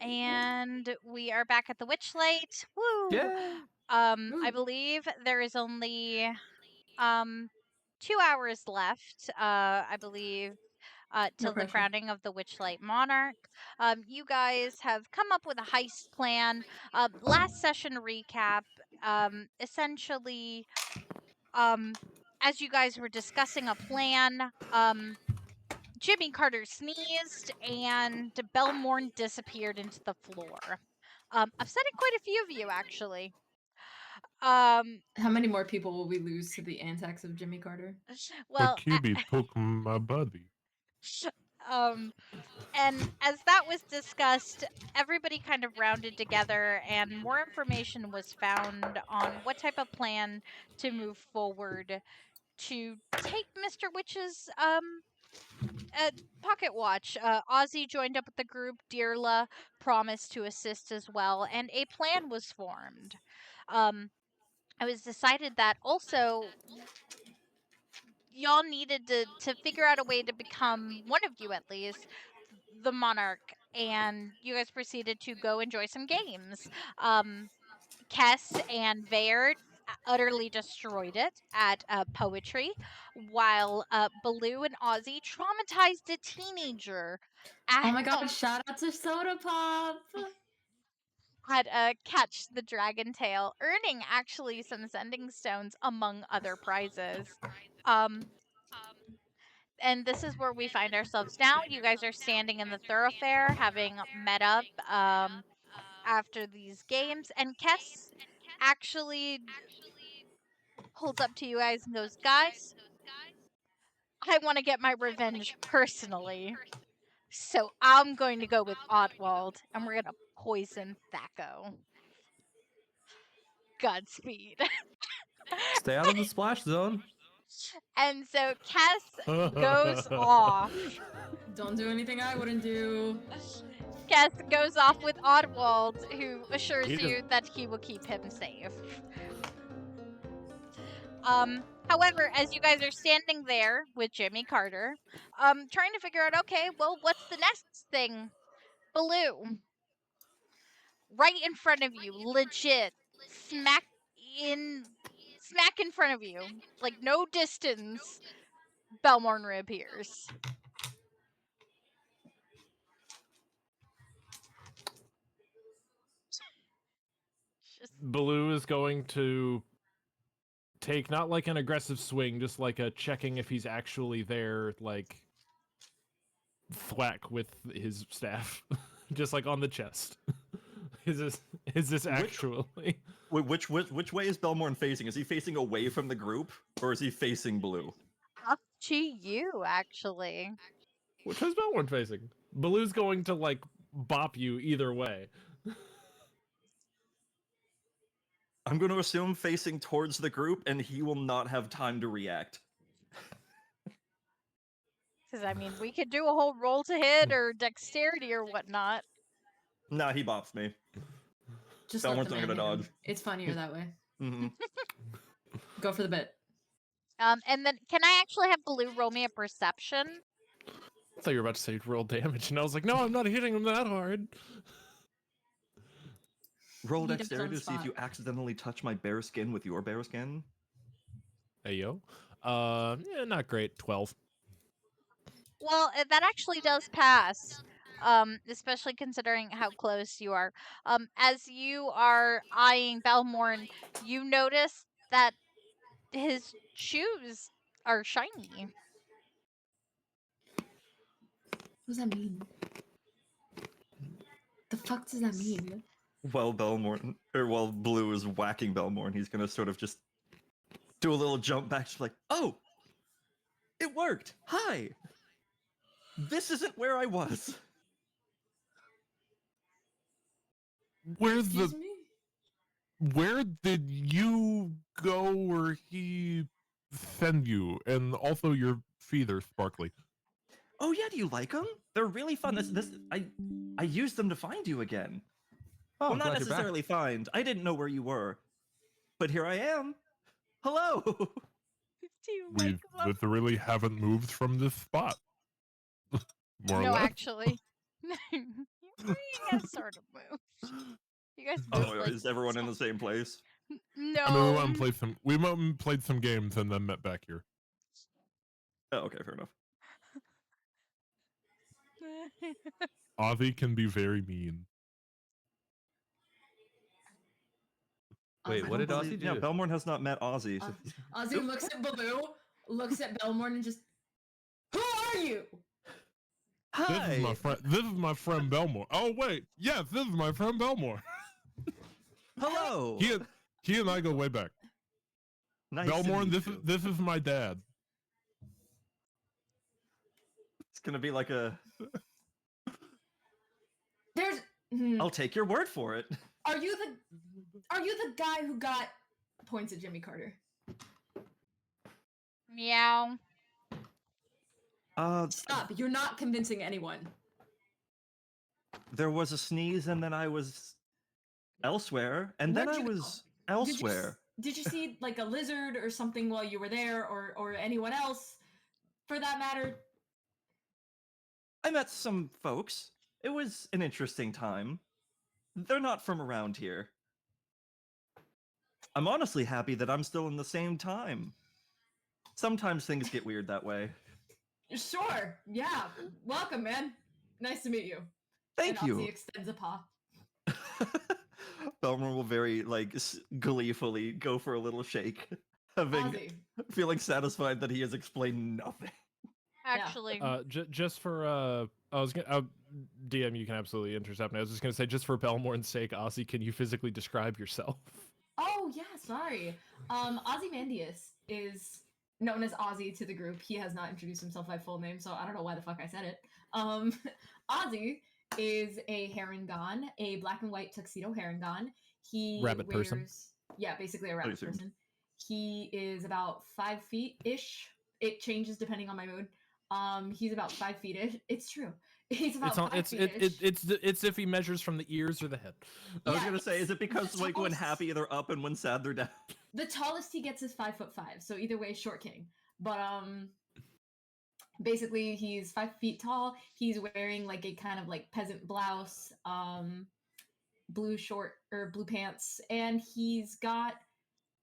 And we are back at the Witchlight. Woo! Yeah. I believe there is only 2 hours left. I believe No till the pressure. crowning of the Witchlight Monarch. You guys have come up with a heist plan. Last session recap. Essentially, as you guys were discussing a plan, Jimmy Carter sneezed and Belmorn disappeared into the floor, upsetting quite a few of you, actually. How many more people will we lose to the antics of Jimmy Carter? Well, Akibi took my buddy. and as that was discussed, everybody kind of rounded together and more information was found on what type of plan to move forward to take Mr. Witch's pocket watch. Ozzie joined up with the group. Dearla promised to assist as well, and a plan was formed. It was decided that also y'all needed to figure out a way to become, one of you at least, the monarch, and you guys proceeded to go enjoy some games. Kess and Vaer utterly destroyed it at poetry, while Baloo and Ozzie traumatized a teenager Oh my god, shout out to Soda Pop! at Catch the Dragon Tail, earning actually some sending stones among other prizes. And this is where we find ourselves now. You guys are standing in the thoroughfare, having met up after these games, and Kess actually holds up to you guys and goes, "Guys, I want to get my revenge personally, so I'm going to go with Oddwald, and we're gonna poison Thaco. Godspeed." Stay out of the splash zone. And so Kess goes off. Don't do anything I wouldn't do. Kess goes off with Oddwald, who assures He you that he will keep him safe. However, as you guys are standing there with Jimmy Carter, trying to figure out, okay, well, what's the next thing? Baloo, right in front of you, legit, smack in front of you, like no distance. Belmorn reappears. Baloo is going to take not like an aggressive swing, just like a checking if he's actually there, like thwack with his staff, just like on the chest. Is this actually? Which way is Belmorn facing? Is he facing away from the group, or is he facing Blue? Up to you, actually. Which way is Belmorn facing? Baloo's going to like bop you either way. I'm going to assume facing towards the group, and he will not have time to react. Because, I mean, we could do a whole roll to hit or dexterity or whatnot. Nah, he bops me. Just Belmorn's let the not man gonna hit him. dodge. It's funnier that way. Mm-hmm. Go for the bit. And then, can I actually have Baloo roll me a perception? I thought you were about to say roll damage, and I was like, no, I'm not hitting him that hard. Roll He does it on dexterity to see if spot. you accidentally touch my bear skin with your bear skin. Hey yo, yeah, not great. 12. Well, that actually does pass. Especially considering how close you are. As you are eyeing Belmorn, you notice that his shoes are shiny. What does that mean? The fuck does that mean? While Blue is whacking Belmorn, he's gonna sort of just do a little jump back, just like, oh, it worked. Hi. This isn't where I was. Where Excuse me? Where did you go where he send you? And also your feet are sparkly. Oh yeah, do you like them? They're really fun. I used them to find you again. Oh, well, not glad you're back. necessarily find. I didn't know where you were, but here I am. Hello. Do you We like them? literally haven't moved from this spot. More or No, less. actually. You guys sort of moved. You guys Oh, moved. Oh, like, is everyone in the same place? No. I mean, we went and played some. We went and played some games and then met back here. Oh, okay, fair enough. Ozzie can be very mean. Wait, Ozzie- what did Ozzie do? Yeah, Belmorn has not met Ozzie. so- Ozzie looks at Baloo, looks at Belmorn, and just, who are you? This is my Hi. friend. This is my friend Belmore. Oh wait, yes, this is my friend Belmore. Hello. He and I go way back. Nice to Belmore, meet you. this is my dad. It's gonna be like a. There's. I'll take your word for it. Are you the guy who got points at Jimmy Carter? Meow. Stop! You're not convincing anyone. There was a sneeze, and then I was elsewhere, and then Where'd I you go? was elsewhere. Did you see like a lizard or something while you were there, or anyone else, for that matter? I met some folks. It was an interesting time. They're not from around here. I'm honestly happy that I'm still in the same time. Sometimes things get weird that way. Sure. Yeah. Welcome, man. Nice to meet you. Thank and you. Ozzie extends a paw. Belmore will very gleefully go for a little shake, Ozzie. feeling satisfied that he has explained nothing. Actually, Just for I was gonna DM, you can absolutely intercept me. I was just gonna say, just for Belmorn's sake, Ozzie, can you physically describe yourself? Oh yeah, sorry. Ozymandias is known as Ozzie to the group. He has not introduced himself by full name, so I don't know why the fuck I said it. Ozzie is a Harengon, a black and white tuxedo Harengon. He Rabbit wears, person. Yeah, basically a rabbit assumed. person. He is about 5 feet ish. It changes depending on my mood. He's about 5 feet ish. It's true. He's about 5 feet ish. It's if he measures from the ears or the head. I was Yeah, gonna say, is it because the like when tallest- happy they're up and when sad they're down? The tallest he gets is 5'5", so either way, short king. But basically he's 5 feet tall. He's wearing like a kind of like peasant blouse, blue pants, and he's got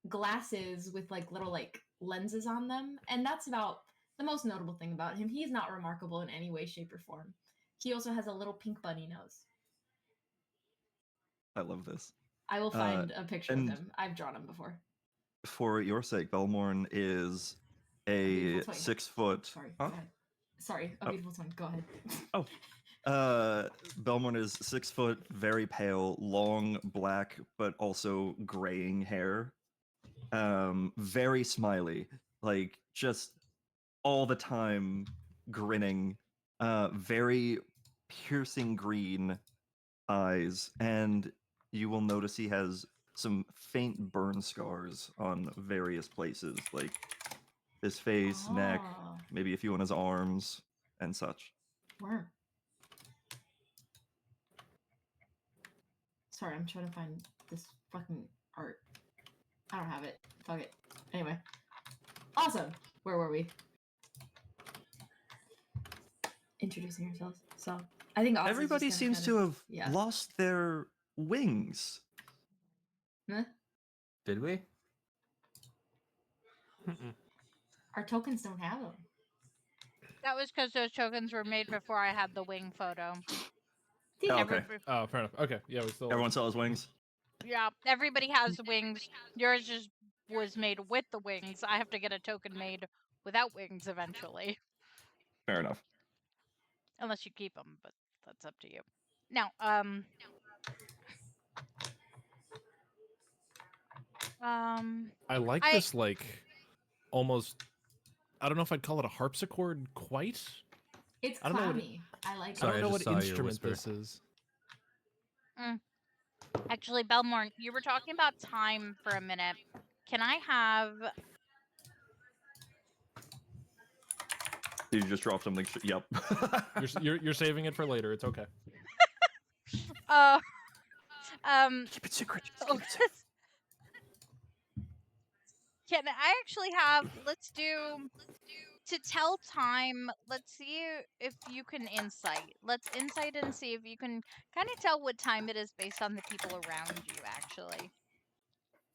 glasses with like little like lenses on them, and that's about the most notable thing about him. He's not remarkable in any way, shape, or form. He also has a little pink bunny nose. I love this. I will find a picture of and- him. I've drawn him before. For your sake, Belmorn is Beautiful a twin. 6 foot. Sorry. Huh? Go ahead. Sorry, a Oh. beautiful twin. Go ahead. Belmorn is 6 foot, very pale, long black, but also graying hair. Very smiley, like just all the time grinning. Very piercing green eyes, and you will notice he has some faint burn scars on various places, like his face, neck, Ah, maybe a few on his arms, and such. worm. Sorry, I'm trying to find this fucking art. I don't have it. Fuck it. Anyway. Awesome. Where were we? Introducing ourselves. So, I think Ozzie's Everybody just gonna seems kinda- to have yeah. lost their wings. Huh? Did we? Our tokens don't have them. that was because those tokens were made before I had the wing photo. Oh, okay. Oh, fair enough. Okay, yeah, we still. Everyone saw his wings. Yeah, everybody has wings. Yours just was made with the wings. I have to get a token made without wings eventually, Fair enough. unless you keep them, but that's up to you. Now, I like I- this like almost. I don't know if I'd call it a harpsichord quite. It's I don't know what it- clammy. I like Sorry, I I don't know just what saw your instrument whisper. this is. actually, Belmorn, you were talking about time for a minute. Can I have? You just dropped something. Yep. You're saving it for later. It's okay. Uh, Keep it secret. Just oh, keep it secret. can I actually have? Let's do to tell time, let's see if you can insight. Let's insight and see if you can kind of tell what time it is based on the people around you, actually.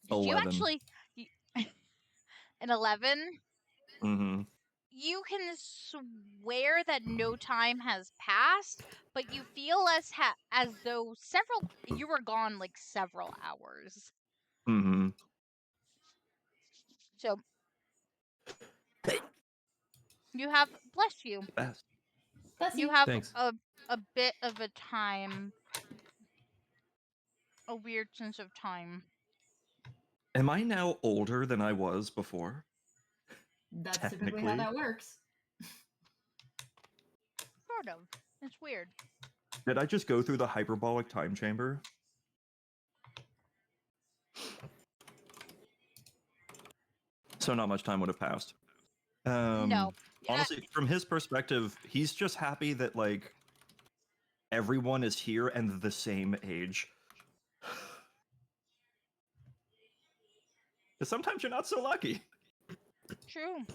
Did you 11. actually... An 11? Mm-hmm. You can swear that no time has passed, but you feel as though you were gone like several hours. Mm-hmm. So you have, bless you, Best. Bless you you. have Thanks. a bit of a time, a weird sense of time. Am I now older than I was before? That's typically how Technically. that works. Sort of. It's weird. Did I just go through the hyperbolic time chamber? So not much time would have passed. No. Honestly, from his perspective, he's just happy that like everyone is here and the same age. Because sometimes you're not so lucky. True.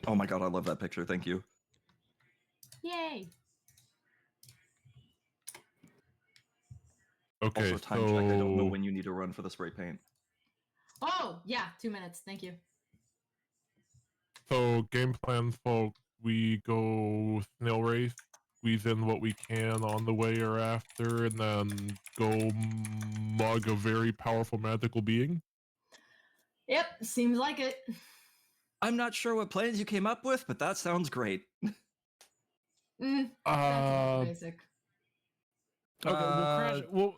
Oh my god, I love that picture. Thank you. Yay. Okay, Also, time check. I don't know when you need to run for the spray paint. Oh, yeah, 2 minutes. Thank you. So game plan, folk. We go snail race, squeeze in what we can on the way or after, and then go mug a very powerful magical being. Yep, seems like it. I'm not sure what plans you came up with, but that sounds great. That's a little basic. Okay, we'll crash. Well,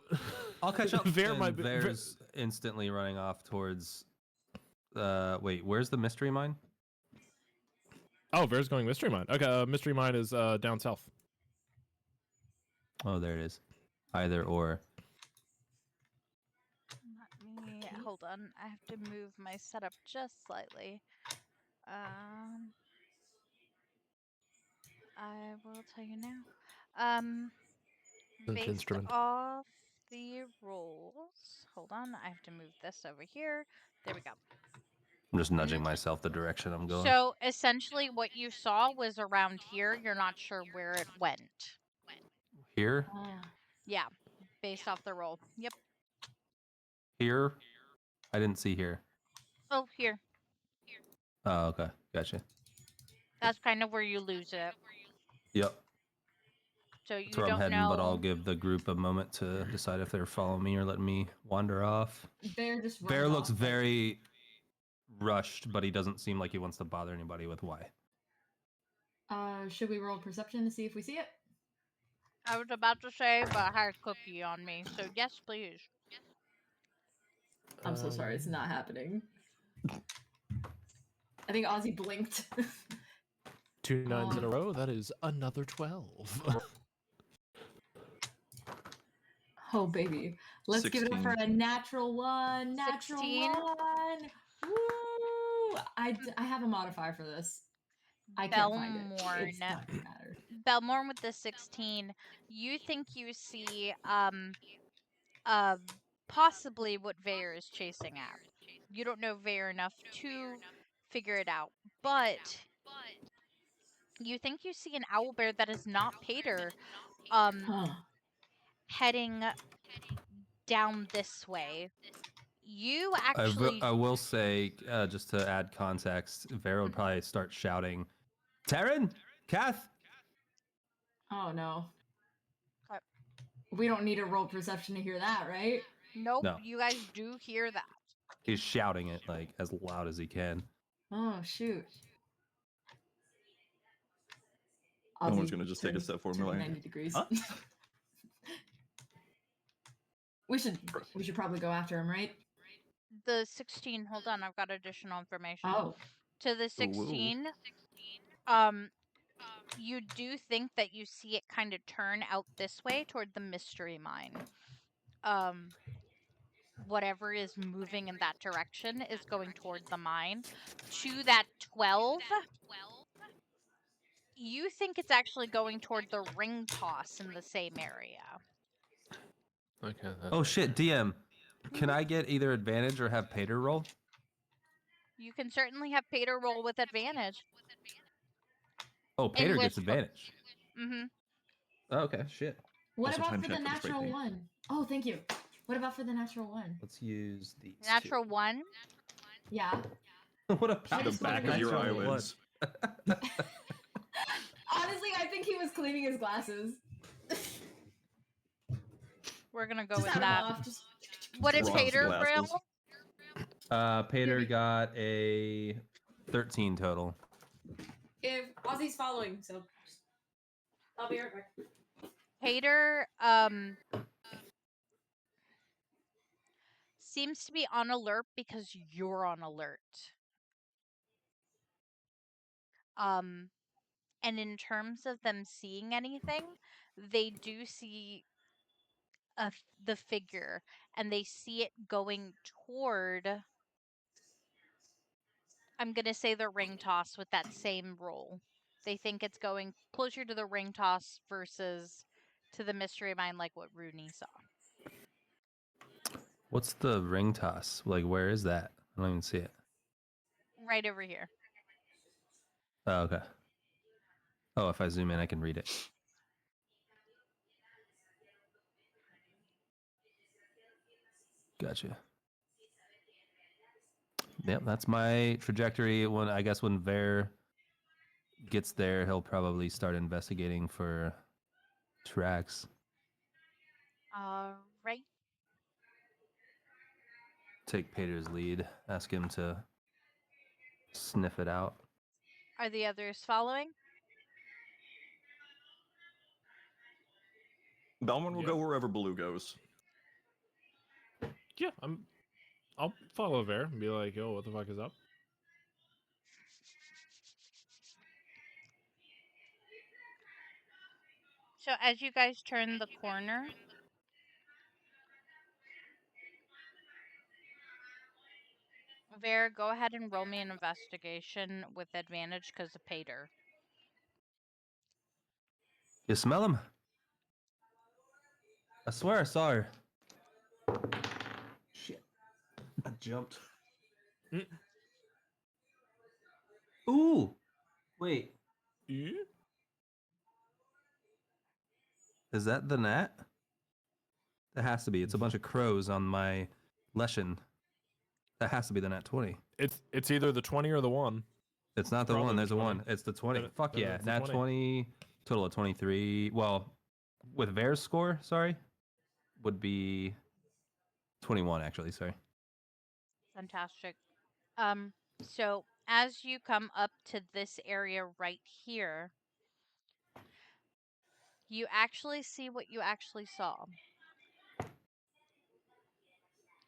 I'll catch up. Vaer and might be. Vaer's instantly running off towards. Wait, where's the mystery mine? Oh, Vaer's going mystery mine. Okay, mystery mine is down south. Oh, there it is. Either or. Let me hold on. I have to move my setup just slightly. I will tell you now. Based Instrument. off the rolls. Hold on, I have to move this over here. There we go. I'm just nudging myself the direction I'm going. So essentially, what you saw was around here. You're not sure where it went. Here? Yeah, based off the roll. Yep. Here? I didn't see here. Oh, here. Oh, okay. Gotcha. That's kind of where you lose it. Yep. So That's you where I'm don't heading, know. but I'll give the group a moment to decide if they're following me or letting me wander off. Vaer just runs Vaer looks off. very rushed, but he doesn't seem like he wants to bother anybody with why. Should we roll perception to see if we see it? I was about to say, but I had a cookie on me. So yes, please. I'm so sorry, it's not happening. I think Ozzie blinked. 2 9s in a row. That is another 12. Oh baby, let's give it up for 16. a natural one. Natural 16. one. Woo! I have a modifier for this. I can't find it. It's not gonna matter. Belmorn with the 16. You think you see possibly what Vaer is chasing at. You don't know Vaer enough to figure it out, but you think you see an owlbear that is not Paeder heading down this way. You actually I will say, just to add context, Vaer would probably start shouting, Taryn! Kath! Oh no. We don't need a roll perception to hear that, right? Nope, No. you guys do hear that. He's shouting it like as loud as he can. Oh shoot. No one's Ozzie gonna just take a step forward and be turn like, 90 degrees. huh? we should probably go after him, right? The 16, hold on, I've got additional information. Oh. To the 16, you do think that you see it kind of turn out this way toward the mystery mine. Whatever is moving in that direction is going toward the mine. To that 12, you think it's actually going toward the ring toss in the same area. Okay. Oh shit, DM. Can I get either advantage or have Paeder roll? You can certainly have Paeder roll with advantage. Oh, In Paeder gets which advantage. Mm-hmm. Oh, okay, shit. What Also, about time for the check for the spray natural paint. one? Oh, thank you. What about for the natural one? Let's use these Natural 1. Yeah. two. What about I The just back wanted of to your make sure. eyelids. Honestly, I think he was cleaning his glasses. We're gonna go Just with out of that. off. Just What did Bronze Paeder glasses. roll? Paeder got a 13 total. if Ozzie's following, so I'll be right back. Paeder seems to be on alert because you're on alert. And in terms of them seeing anything, they do see the figure, and they see it going toward. I'm gonna say the ring toss with that same roll. They think it's going closer to the ring toss versus to the mystery mine, like what Rooney saw. What's the ring toss? Like, where is that? I don't even see it. Right over here. Oh, okay. Oh, if I zoom in, I can read it. Gotcha. Yep, that's my trajectory. I guess when Vaer gets there, he'll probably start investigating for tracks. Right. Take Paeder's lead. Ask him to sniff it out. Are the others following? Belmont will Yeah. go wherever Blue goes. Yeah, I'll follow Vaer and be like, yo, what the fuck is up? So as you guys turn the corner, Vaer, go ahead and roll me an investigation with advantage because of Paeder. You smell him? I swear I saw her. Shit. I jumped. Mm. Ooh! Wait. Yeah? Is that the gnat? That has to be. It's a bunch of crows on my Leshen. That has to be the nat 20. It's either the 20 or the 1. It's not the Probably one. the There's a 20. 1. It's the 20. Then Fuck yeah. it's the Nat 20. Total of 23. Well, with Vaer's score, sorry, would be 21, actually. Sorry. Fantastic. So as you come up to this area right here, you actually see what you actually saw.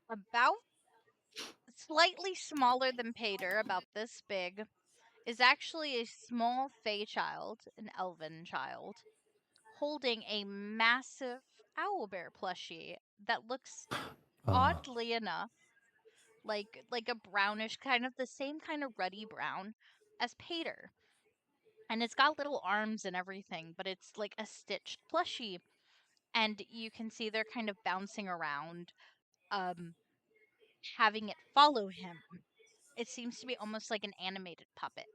About slightly smaller than Paeder, about this big, is actually a small fey child, an elven child, holding a massive owlbear plushie that looks oddly enough like a brownish, kind of the same kind of ruddy brown as Paeder. And it's got little arms and everything, but it's like a stitched plushie. And you can see they're kind of bouncing around, having it follow him. It seems to be almost like an animated puppet.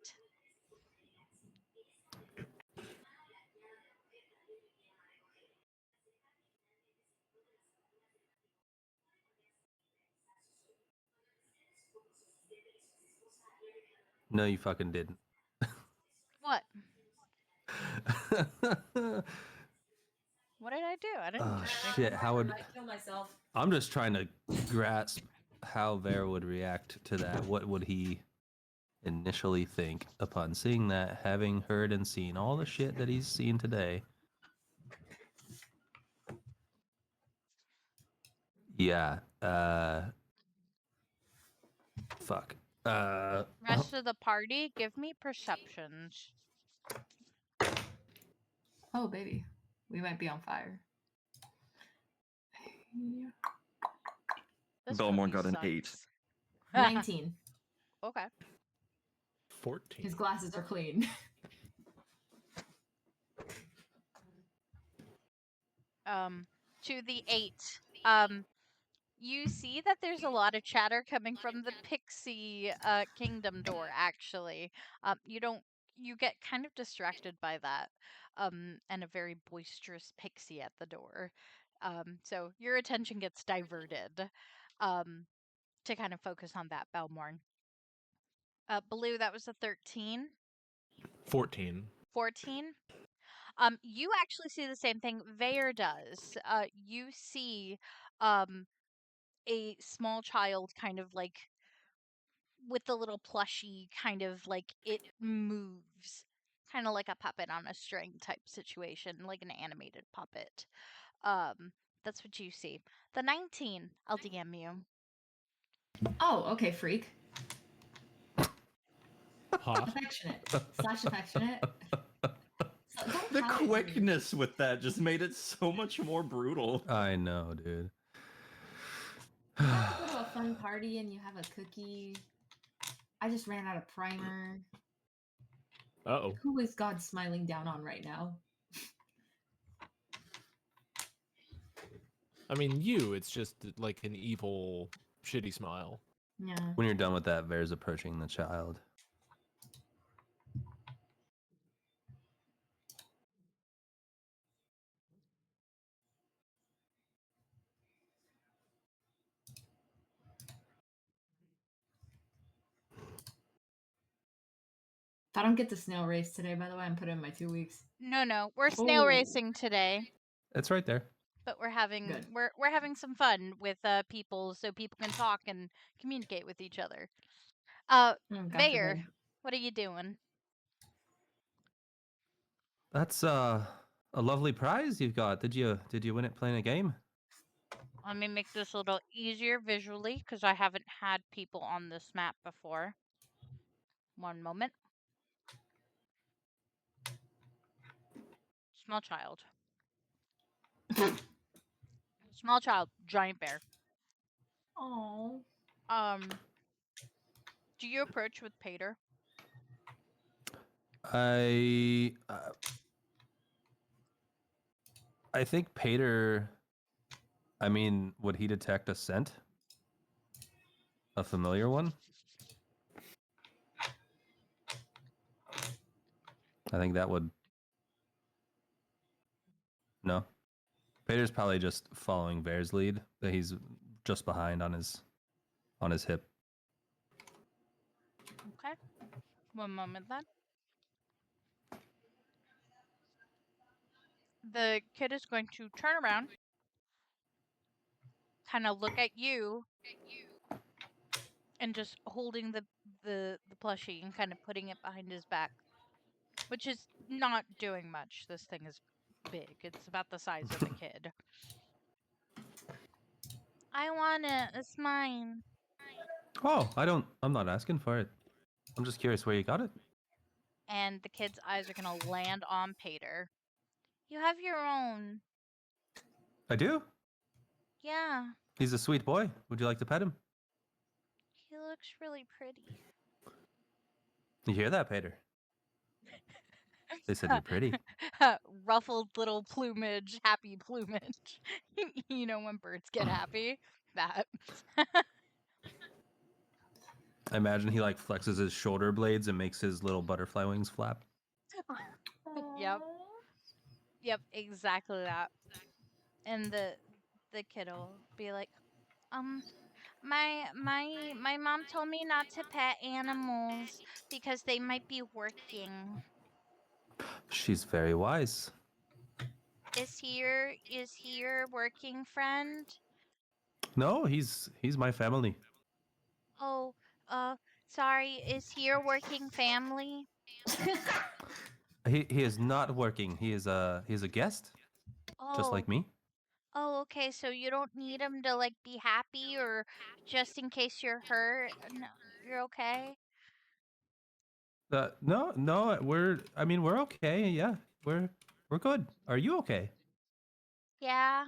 No, you fucking didn't. What? What did I do? I didn't Oh, do anything. shit. How would. I kill myself? I'm just trying to grasp how Vaer would react to that. What would he initially think upon seeing that, having heard and seen all the shit that he's seen today? Yeah. Fuck. Rest of the party, give me perceptions. Oh, baby. We might be on fire. This Belmont movie got an 8. sucks. 19. Okay. 14. His glasses are clean. To the 8. You see that there's a lot of chatter coming from the pixie kingdom door, actually. You get kind of distracted by that, and a very boisterous pixie at the door. So your attention gets diverted, to kind of focus on that, Belmorn. Blue, that was a 13. 14. 14. You actually see the same thing Vaer does. You see, a small child kind of like with the little plushie, kind of like it moves, kind of like a puppet on a string type situation, like an animated puppet. That's what you see. The 19, I'll DM you. Oh, okay, freak. Huh? Affectionate. Slash affectionate. So, don't The pout at me. quickness with that just made it so much more brutal. I know, dude. You have to go to a fun party and you have a cookie. I just ran out of primer. Uh-oh. Who is God smiling down on right now? I mean, it's just like an evil, shitty smile. Yeah. When you're done with that, Vaer's approaching the child. If I don't get the snail race today, by the way, I'm putting in my 2 weeks. No, we're snail Oh. racing today, It's right there. but we're having Good. we're having some fun with people, so people can talk and communicate with each other. Oh, God Vaer, forbid. what are you doing? That's a lovely prize you've got. Did you win it playing a game? Let me make this a little easier visually because I haven't had people on this map before. One moment. Small child. Small child, giant bear. Oh. Do you approach with Paeder? I think Paeder. I mean, would he detect a scent? A familiar one? I think that would. No. Paeder's probably just following Vaer's lead. That he's just behind on his hip. Okay. One moment then. The kid is going to turn around, kind of look at you, and just holding the plushie and kind of putting it behind his back, which is not doing much. This thing is big. It's about the size of a kid. I want it. It's mine. Oh, I'm not asking for it. I'm just curious where you got it. And the kid's eyes are going to land on Paeder. You have your own. I do. Yeah. He's a sweet boy. Would you like to pet him? He looks really pretty. You hear that, Paeder? They said you're pretty. Ruffled little plumage, happy plumage. You know when birds get happy? That. I imagine he like flexes his shoulder blades and makes his little butterfly wings flap. Yep. Yep, exactly that. And the kid will be like, my mom told me not to pet animals because they might be working. She's very wise. Is he your working friend? No, he's my family. Oh, sorry, is he your working family? He is not working. He is a guest, just Oh, like me. oh, okay, so you don't need him to like be happy or just in case you're hurt. No, you're okay. No, we're okay. Yeah, we're good. Are you okay? Yeah,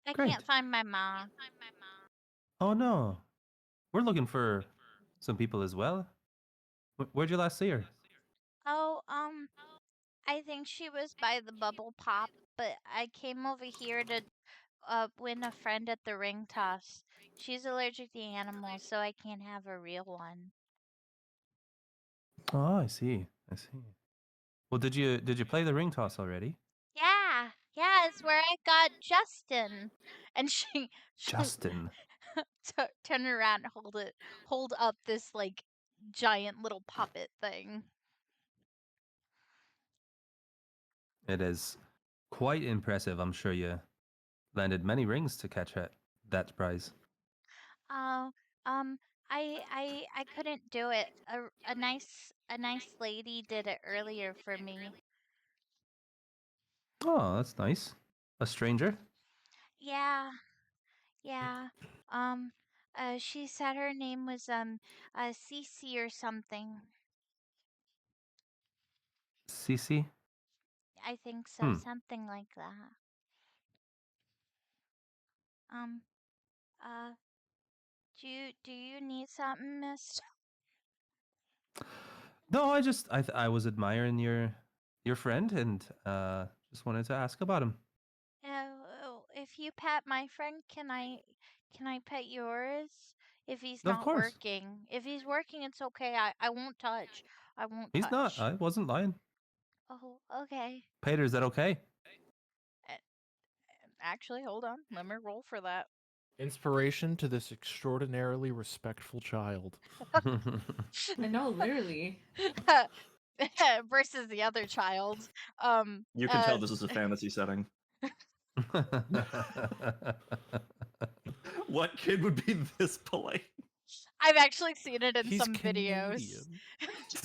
I Great. can't find my mom. Oh no, we're looking for some people as well. Where'd you last see her? Oh, I think she was by the bubble pop, but I came over here to win a friend at the ring toss. She's allergic to animals, so I can't have a real one. Oh, I see. I see. Well, did you play the ring toss already? Yeah, it's where I got Justin. And she Justin. turn around and hold up this like giant little puppet thing. It is quite impressive. I'm sure you landed many rings to catch that prize. Oh, I couldn't do it. A nice lady did it earlier for me. Oh, that's nice. A stranger? Yeah. Um, she said her name was Cece or something. Cece? I think so, Hmm. something like that. Um, uh, do you need something, miss? No, I was admiring your friend and just wanted to ask about him. If you pet my friend, can I pet yours? If he's Of not course. working. If he's working, it's okay. I won't touch. I won't He's not. touch. I wasn't lying. Oh, okay. Paeder, is that okay? Actually, hold on. Let me roll for that. Inspiration to this extraordinarily respectful child. I know, literally. Versus the other child. You can tell this is a fantasy setting. What kid would be this polite? I've actually seen it in He's some videos.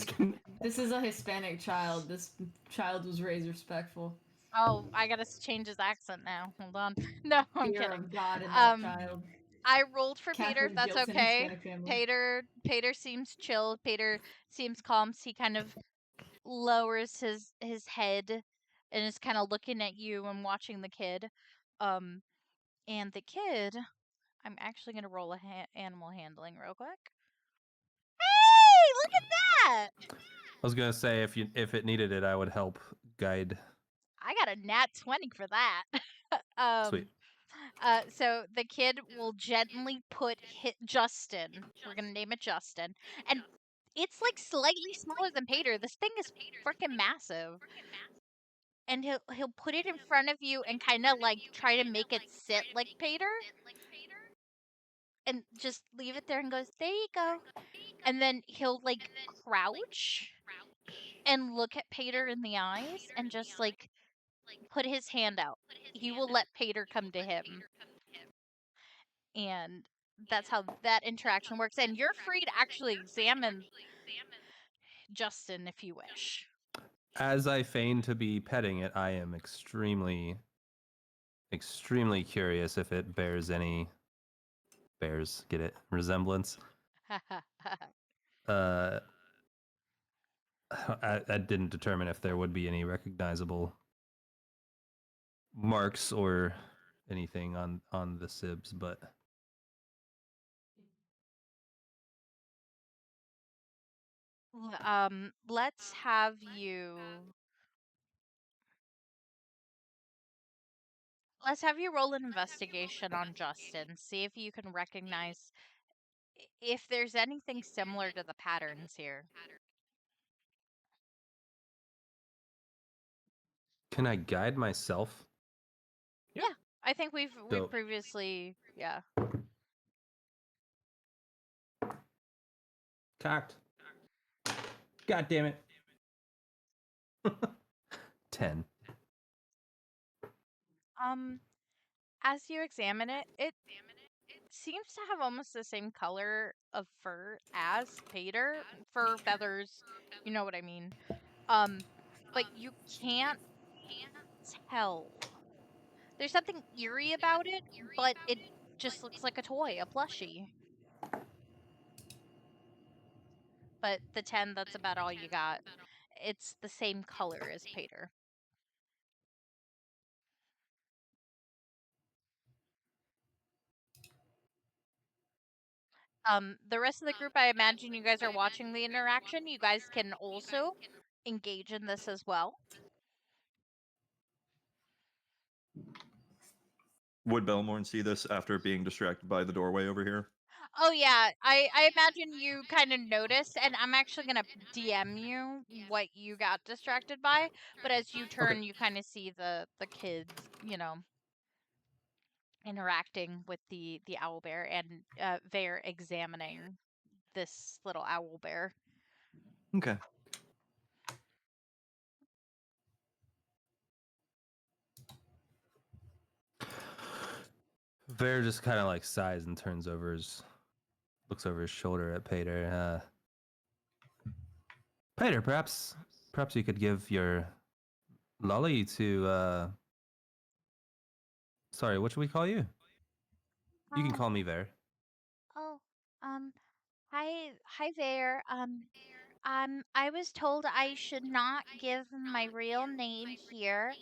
Canadian. This is a Hispanic child. This child was raised respectful. Oh, I gotta change his accent now. Hold on. No, I'm Fear kidding. of God in that Um, child. I rolled for Paeder. Catholic That's guilt in okay. Hispanic family. Paeder seems chill. Paeder seems calm. So he kind of lowers his head and is kind of looking at you and watching the kid. And the kid, I'm actually gonna roll a animal handling real quick. Hey, look at that! I was gonna say if it needed it, I would help guide. I got a nat 20 for that. Sweet. So the kid will gently hit Justin. We're gonna name it Justin, and it's like slightly smaller than Paeder. This thing is freaking massive, and he'll put it in front of you and kind of like try to make it sit like Paeder, and just leave it there and goes, "There you go," and then he'll like crouch and look at Paeder in the eyes and just like put his hand out. He will let Paeder come to him. And that's how that interaction works. And you're free to actually examine Justin if you wish. As I feign to be petting it, I am extremely curious if it bears any get it resemblance. I didn't determine if there would be any recognizable marks or anything on the sibs, but Let's have you roll an investigation on Justin. See if you can recognize if there's anything similar to the patterns here. can I guide myself? Yeah, I think we've previously Cocked. God damn it. 10. As you examine it, it seems to have almost the same color of fur as Paeder. Fur, feathers, you know what I mean. But you can't tell. There's something eerie about it, but it just looks like a toy, a plushie. But the 10, that's about all you got. It's the same color as Paeder. The rest of the group, I imagine you guys are watching the interaction. You guys can also engage in this as well. would Belmorn see this after being distracted by the doorway over here? Oh yeah, I imagine you kind of notice, and I'm actually gonna DM you what you got distracted by. But as you turn, you kind of see the kids, interacting with the owl bear, and they're examining this little owl bear. Okay. Vaer just kind of like sighs and looks over his shoulder at Paeder. Paeder, perhaps you could give your lolly to. Sorry, what should we call you? You can call me Vaer. Oh, hi there. I was told I should not give my real name here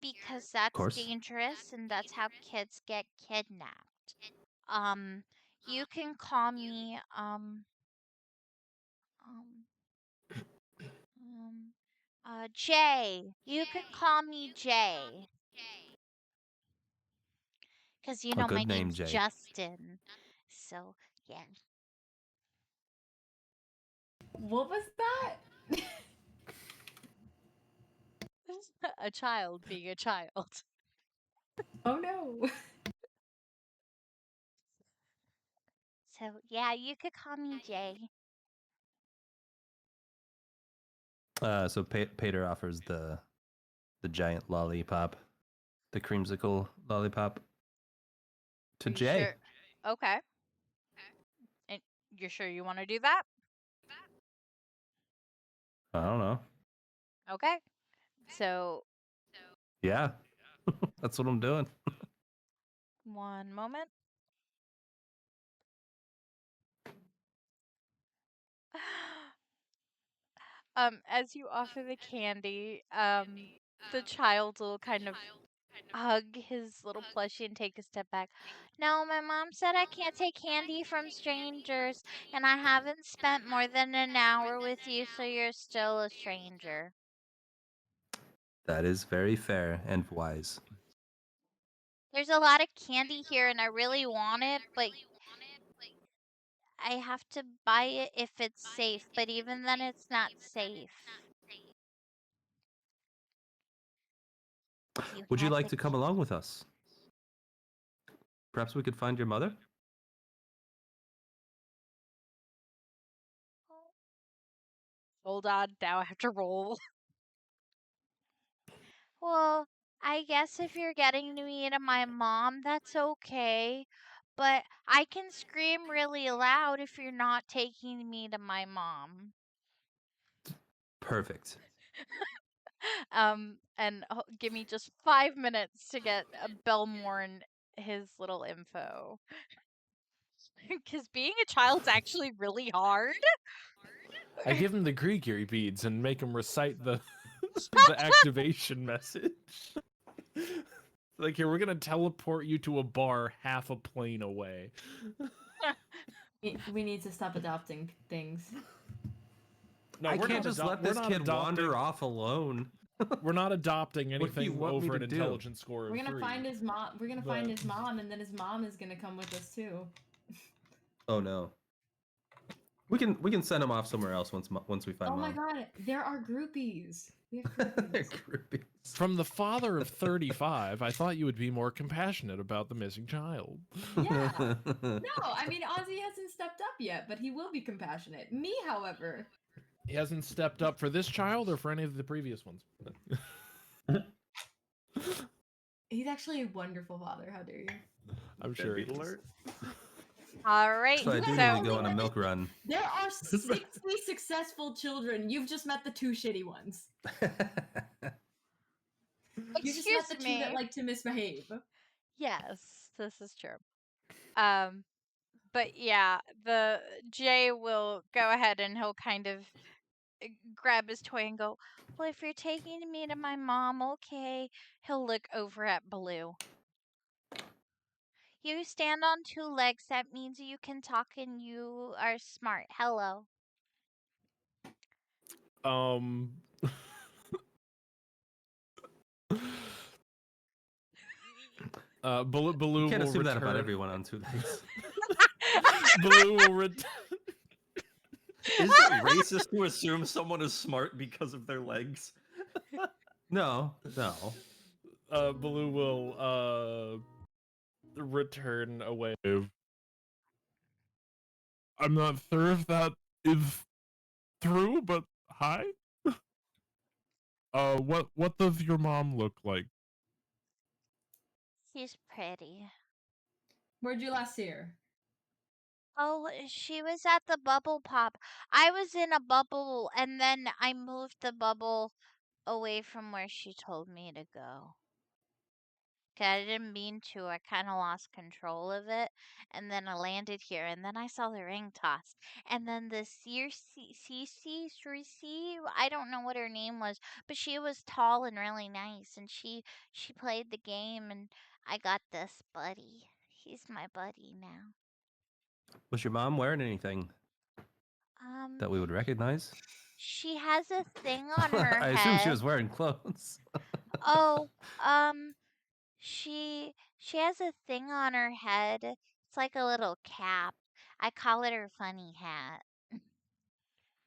because Of that's course. dangerous and that's how kids get kidnapped. Um, you can call me um Jay. You can call me Jay. Cause A my good name, name's Jay. Justin. So yeah. What was that? A child being a child. Oh no. So yeah, you could call me Jay. So Paeder offers the giant lollipop, the creamsicle lollipop, to Are you Jay. sure? Okay. And you're sure you want to do that? I don't know. Okay. So Yeah, that's what I'm doing. one moment. As you offer the candy, the child will kind of hug his little plushie and take a step back. No, my mom said I can't take candy from strangers, and I haven't spent more than an hour with you, so you're still a stranger. That is very fair and wise. There's a lot of candy here, and I really want it, but I have to buy it if it's safe, but even then it's not safe. Would you have like the to come along with us? Perhaps we could find your mother? Hold on, now I have to roll. Well, I guess if you're getting me to my mom, that's okay. But I can scream really loud if you're not taking me to my mom. Perfect. And give me just 5 minutes to get Belmorn his little info. Because being a child's actually really hard. I give him the Grigiri beads and make him recite the the activation message. Like, here, we're gonna teleport you to a bar half a plane away. We need to stop adopting things. No, I we're can't not just let we're this not kid adopting- wander off alone. We're not adopting What do you anything want me over to an do? intelligence score of We're gonna 3. find his mom. We're gonna find But- his mom, and then his mom is gonna come with us too. Oh no. We can send him off somewhere else once we find Oh my mom. god, there are groupies. We have groupies. Groupies. From the father of 35, I thought you would be more compassionate about the missing child. Yeah. No, I mean Ozzie hasn't stepped up yet, but he will be compassionate. Me, however, He hasn't stepped up for this child or for any of the previous ones. he's actually a wonderful father. How dare you? I'm sure he Deadbeat is. alert. All right. So I do So- need to go on a milk run. There are 60 successful children. You've just met the 2 shitty ones. You just met the 2 that like to misbehave. Yes, this is true. But yeah, the Jay will go ahead and he'll kind of grab his toy and go, "Well, if you're taking me to my mom, okay." He'll look over at Blue. You stand on 2 legs. That means you can talk and you are smart. Hello. Baloo You can't will assume that return. about everyone on 2 legs. Baloo will return. Is it racist to assume someone is smart because of their legs? No. Baloo will return away. I'm not sure if that is true, but hi. What does your mom look like? She's pretty. Where'd you last see her? Oh, she was at the bubble pop. I was in a bubble and then I moved the bubble away from where she told me to go. 'Kay, I didn't mean to. I kind of lost control of it. And then I landed here. And then I saw the ring toss. And then the Circe, I don't know what her name was, but she was tall and really nice. And she played the game. And I got this buddy. He's my buddy now. Was your mom wearing anything that we would recognize? She has a thing on her I head. assume she was wearing clothes. Oh, she has a thing on her head. It's like a little cap. I call it her funny hat.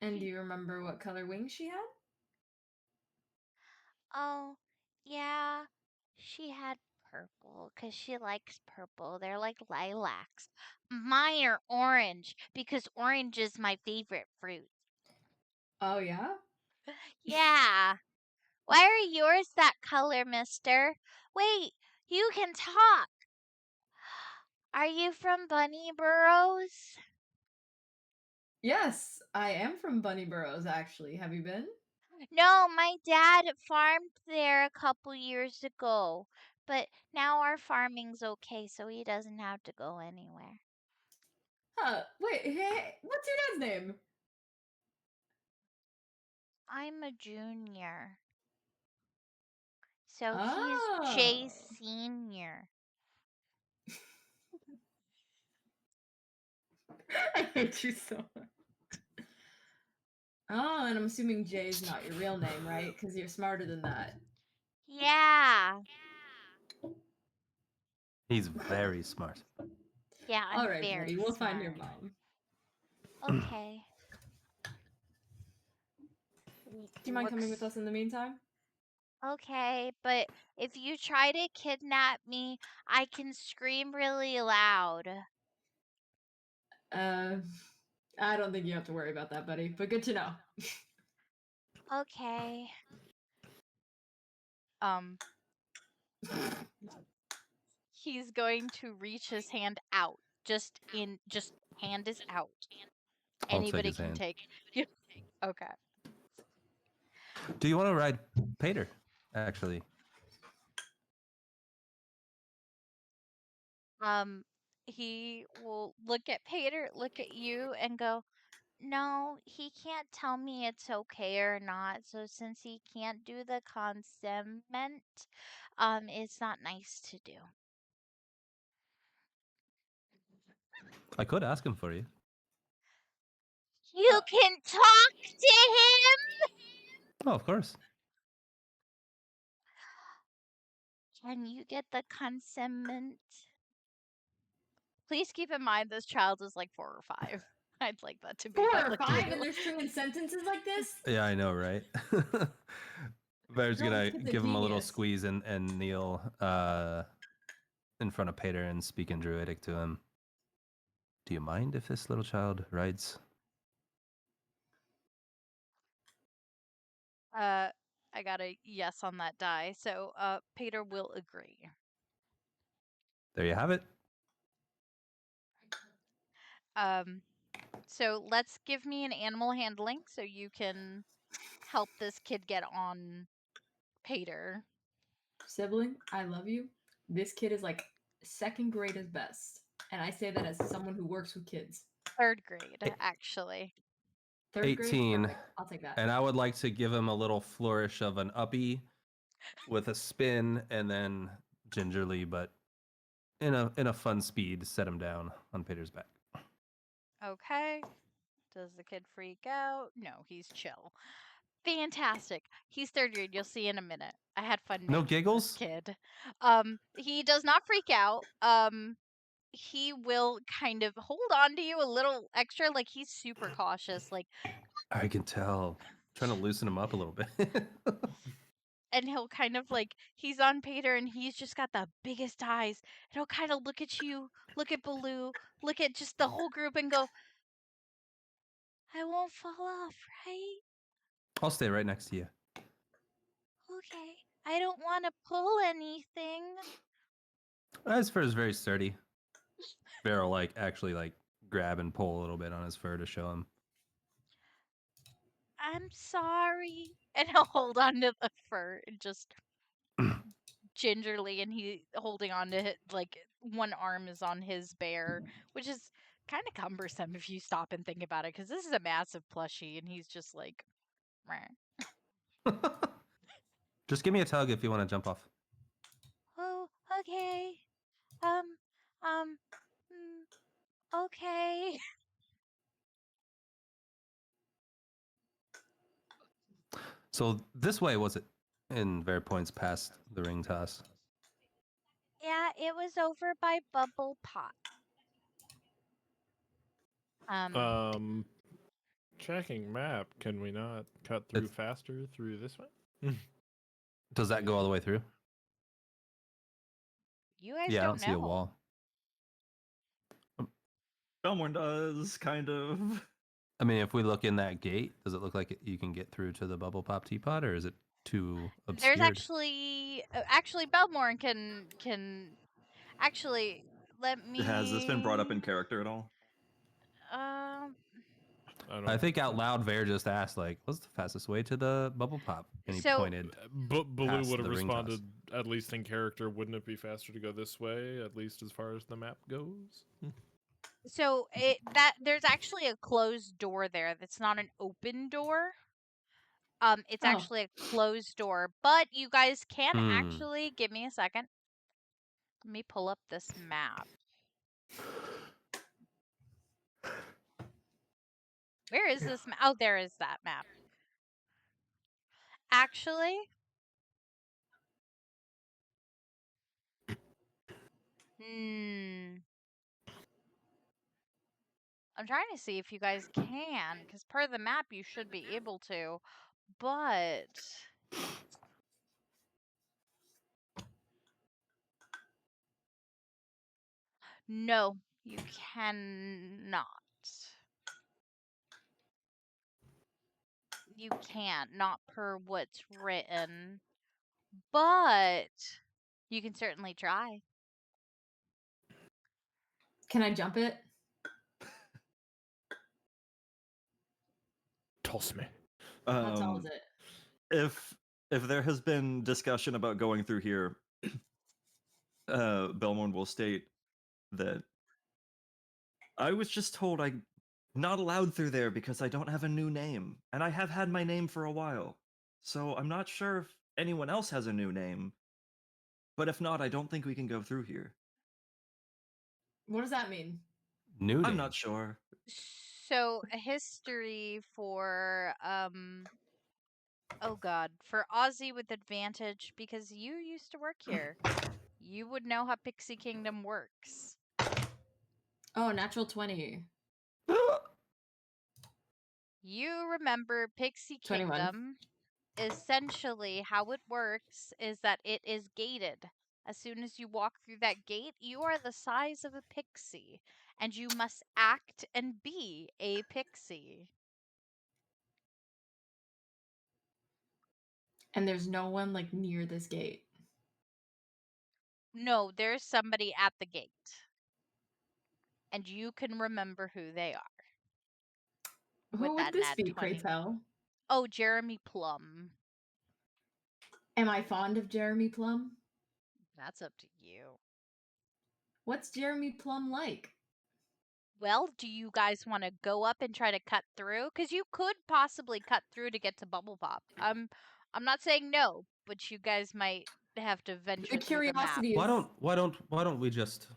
And do you remember what color wings she had? Oh, yeah. She had purple because she likes purple. They're like lilacs. Mine are orange because orange is my favorite fruit. Oh yeah? Yeah. Why are yours that color, mister? Wait, you can talk. Are you from Bunny Burrows? Yes, I am from Bunny Burrows, actually. Have you been? No, my dad farmed there a couple years ago. But now our farming's okay, so he doesn't have to go anywhere. Huh, wait, hey, what's your dad's name? I'm a junior. So he's Jay Oh. Senior. I hate you so much. Oh, and I'm assuming Jay's not your real name, right? Because you're smarter than that. Yeah. He's very smart. Yeah, I'm All right, very buddy, we'll find your smart. mom. Okay. Do you mind coming with us in the meantime? Okay, but if you try to kidnap me, I can scream really loud. I don't think you have to worry about that, buddy, but good to know. Okay. He's going to reach his hand out. Just hand is out. I'll take Anybody his can hand. take. Okay. Do you want to ride Paeder, actually? He will look at Paeder, look at you, and go, no, he can't tell me it's okay or not. So since he can't do the consent, it's not nice to do. I could ask him for you. You can talk to him? Oh, of course. Can you get the consent? Please keep in mind this child is like 4 or 5. I'd like that to be 4 or public 5 too. and they're stringing sentences like this? Yeah, I know, right? Bear's No, gonna this kid's a give him a little genius. squeeze and kneel in front of Paeder and speak in Druidic to him. Do you mind if this little child rides? I got a yes on that die, so Paeder will agree. There you have it. So let's give me an animal handling so you can help this kid get on Paeder. Sibling, I love you. This kid is like 2nd grade is best. And I say that as someone who works with kids. 3rd grade, actually. 3rd grade? 18. Perfect. I'll take that. And I would like to give him a little flourish of an uppy with a spin and then gingerly, but in a fun speed, set him down on Paeder's back. Okay. Does the kid freak out? No, he's chill. fantastic. He's third grade. You'll see in a minute. I had fun. No making this giggles? kid. He does not freak out. He will kind of hold on to you a little extra. Like he's super cautious. Like, I can tell. Trying to loosen him up a little bit. and he'll kind of like he's on Paeder and he's just got the biggest eyes. And he'll kind of look at you, look at Baloo, look at just the whole group, and go, "I won't fall off, right? I'll stay right next to you. Okay. I don't want to pull anything." His fur is very sturdy. Bear will actually grab and pull a little bit on his fur to show him. "I'm sorry." And he'll hold on to the fur and just gingerly, and he holding on to it, like one arm is on his bear, which is kind of cumbersome if you stop and think about it, because this is a massive plushie, and he's just like, "Meh." Just give me a tug if you want to jump off. "Oh, okay. Um, um, okay." So this way was it? And Vaer points past the ring toss. Yeah, it was over by Bubble Pot. Checking map. Can we not cut through faster through this way? Does that go all the way through? You guys Yeah, I don't don't see a know. wall. Belmorn does, kind of. I mean, if we look in that gate, does it look like you can get through to the bubble pop teapot, or is it too obscured? There's actually Belmore can actually let me. Has this been brought up in character at all? I think out loud, Vaer just asked, what's the fastest way to the bubble pop? And he So- pointed. Baloo past would have the ring toss. responded, at least in character, wouldn't it be faster to go this way, at least as far as the map goes? So there's actually a closed door there. That's not an open door. It's Oh. actually a closed door, but you guys can Hmm. actually give me a second. Let me pull up this map. Where is this map? Oh, there is that map. Actually, I'm trying to see if you guys can, because per the map you should be able to, but no, you cannot. You can't, not per what's written, but you can certainly try. Can I jump it? Toss me. How tall is it? If there has been discussion about going through here, Belmorn will state that I was just told I'm not allowed through there because I don't have a new name, and I have had my name for a while. So I'm not sure if anyone else has a new name, but if not, I don't think we can go through here. What does that mean? New I'm name. not sure. So a history for oh god, for Ozzie with advantage, because you used to work here. You would know how Pixie Kingdom works. Oh, natural 20. You remember Pixie 21. Kingdom. Essentially, how it works is that it is gated. As soon as you walk through that gate, you are the size of a pixie, and you must act and be a pixie. And there's no one near this gate. No, there's somebody at the gate. And you can remember who they are. Who would that this nat be, pray 20. tell? Oh, Jeremy Plum. Am I fond of Jeremy Plum? That's up to you. What's Jeremy Plum like? Well, do you guys want to go up and try to cut through? Because you could possibly cut through to get to Bubble Pop. I'm not saying no, but you guys might have to venture The through the map. curiosity is. Why don't we just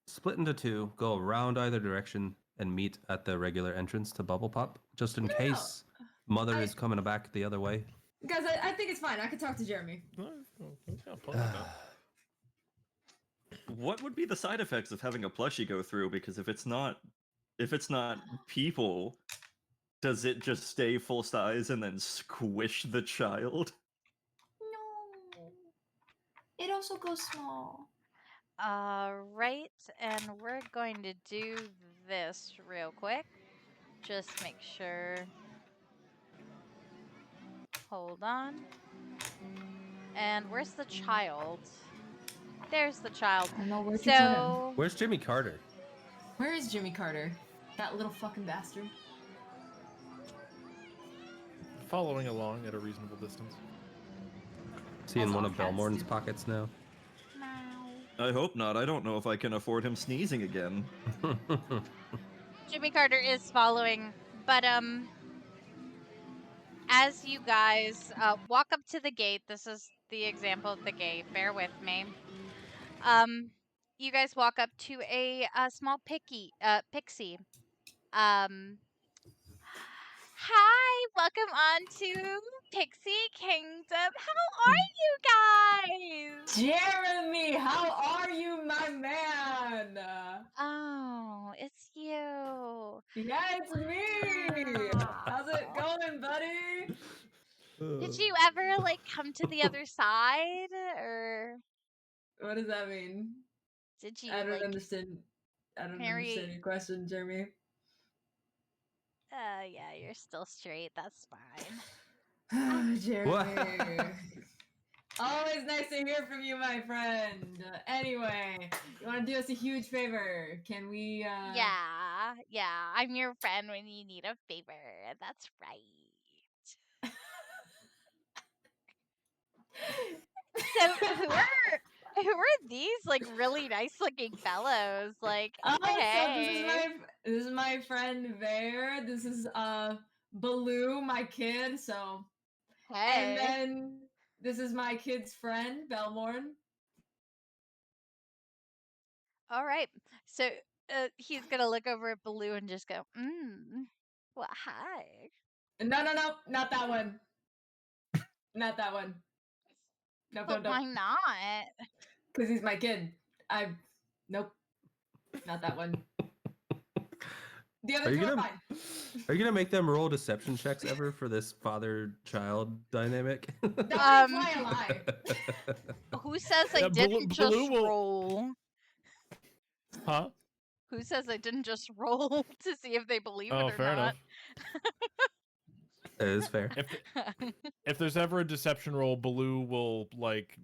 split into two, go around either direction, and meet at the regular entrance to Bubble Pop, just in No. case Mother is coming back the other way. Guys, I think it's fine. I could talk to Jeremy. What would be the side effects of having a plushie go through? Because if it's not people, does it just stay full size and then squish the child? No. It also goes small. Right, and we're going to do this real quick. Just make sure. Hold on. And where's the child? There's the child. I don't know where to put him. So, Where's Jimmy Carter? Where is Jimmy Carter? That little fucking bastard. Following along at a reasonable distance. Is he in Also, one of cats Belmorn's do. pockets now? I hope not. I don't know if I can afford him sneezing again. Jimmy Carter is following, but as you guys walk up to the gate, this is the example of the gate. Bear with me. You guys walk up to a small pixie. Hi, welcome on to Pixie Kingdom. How are you guys? Jeremy, how are you, my man? Oh, it's you. Yeah, it's me. How's it going, buddy? Did you ever like come to the other side, or What does that mean? did you I don't like? understand. I don't marry- understand your question, Jeremy. Yeah, you're still straight. That's fine. Jeremy. Always nice to hear from you, my friend. Anyway, you want to do us a huge favor? Can we, Yeah. I'm your friend when you need a favor. That's right. So who are these like really nice looking fellows? Like, So hey. this is my friend Vaer. This is Baloo, my kid. So, and Hey. then this is my kid's friend Belmorn. All right. So he's gonna look over at Baloo and just go, well, hi. No, not that one. Not that one. But No. why not? Because he's my kid. Nope. Not that one. The other two are fine. Are you gonna make them roll deception checks ever for this father-child dynamic? No, that's why I lie. Who says I Yeah, didn't just Baloo will- roll? Huh? Who says I didn't just roll to see if they believe Oh, it or fair not? enough. It is fair. If there's ever a deception roll, Baloo will like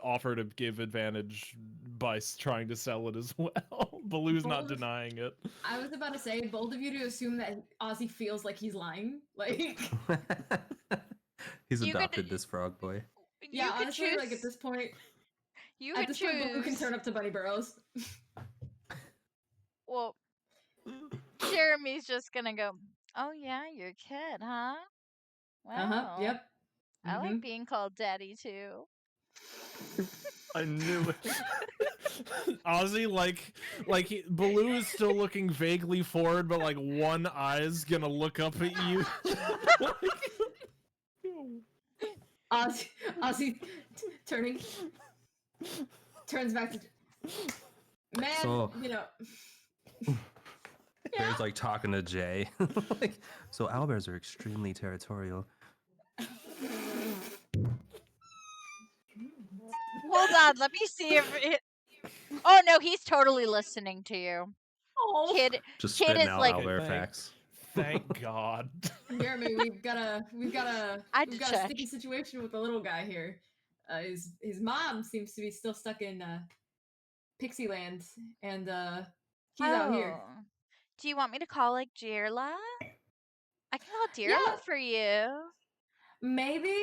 offer to give advantage by trying to sell it as well. Baloo's not denying it. I was about to say, bold of you to assume that Ozzie feels like he's lying. Like, He's You could- adopted this frog boy. yeah, you can honestly, choose. like at this point, You at can this point, Baloo can choose. turn up to Bunny Burrows. Well, Jeremy's just gonna go, oh yeah, you're a kid, huh? Well, Yep. I Mhm. like being called daddy too. I knew it. Ozzie, Baloo is still looking vaguely forward, but like one eye's gonna look up at you. Ozzie turns back to man. So- you know, Bear's like talking to Jay. Like, so owlbears are extremely territorial. Hold on, let me see if it. Oh no, he's totally listening to you. oh, Kid Just Kid spitting is out like- owlbear Thank- facts. Thank God. Jeremy, we've got a I had to a check. sticky situation with the little guy here. His mom seems to be still stuck in Pixie Land, and he's out here. Oh. Do you want me to call like Jirla? I can call Jirla Yeah. for you. Maybe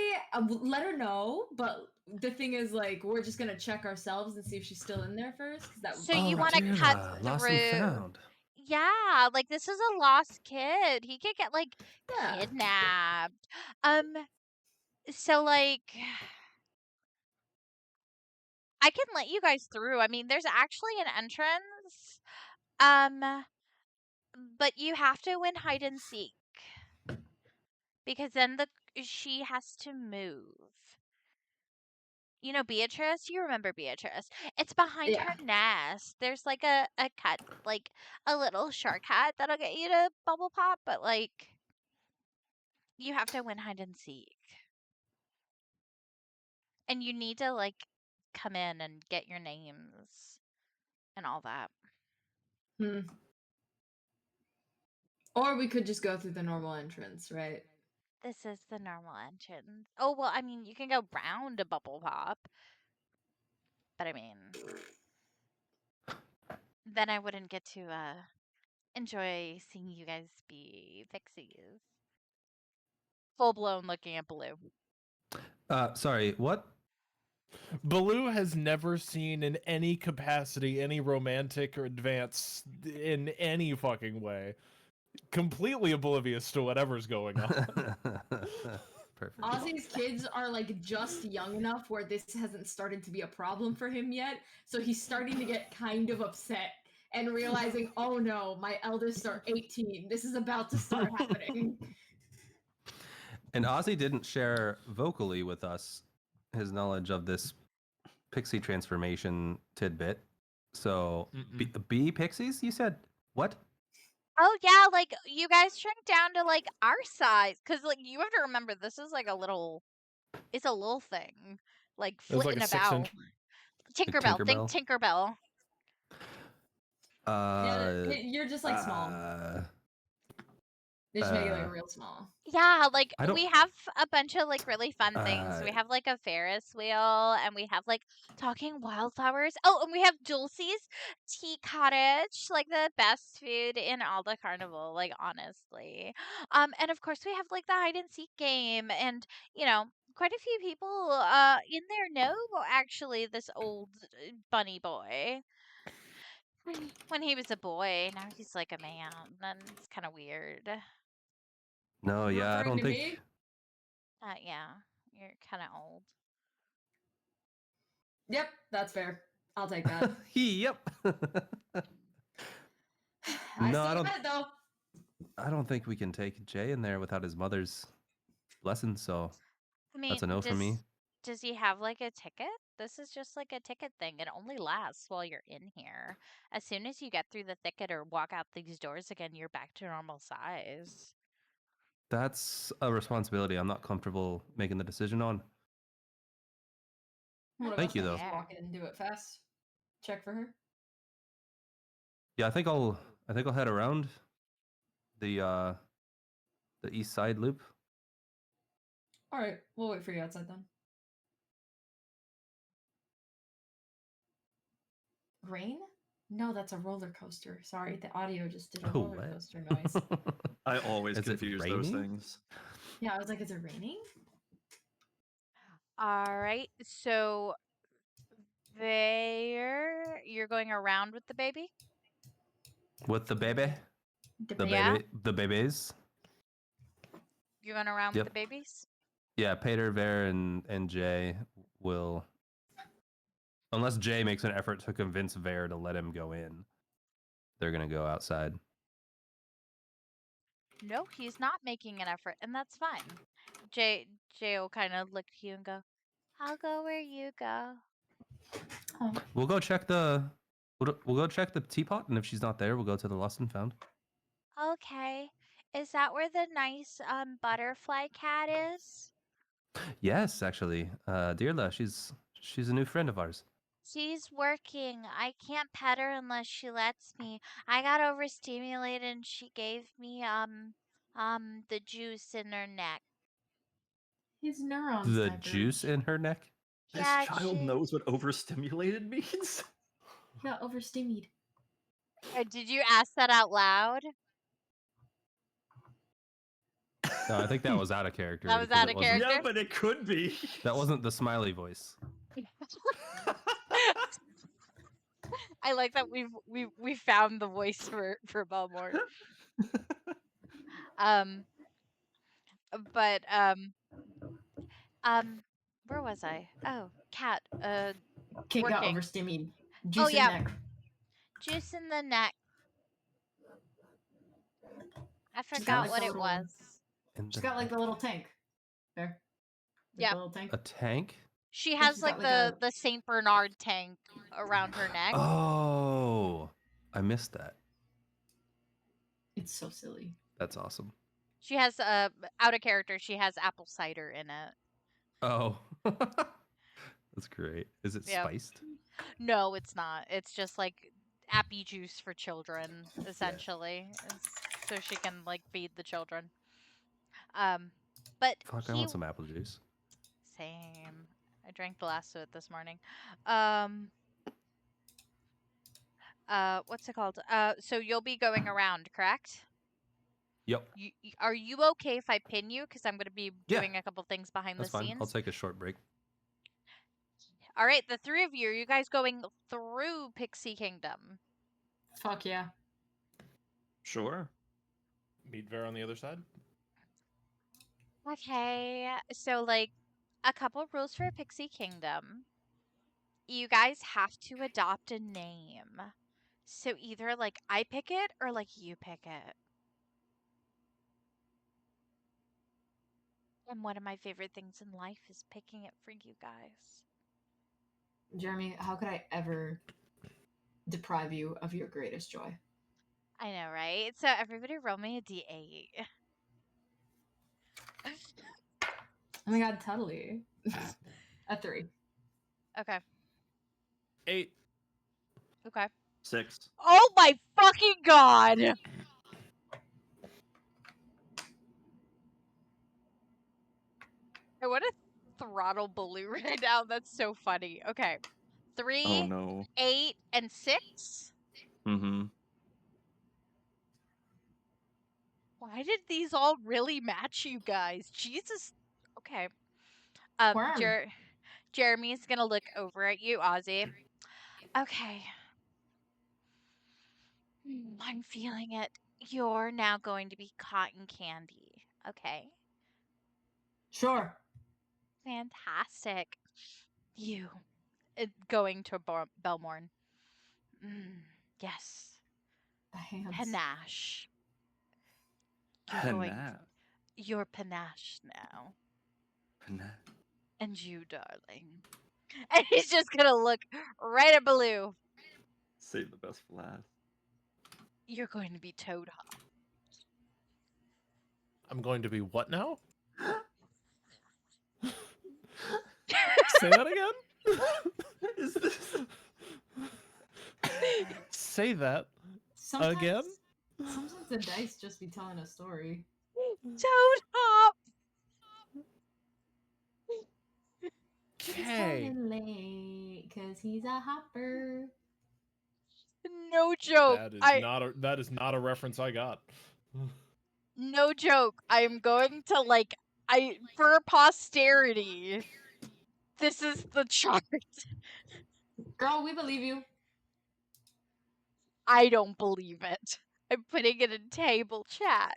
let her know, but the thing is, like, we're just gonna check ourselves and see if she's still in there first. 'Cause that would So be you fun. wanna cut Lost through- and found. Yeah, like this is a lost kid. He could get like Yeah. kidnapped. So like I can let you guys through. I mean, there's actually an entrance. But you have to win hide and seek. because then she has to move. You know Beatrice? You remember Beatrice. It's behind Yeah. her nest. There's like a cut, like a little shortcut that'll get you to bubble pop, but like you have to win hide and seek. And you need to like come in and get your names and all that. Hmm. Or we could just go through the normal entrance, right? This is the normal entrance. Oh, well, I mean, you can go round a bubble pop. But I mean, then I wouldn't get to enjoy seeing you guys be pixies. Full blown looking at Blue. Sorry, what? Baloo has never seen in any capacity any romantic or advance in any fucking way. Completely oblivious to whatever's going on. Perfect. Ozzie's kids are like just young enough where this hasn't started to be a problem for him yet, so he's starting to get kind of upset and realizing, oh no, my eldest are 18. This is about to start happening. And Ozzie didn't share vocally with us his knowledge of this pixie transformation tidbit. So, bee pixies, you said? What? Oh yeah, like you guys shrink down to like our size, cause like you have to remember this is like it's a little thing, like It was like flitting a about. 6-inch. Tinkerbell, think Tinkerbell? Tinkerbell. You're just like small. They just make it like real small. Yeah, like I don't- we have a bunch of like really fun things. We have like a Ferris wheel, and we have like talking wildflowers. Oh, and we have Dulcie's Tea Cottage, like the best food in all the carnival, like honestly. And of course we have like the hide and seek game, and you know quite a few people in there know actually this old bunny boy. When he was a boy, now he's like a man, and it's kind of weird. No, yeah, I Referring don't to think. me? Yeah, you're kind of old. Yep, that's fair. I'll take that. Yep. I No, I still don't- got it though. I don't think we can take Jay in there without his mother's blessing. So I mean, that's a no for me. Does he have like a ticket? This is just like a ticket thing. It only lasts while you're in here. As soon as you get through the thicket or walk out these doors again, you're back to normal size. That's a responsibility I'm not comfortable making the decision on. One of Thank us you, can though. just walk in and do it fast. Check for her. Yeah, I think I'll head around the east side loop. All right, we'll wait for you outside then. Rain? No, that's a roller coaster. Sorry, the audio just did a Oh, roller what? coaster noise. I always Is it confuse those raining? things. Yeah, I was like, is it raining? All right, so there, you're going around with the baby? With the baby, Yeah? the babies. You're going around Yep. with the babies? Yeah, Paeder, Vaer, and Jay will, unless Jay makes an effort to convince Vaer to let him go in, they're gonna go outside. No, he's not making an effort, and that's fine. Jay will kind of look at you and go, I'll go where you go. Oh. We'll go check we'll go check the teapot, and if she's not there, we'll go to the lost and found. Okay. Is that where the nice butterfly cat is? Yes, actually, Dearla, she's a new friend of ours. She's working. I can't pet her unless she lets me. I got overstimulated and she gave me the juice in her neck. His neurons The diverge. juice in her neck. This Yeah, child she- knows what overstimulated means. Yeah, overstimmied. Did you ask that out loud? No, I think that was out of character. That was because out it of wasn't- character? Yeah, but it could be. That wasn't the smiley voice. I like that we found the voice for Belmore. But where was I? Oh, cat. Kid got Working. overstimmied. Juice in yeah. neck. Juice in the neck. I got forgot like what a it little- was. She's got like the little tank. There. Yeah. The little tank. A tank? She Yeah, has she's like got, the Saint Bernard tank around her neck. Oh, I missed that. It's so silly. That's awesome. She has out of character. She has apple cider in it. Oh, that's great. Is it Yeah. spiced? No, it's not. It's just like appy juice for children, essentially, so she can like feed the children. But Fuck, I he want some apple juice. same. I drank the last of it this morning. What's it called? So you'll be going around, correct? Yep, Are you okay if I pin you? Because I'm going to be Yeah. doing a couple things behind that's the fine. scenes. I'll take a short break. All right, the three of you, are you guys going through Pixie Kingdom? Fuck yeah. Sure. Meet Vaer on the other side. Okay, so like a couple rules for Pixie Kingdom. You guys have to adopt a name. So either like I pick it or like you pick it. And one of my favorite things in life is picking it for you guys. Jeremy, how could I ever deprive you of your greatest joy? I know, right? So everybody roll me a d8. Oh my god, totally. A 3. Okay. 8. Okay. 6. Oh my fucking god! I want to throttle Baloo right now. That's so funny. Okay. 3, Oh no. 8, and 6? Mm-hmm. Why did these all really match you guys? Jesus. Okay. Worm. Jeremy's gonna look over at you, Ozzie. Okay. I'm feeling it. You're now going to be cotton candy. Okay. Sure. Fantastic. You going to Belmorn. Yes. The hands. Panache. You're panache now. And you, darling. And he's just gonna look right at Baloo. Save the best for last. You're going to be Toad Hop. I'm going to be what now? Say that again? Is this... Say that Sometimes, again? Sometimes the dice just be telling a story. Toad Hop! Okay. Late, cause he's a hopper. No joke. That is not a reference I got. No joke. I'm going to for posterity. This is the chart. Girl, we believe you. I don't believe it. I'm putting it in table chat.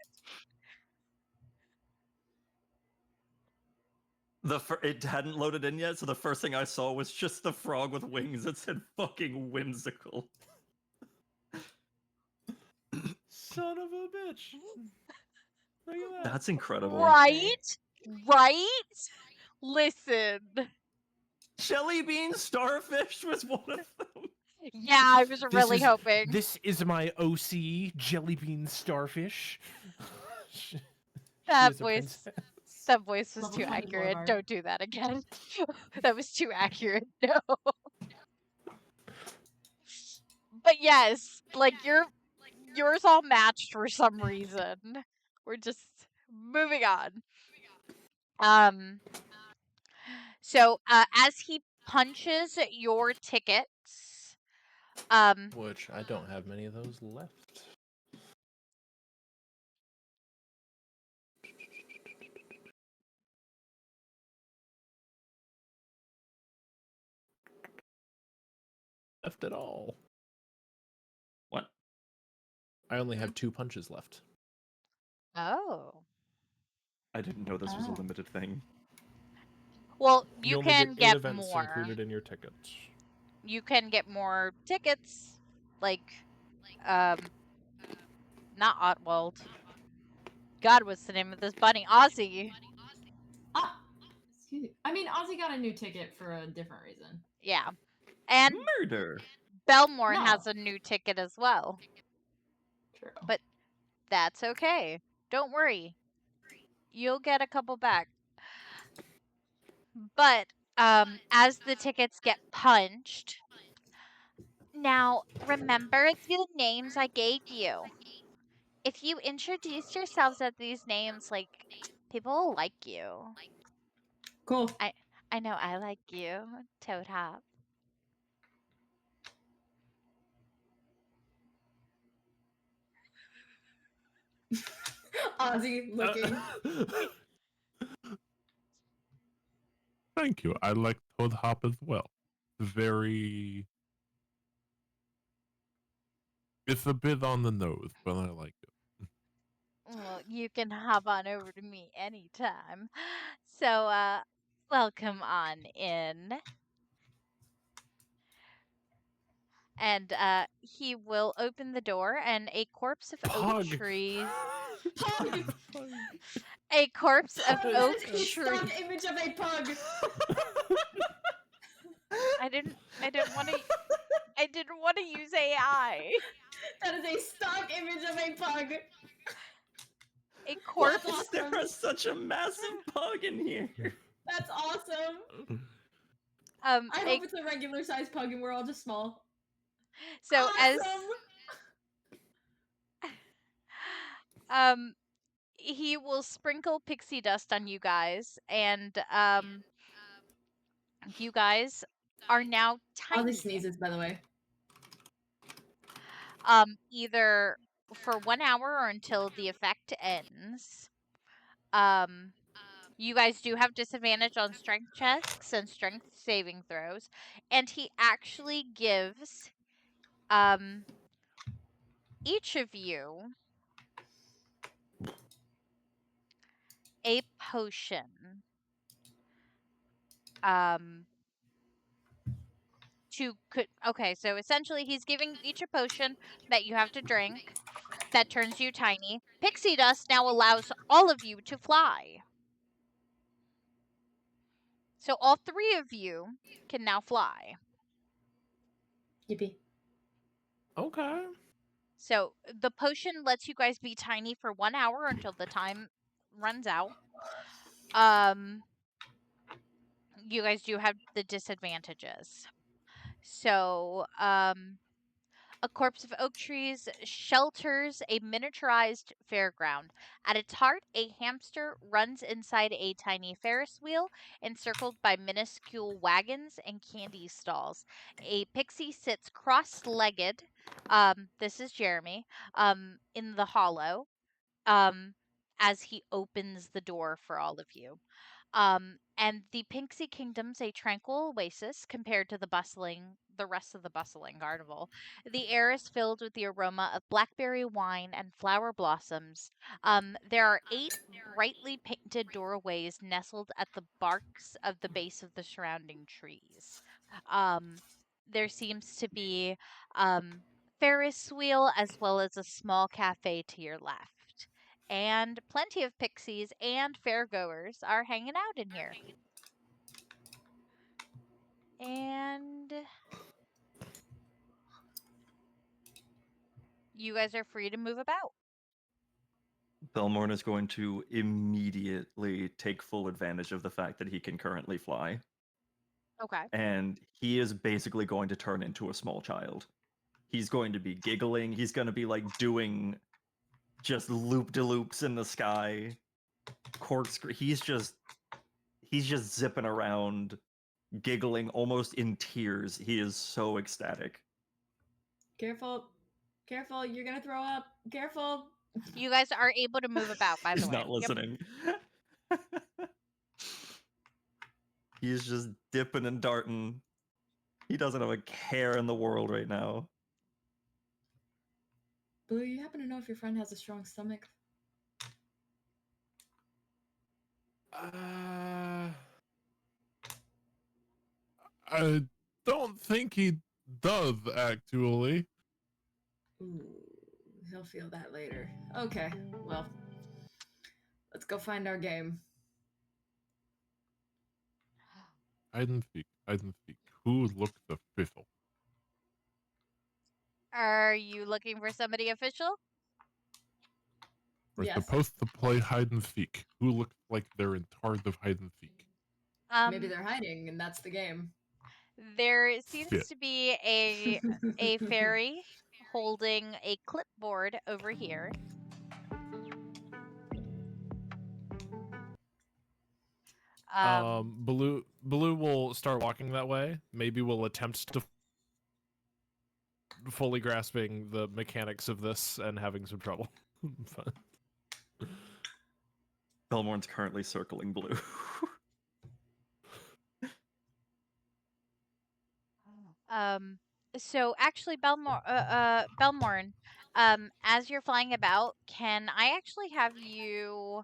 It hadn't loaded in yet, so the first thing I saw was just the frog with wings that said fucking whimsical. Son of a bitch. Look at that. That's incredible. Right? Right? Listen. Jelly bean starfish was one of them. Yeah, I was really hoping. This is my OC jelly bean starfish. That voice was Level too 20 accurate. Lord. Don't do that again. That was too accurate. No. But yes, like yours all matched for some reason. We're just moving on. So as he punches your tickets, Which I don't have many of those left. Left at all. What? I only have 2 punches left. oh. I didn't know this was a Oh. limited thing. Well, You you only can get 8 get events more. included in your ticket. You can get more tickets, like not Otwald. God, what's the name of this bunny? Ozzie. Excuse me. I mean, Ozzie got a new ticket for a different reason. Yeah. And Murder. Belmorn No. has a new ticket as well. True. But that's okay. Don't worry. You'll get a couple back. But as the tickets get punched, now remember the names I gave you. If you introduce yourselves as these names, like, people will like you. Cool. I know I like you, Toad Hop. Ozzie looking. Thank you. I like Toad Hop as well. Very. It's a bit on the nose, but I like it. Well, you can hop on over to me anytime. So, welcome on in. And he will open the door, and a corpse of oak Pug. trees. Pug. A corpse of That oak is a tree. stock image of a pug. I didn't want to use AI. That is a stock image of a pug. A Why corpse. is there such a massive pug in here? That's awesome. I hope it's a regular sized pug and we're all just small. So awesome. he will sprinkle pixie dust on you guys, and you guys are now tiny. Ozzie sneezes, by the way. Either for 1 hour or until the effect ends. You guys do have disadvantage on strength checks and strength saving throws, and he actually gives each of you a potion. Okay, so essentially he's giving each a potion that you have to drink that turns you tiny. Pixie dust now allows all of you to fly. So all three of you can now fly. Yippee. Okay. So the potion lets you guys be tiny for 1 hour until the time runs out. You guys do have the disadvantages. So, a corpse of oak trees shelters a miniaturized fairground. At its heart, a hamster runs inside a tiny Ferris wheel, encircled by minuscule wagons and candy stalls. A pixie sits cross-legged, this is Jeremy, in the hollow, as he opens the door for all of you. And the Pinksy Kingdom's a tranquil oasis compared to the rest of the bustling carnival. The air is filled with the aroma of blackberry wine and flower blossoms. There are 8 brightly painted doorways nestled at the barks of the base of the surrounding trees. There seems to be Ferris wheel as well as a small cafe to your left. And plenty of pixies and fairgoers are hanging out in here. And you guys are free to move about. Belmorn is going to immediately take full advantage of the fact that he can currently fly. Okay. And he is basically going to turn into a small child. He's going to be giggling. He's going to be like doing just loop-de-loops in the sky. Corkscrew. He's just zipping around, giggling, almost in tears. He is so ecstatic. Careful. Careful, you're gonna throw up. Careful. You guys are able to move about, by the He's way. not listening. He's just dipping and darting. He doesn't have a care in the world right now. Blue, you happen to know if your friend has a strong stomach? I don't think he does, actually. Ooh, he'll feel that later. Okay, well. Let's go find our game. Hide and seek. Hide and seek. Who looked official? Are you looking for somebody official? We're Yes. supposed to play hide and seek. Who looks like they're in charge of hide and seek? Maybe they're hiding, and that's the game. There seems Shit. to be a fairy holding a clipboard over here. Blue will start walking that way. Maybe we'll attempt to fully grasping the mechanics of this and having some trouble. But- Belmorn's currently circling Blue. So actually, Belmorn, as you're flying about, can I actually have you,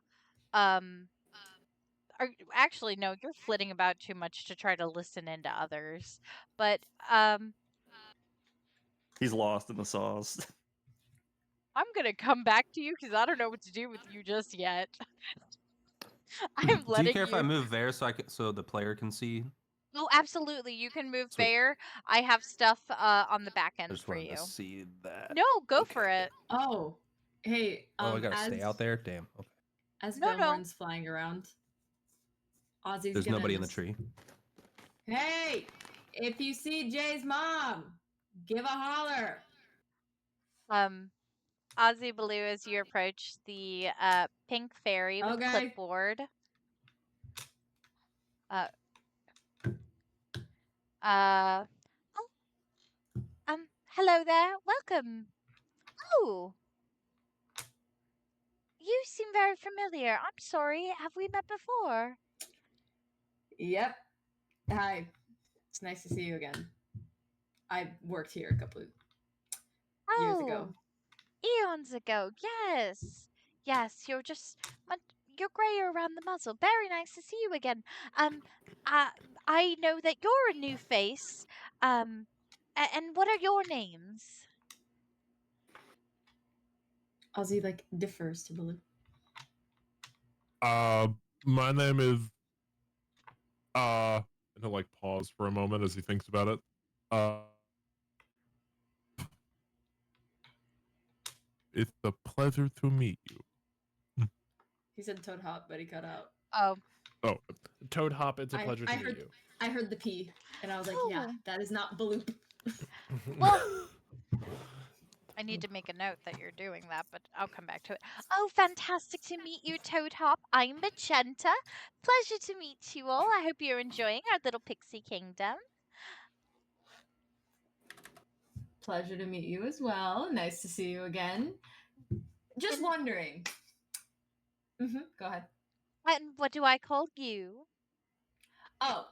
actually, no, you're flitting about too much to try to listen into others, but, He's lost in the sauce. I'm gonna come back to you because I don't know what to do with you just yet. I'm Do letting you care if I move there so the player can see? Oh, absolutely. You can move Sweet. Vaer. I have stuff on the back I end just for wanted you. to see that. No, go Okay. for it. Oh, hey. Oh, I gotta as, stay out there. Damn. Okay. As No, no. Belmorn's flying around, Ozzie's There's gonna nobody in the just- tree. Hey, if you see Jay's mom, give a holler. Ozzie Blue, as you approach the pink fairy with Okay. clipboard. Oh, hello there. Welcome. Oh, you seem very familiar. I'm sorry. Have we met before? Yep. Hi. It's nice to see you again. I worked here a couple of years ago. Eons ago, yes. Yes, you're just you're grayer around the muzzle. Very nice to see you again. I know that you're a new face. And what are your names? Ozzie like differs to Baloo. My name is and he'll like pause for a moment as he thinks about it. It's a pleasure to meet you. He said Toad Hop, but he cut out. Oh, Toad Hop, it's a pleasure to I meet heard, you. I heard the P, and I was like, yeah, Oh. that is not Baloo. Well, I need to make a note that you're doing that, but I'll come back to it. Oh, fantastic to meet you, Toad Hop. I'm Magenta. Pleasure to meet you all. I hope you're enjoying our little pixie kingdom. Pleasure to meet you as well. Nice to see you again. Just wondering. Go ahead. And what do I call you? Oh,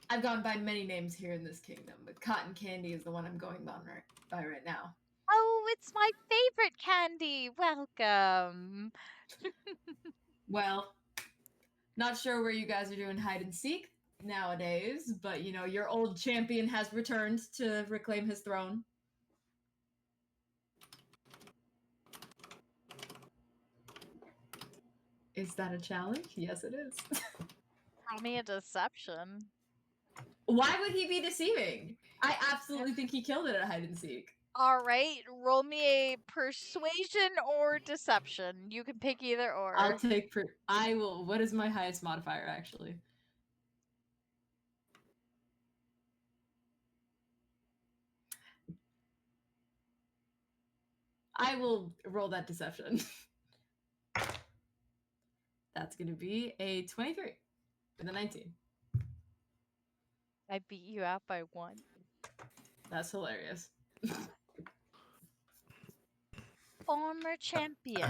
I've gone by many names here in this kingdom, but Cotton Candy is the one I'm going by right now. Oh, it's my favorite candy. Welcome. Well, not sure where you guys are doing hide and seek nowadays, but you know, your old champion has returned to reclaim his throne. Is that a challenge? Yes, it is. Call me a deception. Why would he be deceiving? I absolutely think he killed it at hide and seek. All right, roll me a persuasion or deception. You can pick either or. I'll take. I will. What is my highest modifier actually? I will roll that deception. That's going to be a 23 with a 19. I beat you out by 1. That's hilarious. Former champion.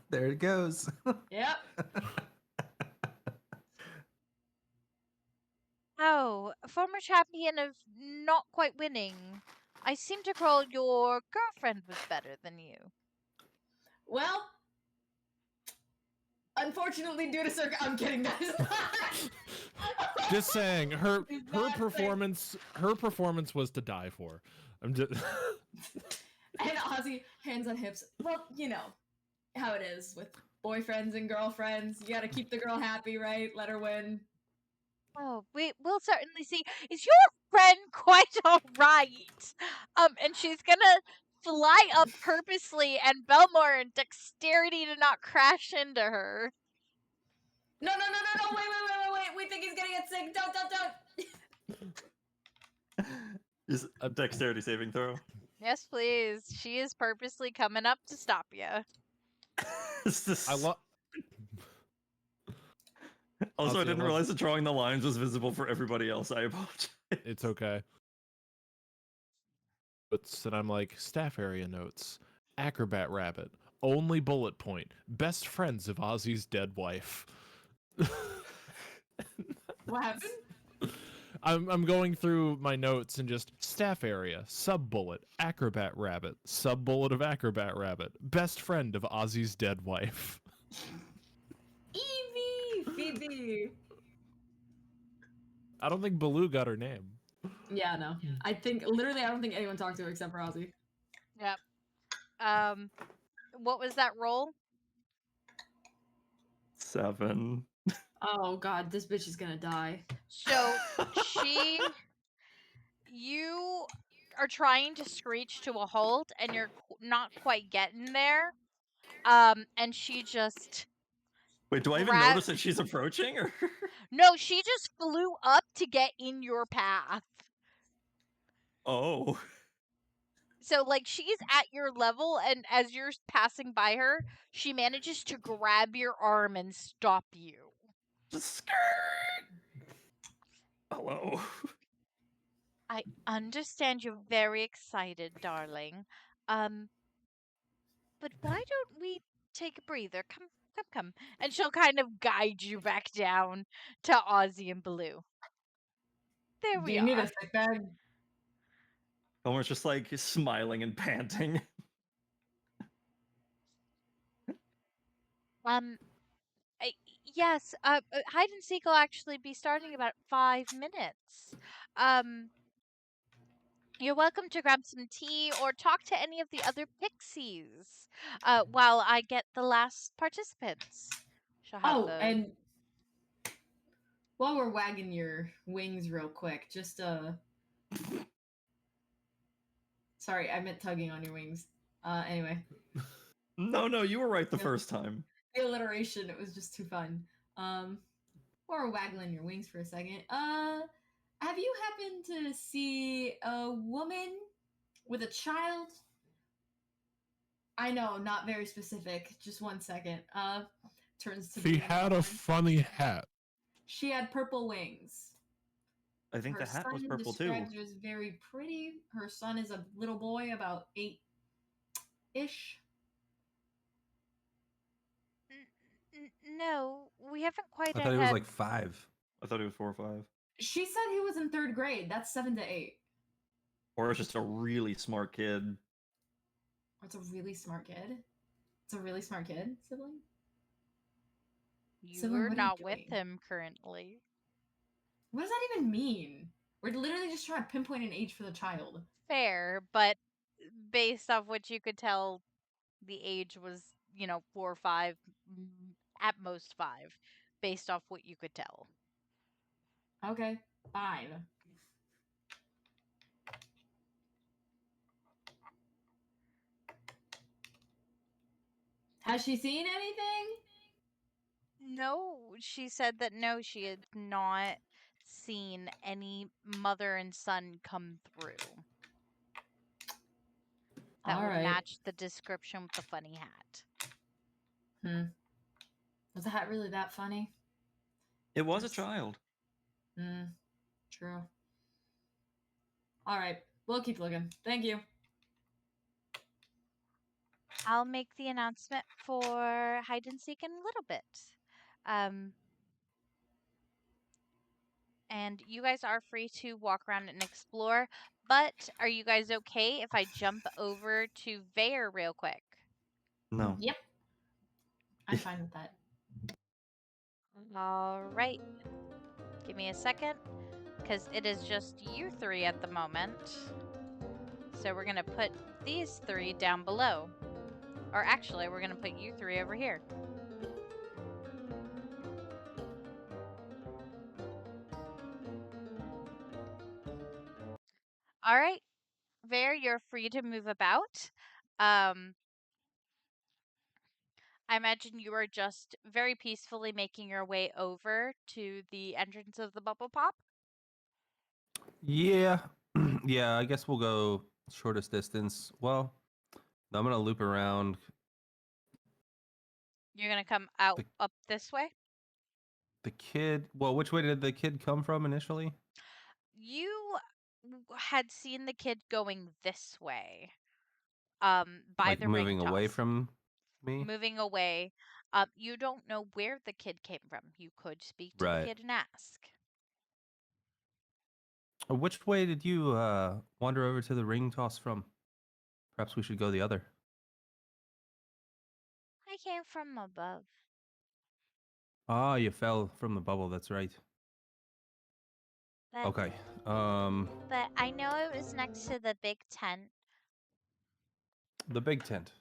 There it goes. Yep. Oh, former champion of not quite winning. I seem to recall your girlfriend was better than you. Well, unfortunately, due to I'm kidding. That is not. Just saying, her Exactly. performance was to die for. I'm just And Ozzie, hands on hips. Well, you know how it is with boyfriends and girlfriends. You gotta keep the girl happy, right? Let her win. Oh, we'll certainly see. Is your friend quite all right? And she's gonna fly up purposely, and Belmore and dexterity to not crash into her. No, wait. We think he's gonna get sick. Don't. Is a dexterity saving throw. Yes, please. She is purposely coming up to stop you. I love. Also, I Ozzie, didn't love- realize that drawing the lines was visible for everybody else. I apologize. It's okay. But then I'm like, staff area notes. Acrobat rabbit. Only bullet point. Best friends of Ozzie's dead wife. What happened? I'm going through my notes and just staff area, sub bullet, acrobat rabbit, sub bullet of acrobat rabbit, best friend of Ozzie's dead wife. Evie! Phoebe! I don't think Baloo got her name. Yeah, no. I don't think anyone talked to her except for Ozzie. Yep. What was that roll? 7. Oh god, this bitch is gonna die. So you are trying to screech to a halt, and you're not quite getting there. And she just Wait, do I even notice that she's approaching? Or no, she just flew up to get in your path. oh, So like she's at your level, and as you're passing by her, she manages to grab your arm and stop you. just skirt. Hello. I understand you're very excited, darling. But why don't we take a breather? Come. And she'll kind of guide you back down to Ozzie and Baloo. There Do we you are. need a sick bag? Homer's just like smiling and panting. Yes, hide and seek will actually be starting in about 5 minutes. You're welcome to grab some tea or talk to any of the other pixies while I get the last participants. She'll have Oh, the... and while we're wagging your wings real quick, just sorry, I meant tugging on your wings. Anyway. No, you were right the first time. The alliteration, it was just too fun. While we're waggling your wings for a second, have you happened to see a woman with a child? I know, not very specific. Just 1 second. Turns to She had a funny hat. She had purple wings. I think Her the hat was son purple too. described her as very pretty. Her son is a little boy, about 8-ish. No, we haven't quite I thought he was like 5. I thought he was 4 or 5. She said he was in 3rd grade. That's 7 to 8. Or it's just a really smart kid. It's a really smart kid. It's a really smart kid, sibling. You're what are not you with doing? him currently. What does that even mean? We're literally just trying to pinpoint an age for the child. Fair, but based off what you could tell, the age was, 4 or 5, at most 5, based off what you could tell. Okay, 5. Has she seen anything? No, she said that no, she had not seen any mother and son come through. That would Alright. match the description with the funny hat. Was the hat really that funny? It was a child. True. Alright, we'll keep looking. Thank you. I'll make the announcement for hide and seek in a little bit. And you guys are free to walk around and explore, but are you guys okay if I jump over to Vaer real quick? No. Yep. I'm fine with that. All right. Give me a second, because it is just you 3 at the moment. So we're going to put these 3 down below. Or actually, we're going to put you 3 over here. All right, Vaer, you're free to move about. Um, I imagine you are just very peacefully making your way over to the entrance of the bubble pop. Yeah. Yeah, I guess we'll go shortest distance. Well, I'm gonna loop around You're gonna come out the up this way. the kid. Well, which way did the kid come from initially? You had seen the kid going this way, by Like the ring moving away toss, from me? moving away. You don't know where the kid came from. You could speak to the Right. kid and ask. Which way did you wander over to the ring toss from? Perhaps we should go the other. I came from above, Ah, you fell from the bubble. That's right. but Okay. I know it was next to the big tent. The big tent.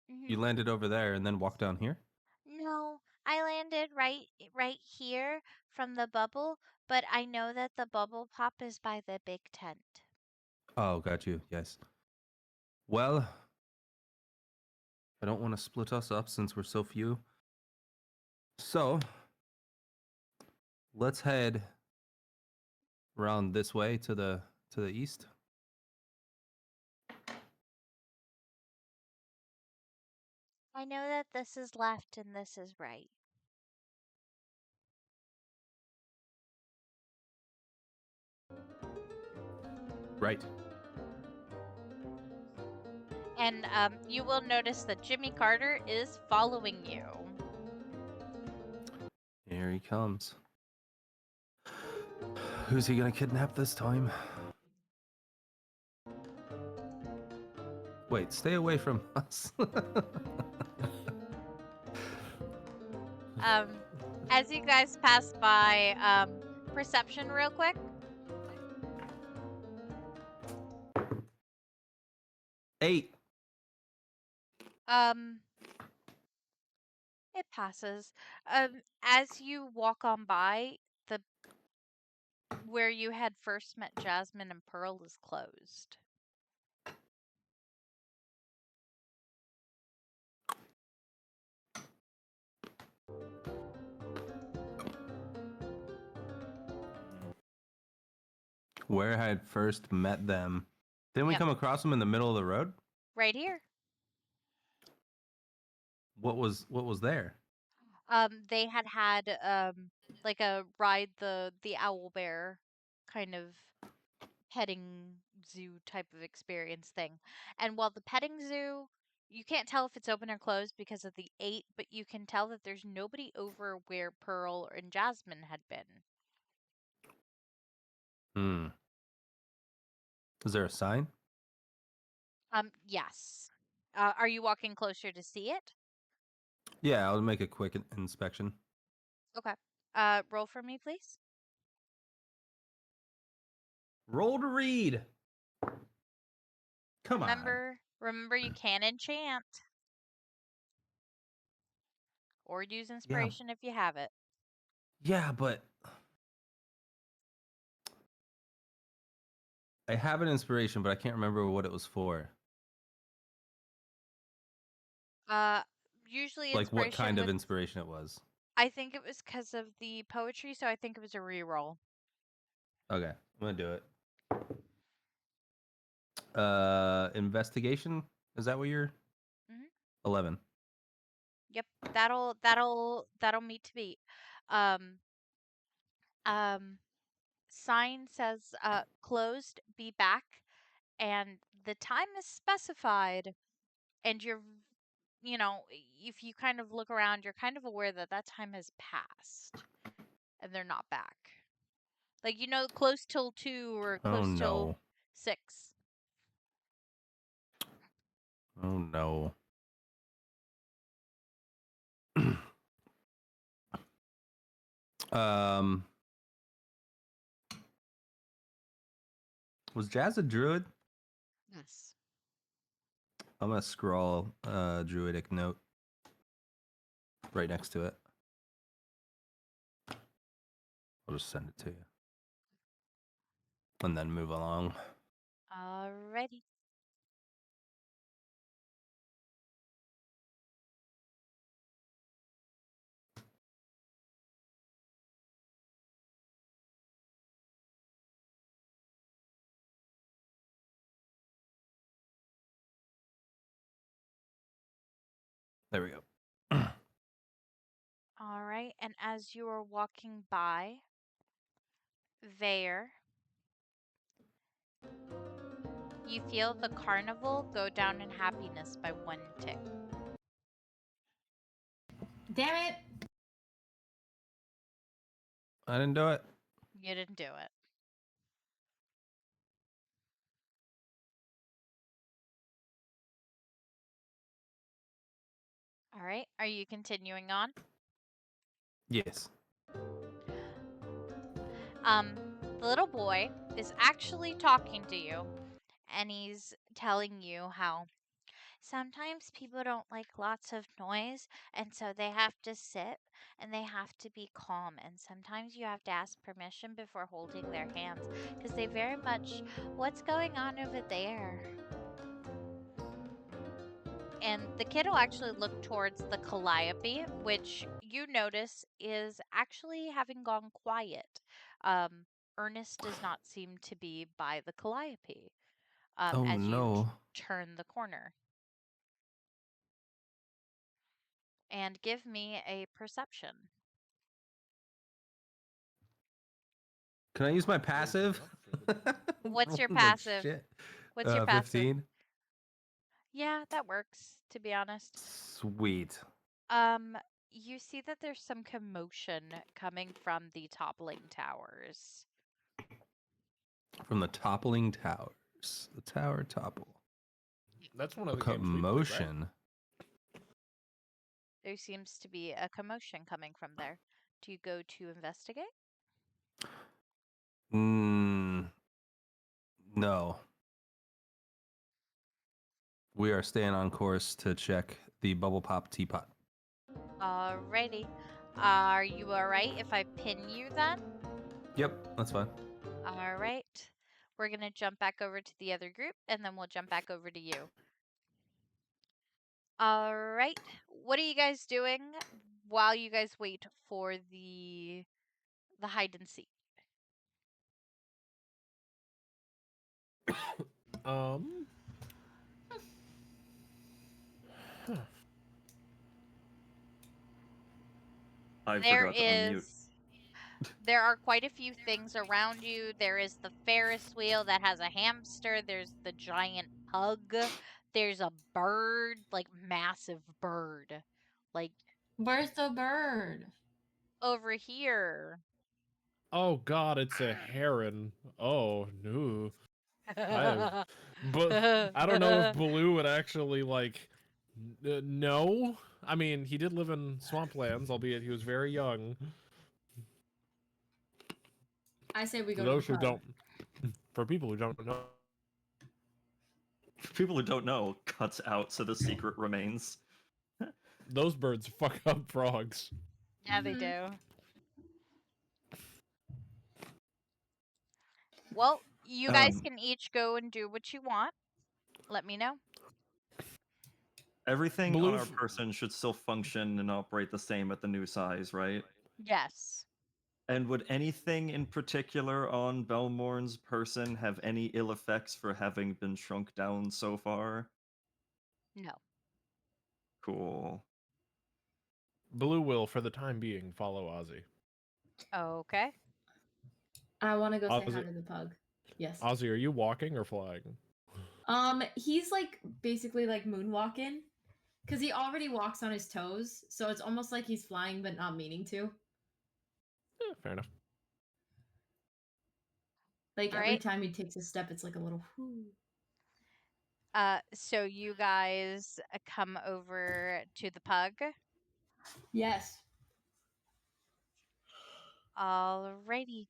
You Hmm. landed over there and then walked down here? No, I landed right here from the bubble, but I know that the bubble pop is by the big tent. Oh, got you. Yes. Well, I don't want to split us up since we're so few. So, let's head around this way to the east. I know that this is left and this is right. Right. And you will notice that Jimmy Carter is following you. Here he comes. Who's he gonna kidnap this time? Wait, stay away from us. As you guys pass by, perception real quick. Eight. It passes. As you walk on by, the where you had first met Jasmine and Pearl is closed. Where I had first met them. Didn't we Yep. come across them in the middle of the road? Right here. What was there? They had like a ride the owl bear kind of petting zoo type of experience thing. And while the petting zoo, you can't tell if it's open or closed because of the 8, but you can tell that there's nobody over where Pearl and Jasmine had been. Hmm. Is there a sign? Yes. Are you walking closer to see it? Yeah, I'll make a quick inspection. Okay. Roll for me, please. Roll to read. Come on. Remember you can enchant or use Yeah. inspiration if you have it. Yeah, but I have an inspiration, but I can't remember what it was for. Usually Like what kind inspiration of with inspiration it was. I think it was because of the poetry, so I think it was a reroll. Okay, I'm gonna do it. Investigation. Is that what you're? Mhm. 11. Yep, that'll meet to beat. Um, um, sign says closed. Be back, and the time is specified. And you know, if you kind of look around, you're kind of aware that that time has passed, and they're not back. Like close till 2 or Oh close till no. 6. Oh no. um, was Jazz a druid? Yes. I'm gonna scrawl a druidic note right next to it. I'll just send it to you. And then move along. Alrighty. There we go. All right, and as you are walking by Vaer, you feel the carnival go down in happiness by 1 tick. Damn it! I didn't do it. You didn't do it. All right, are you continuing on? Yes. The little boy is actually talking to you, and he's telling you how sometimes people don't like lots of noise, and so they have to sit and they have to be calm. And sometimes you have to ask permission before holding their hands because they very much, what's going on over there? And the kid will actually look towards the calliope, which you notice is actually having gone quiet. Ernest does not seem to be by the calliope Oh as you no. turn the corner. And give me a perception. Can I use my passive? What's your Rolling like passive? shit. What's your passive? 15. Yeah, that works, to be honest. Sweet. You see that there's some commotion coming from the toppling towers. From the toppling towers. The tower topple. That's one of A the games we played, right? commotion. There seems to be a commotion coming from there. Do you go to investigate? No. We are staying on course to check the bubble pop teapot. Alrighty. Are you alright if I pin you then? Yep, that's fine. Alright. We're going to jump back over to the other group, and then we'll jump back over to you. Alright. What are you guys doing while you guys wait for the hide and seek? I There forgot to unmute. there are quite a few things around you. There is the Ferris wheel that has a hamster. There's the giant pug. There's a bird, like massive bird. Like Where's the bird? over here. Oh god, it's a heron. Oh no. But I don't know if Baloo would actually like no. I mean, he did live in swamplands, albeit he was very young. I say we For go to those the who pub. don't, for people who don't know, For people who don't know, cuts out so the secret remains. those birds fuck up frogs. Yeah, they Mhm. do. Well, you guys can each go and do what you want. Let me know. Everything Blue on our f- person should still function and operate the same at the new size, right? Yes. And would anything in particular on Belmorn's person have any ill effects for having been shrunk down so far? No. Cool. Blue will, for the time being, follow Ozzie. Okay. I want to go say hi Ozzie- to the pug. Yes. Ozzie, are you walking or flying? He's like basically like moonwalking, because he already walks on his toes, so it's almost like he's flying but not meaning to. Yeah, fair enough. Like All every right. time he takes a step, it's like a little whoo. So you guys come over to the pug. Yes. Alrighty.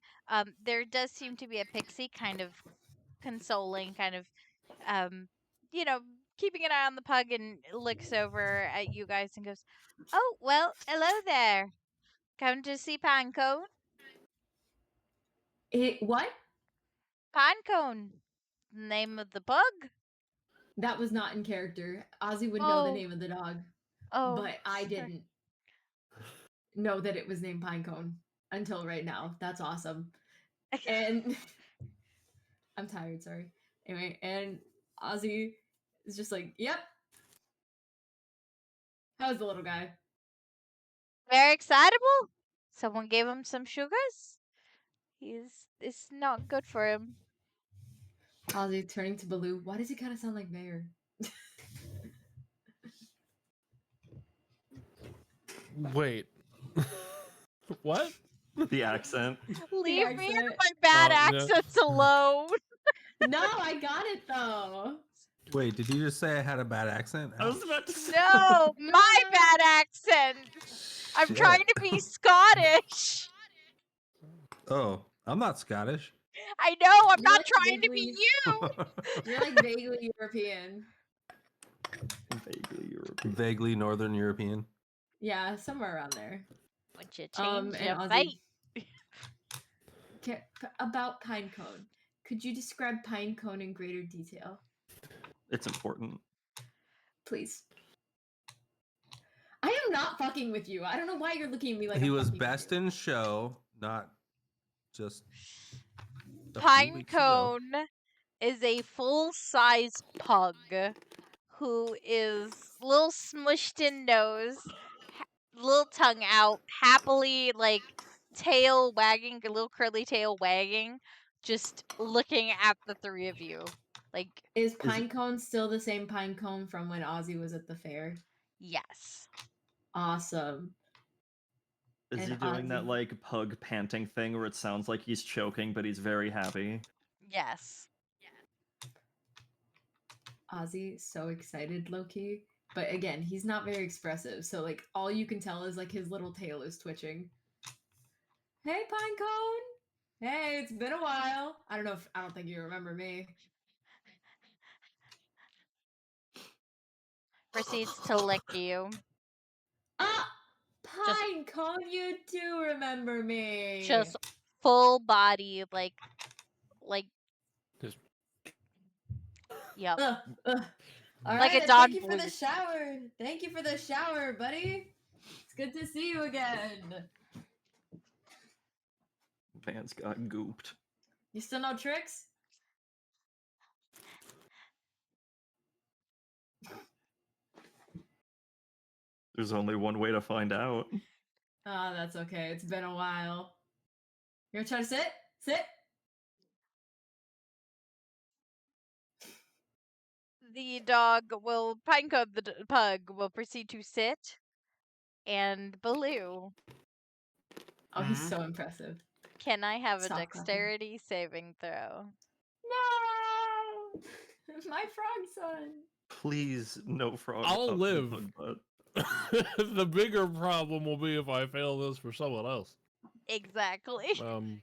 There does seem to be a pixie kind of consoling, kind of, you know, keeping an eye on the pug, and looks over at you guys and goes, "Oh, well, hello there. Come to see Pinecone? What? Pinecone. the name of the bug? That was not in character. Ozzie would know the Oh. name of the dog, Oh, but I sorry. didn't know that it was named Pinecone until right now. That's awesome. And I'm tired, sorry. Anyway, and Ozzie is just like, yep. How's the little guy? Very excitable. Someone gave him some sugars. It's not good for him. Ozzie turning to Baloo. Why does he kind of sound like Vaer? Wait. What? The accent. Leave me and accent. my bad Oh, no. accents alone. No, I got it though. Wait, did you just say I had a bad accent? I was about to say. No, my bad accent. I'm Shit. trying to be Scottish. Oh, I'm not Scottish. I know, I'm You're not like trying to be vaguely- you. You're like vaguely European. Vaguely European. Vaguely Northern European. Yeah, somewhere around there. Would you change and your Ozzie- fate? About Pinecone. Could you describe Pinecone in greater detail, It's important. please? I am not fucking with you. I don't know why you're looking at me like He I'm was fucking with best you. in show, not just a few weeks ago. Pinecone is a full-size pug who is little smushed in nose, little tongue out, happily like tail wagging, a little curly tail wagging, just looking at the three of you. Like, Is Pinecone still the same Pinecone from when Ozzie was at the fair? yes. Awesome. Is he And doing that Ozzie. like pug panting thing where it sounds like he's choking, but he's very happy? Yes. Ozzie so excited, Loki. But again, he's not very expressive, so like all you can tell is like his little tail is twitching. Hey, Pinecone! Hey, it's been a while. I don't think you remember me. Proceeds to lick you. Ah! Just- Pinecone, you do remember me. Just full body, like Just- yep. Ugh, ugh. All Like right, a thank dog you for the blue. shower. Thank you for the shower, buddy. It's good to see you again. Vance got gooped. You still know tricks? There's only one way to find out. Oh, that's okay. It's been a while. You gonna try to sit? Sit. The dog will Pinecone the pug will proceed to sit, and Baloo. Oh, he's Mhm. so impressive. Can I have a Stop clapping. dexterity saving throw? No, my frog son. Please, no frog. I'll up the live. pug butt. The bigger problem will be if I fail this for someone else. Exactly. No.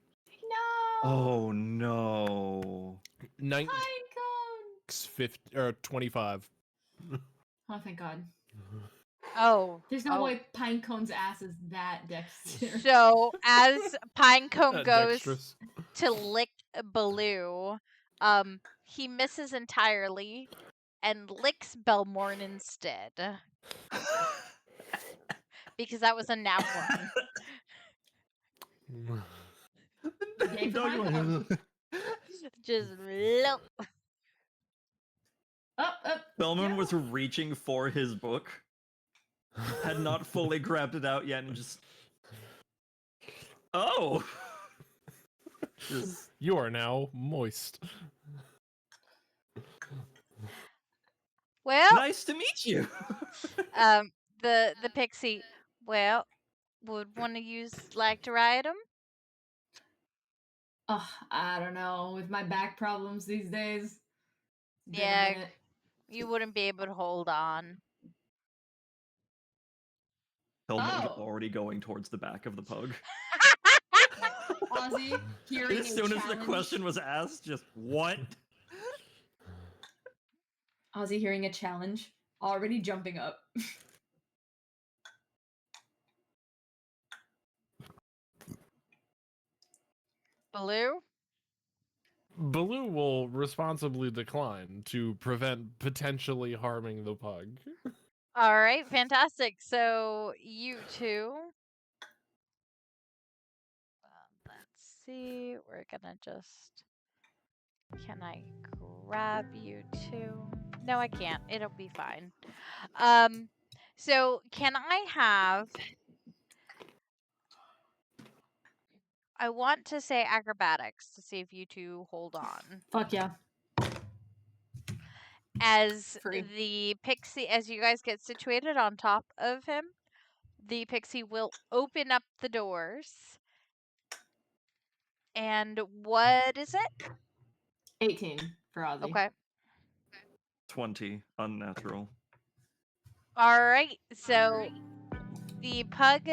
Oh no. 19, Pinecone. 50, or 25. Oh, thank God. Oh. There's no oh. way Pinecone's ass is that dexterous. So as Pinecone goes Dexterous. to lick Baloo, he misses entirely and licks Belmorn instead. Because that was a nat one. Yay for Dog Pinecone. went, Just look. Up. Belmont yeah. was reaching for his book, had not fully grabbed it out yet, and just. Oh! Just. You are now moist. Well, Nice to meet you! the pixie. Well, would one of you like to ride him? Oh, I don't know. With my back problems these days. Been a Yeah. minute. You wouldn't be able to hold on. Belmont Oh. already going towards the back of the pug. Ozzie, hearing As a soon as the challenge- question was asked, just what? Ozzie hearing a challenge, already jumping up. Baloo? Baloo will responsibly decline to prevent potentially harming the pug. All right, fantastic. So you two. Let's see. We're gonna just. Can I grab you two? No, I can't. It'll be fine. So can I have? I want to say acrobatics to see if you two hold on. Fuck yeah. As Free. the pixie, as you guys get situated on top of him, the pixie will open up the doors. And what is it? 18 for Ozzy. Okay. 20 unnatural. All right. So the pug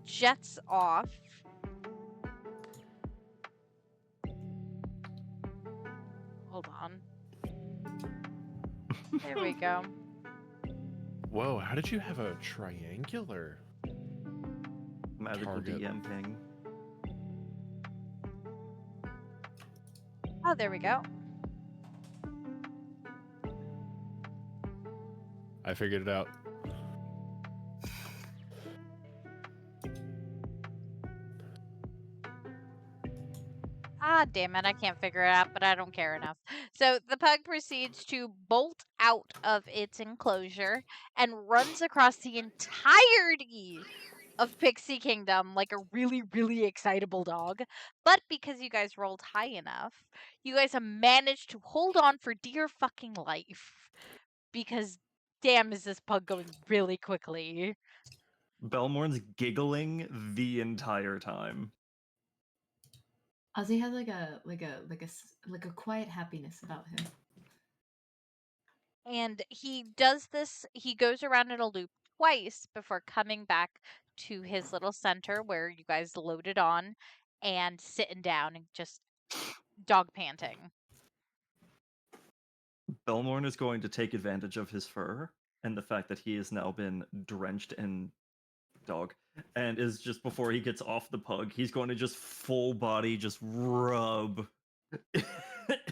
jets off. Hold on. There we go. Whoa, how did you have a triangular? Magical Target. DM ping. Oh, there we go. I figured it out. Ah, damn it, I can't figure it out, but I don't care enough. So the pug proceeds to bolt out of its enclosure and runs across the entirety of Pixie Kingdom like a really, really excitable dog. But because you guys rolled high enough, you guys have managed to hold on for dear fucking life. Because damn, is this pug going really quickly. Belmorn's giggling the entire time. Ozzy has like a quiet happiness about him. And he does this, he goes around in a loop twice before coming back to his little center where you guys loaded on and sitting down and just dog panting. Belmorn is going to take advantage of his fur and the fact that he has now been drenched in dog, and is just before he gets off the pug, he's going to just full body just rub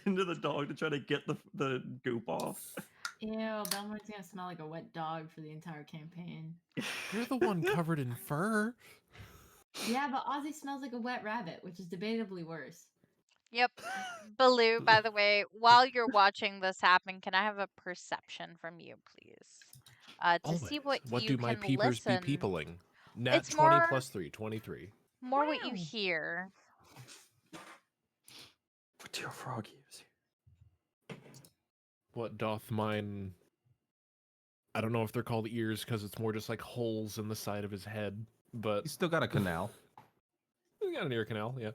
into the dog to try to get the goop off. Ew, Belmont's gonna smell like a wet dog for the entire campaign. You're the one covered in fur. Yeah, but Ozzy smells like a wet rabbit, which is debatably worse. Yep. Baloo, by the way, while you're watching this happen, can I have a perception from you, please? To see what you do my can peepers listen. be peopling? Nat It's 20 more- plus 3, 23. More what you Wow. hear. What do your frog use? What doth mine... I don't know if they're called ears because it's more just like holes in the side of his head, but... He's still got a canal. He's got an ear canal, yeah.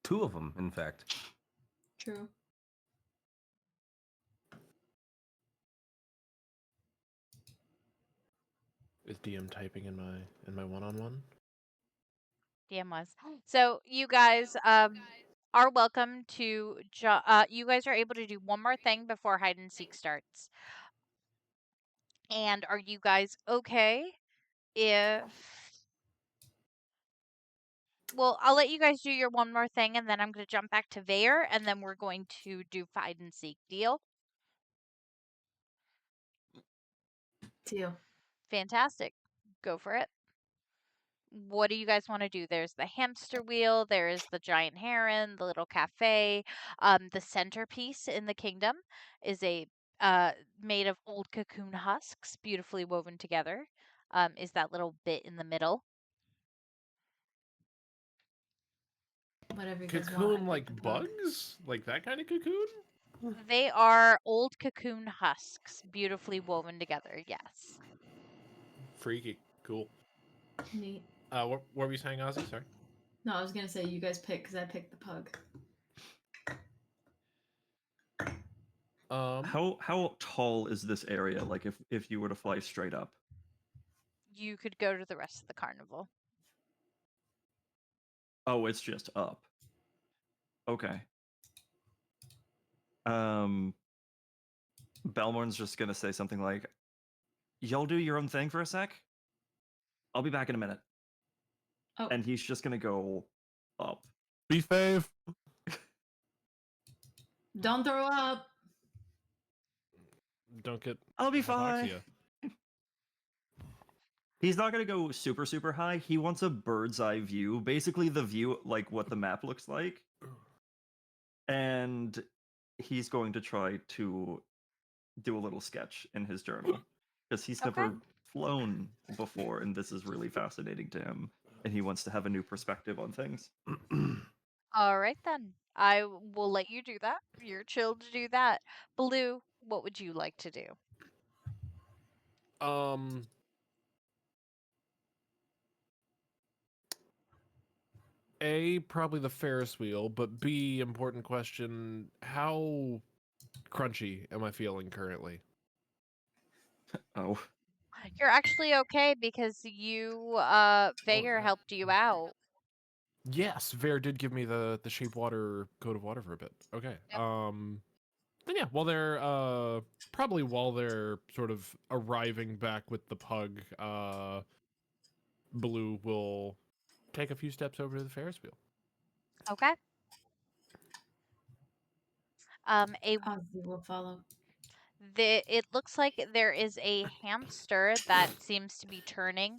2 of them, in fact. True. Is DM typing in my one-on-one? DM was. So you guys are welcome to you guys are able to do one more thing before hide and seek starts. And are you guys okay if well, I'll let you guys do your one more thing and then I'm going to jump back to Vaer and then we're going to do hide and seek. Deal? Deal. Fantastic. Go for it. What do you guys want to do? There's the hamster wheel, there is the giant heron, the little cafe. The centerpiece in the kingdom is a made of old cocoon husks, beautifully woven together. Is that little bit in the middle. Whatever you guys want. Cocoon I like picked the pug. bugs? Like that kind of cocoon? They are old cocoon husks, beautifully woven together. Yes. Freaky. Cool. Neat. What were we saying, Ozzy? Sorry. No, I was gonna say you guys pick because I picked the pug. How tall is this area? Like if you were to fly straight up? You could go to the rest of the carnival. Oh, it's just up. Okay. Belmorn's just gonna say something like, "Y'all do your own thing for a sec. I'll be back in a minute." Oh. And he's just gonna go up Be safe. Don't throw up. Don't get I'll be fine. hypoxia. He's not gonna go super, super high. He wants a bird's eye view, basically the view like what the map looks like. And he's going to try to do a little sketch in his journal. Because he's Okay. never flown before, and this is really fascinating to him. And he wants to have a new perspective on things. All right then. I will let you do that. You're chill to do that. Blue, what would you like to do? A, probably the Ferris wheel, but B, important question, how crunchy am I feeling currently? Oh. You're actually okay because you Vaer yeah. helped you out. Yes, Vaer did give me the shape water coat of water for a bit. Okay. Yep. Then yeah, probably while they're sort of arriving back with the pug, Blue will take a few steps over to the Ferris wheel. Okay. A Ozzie will follow. it looks like there is a hamster that seems to be turning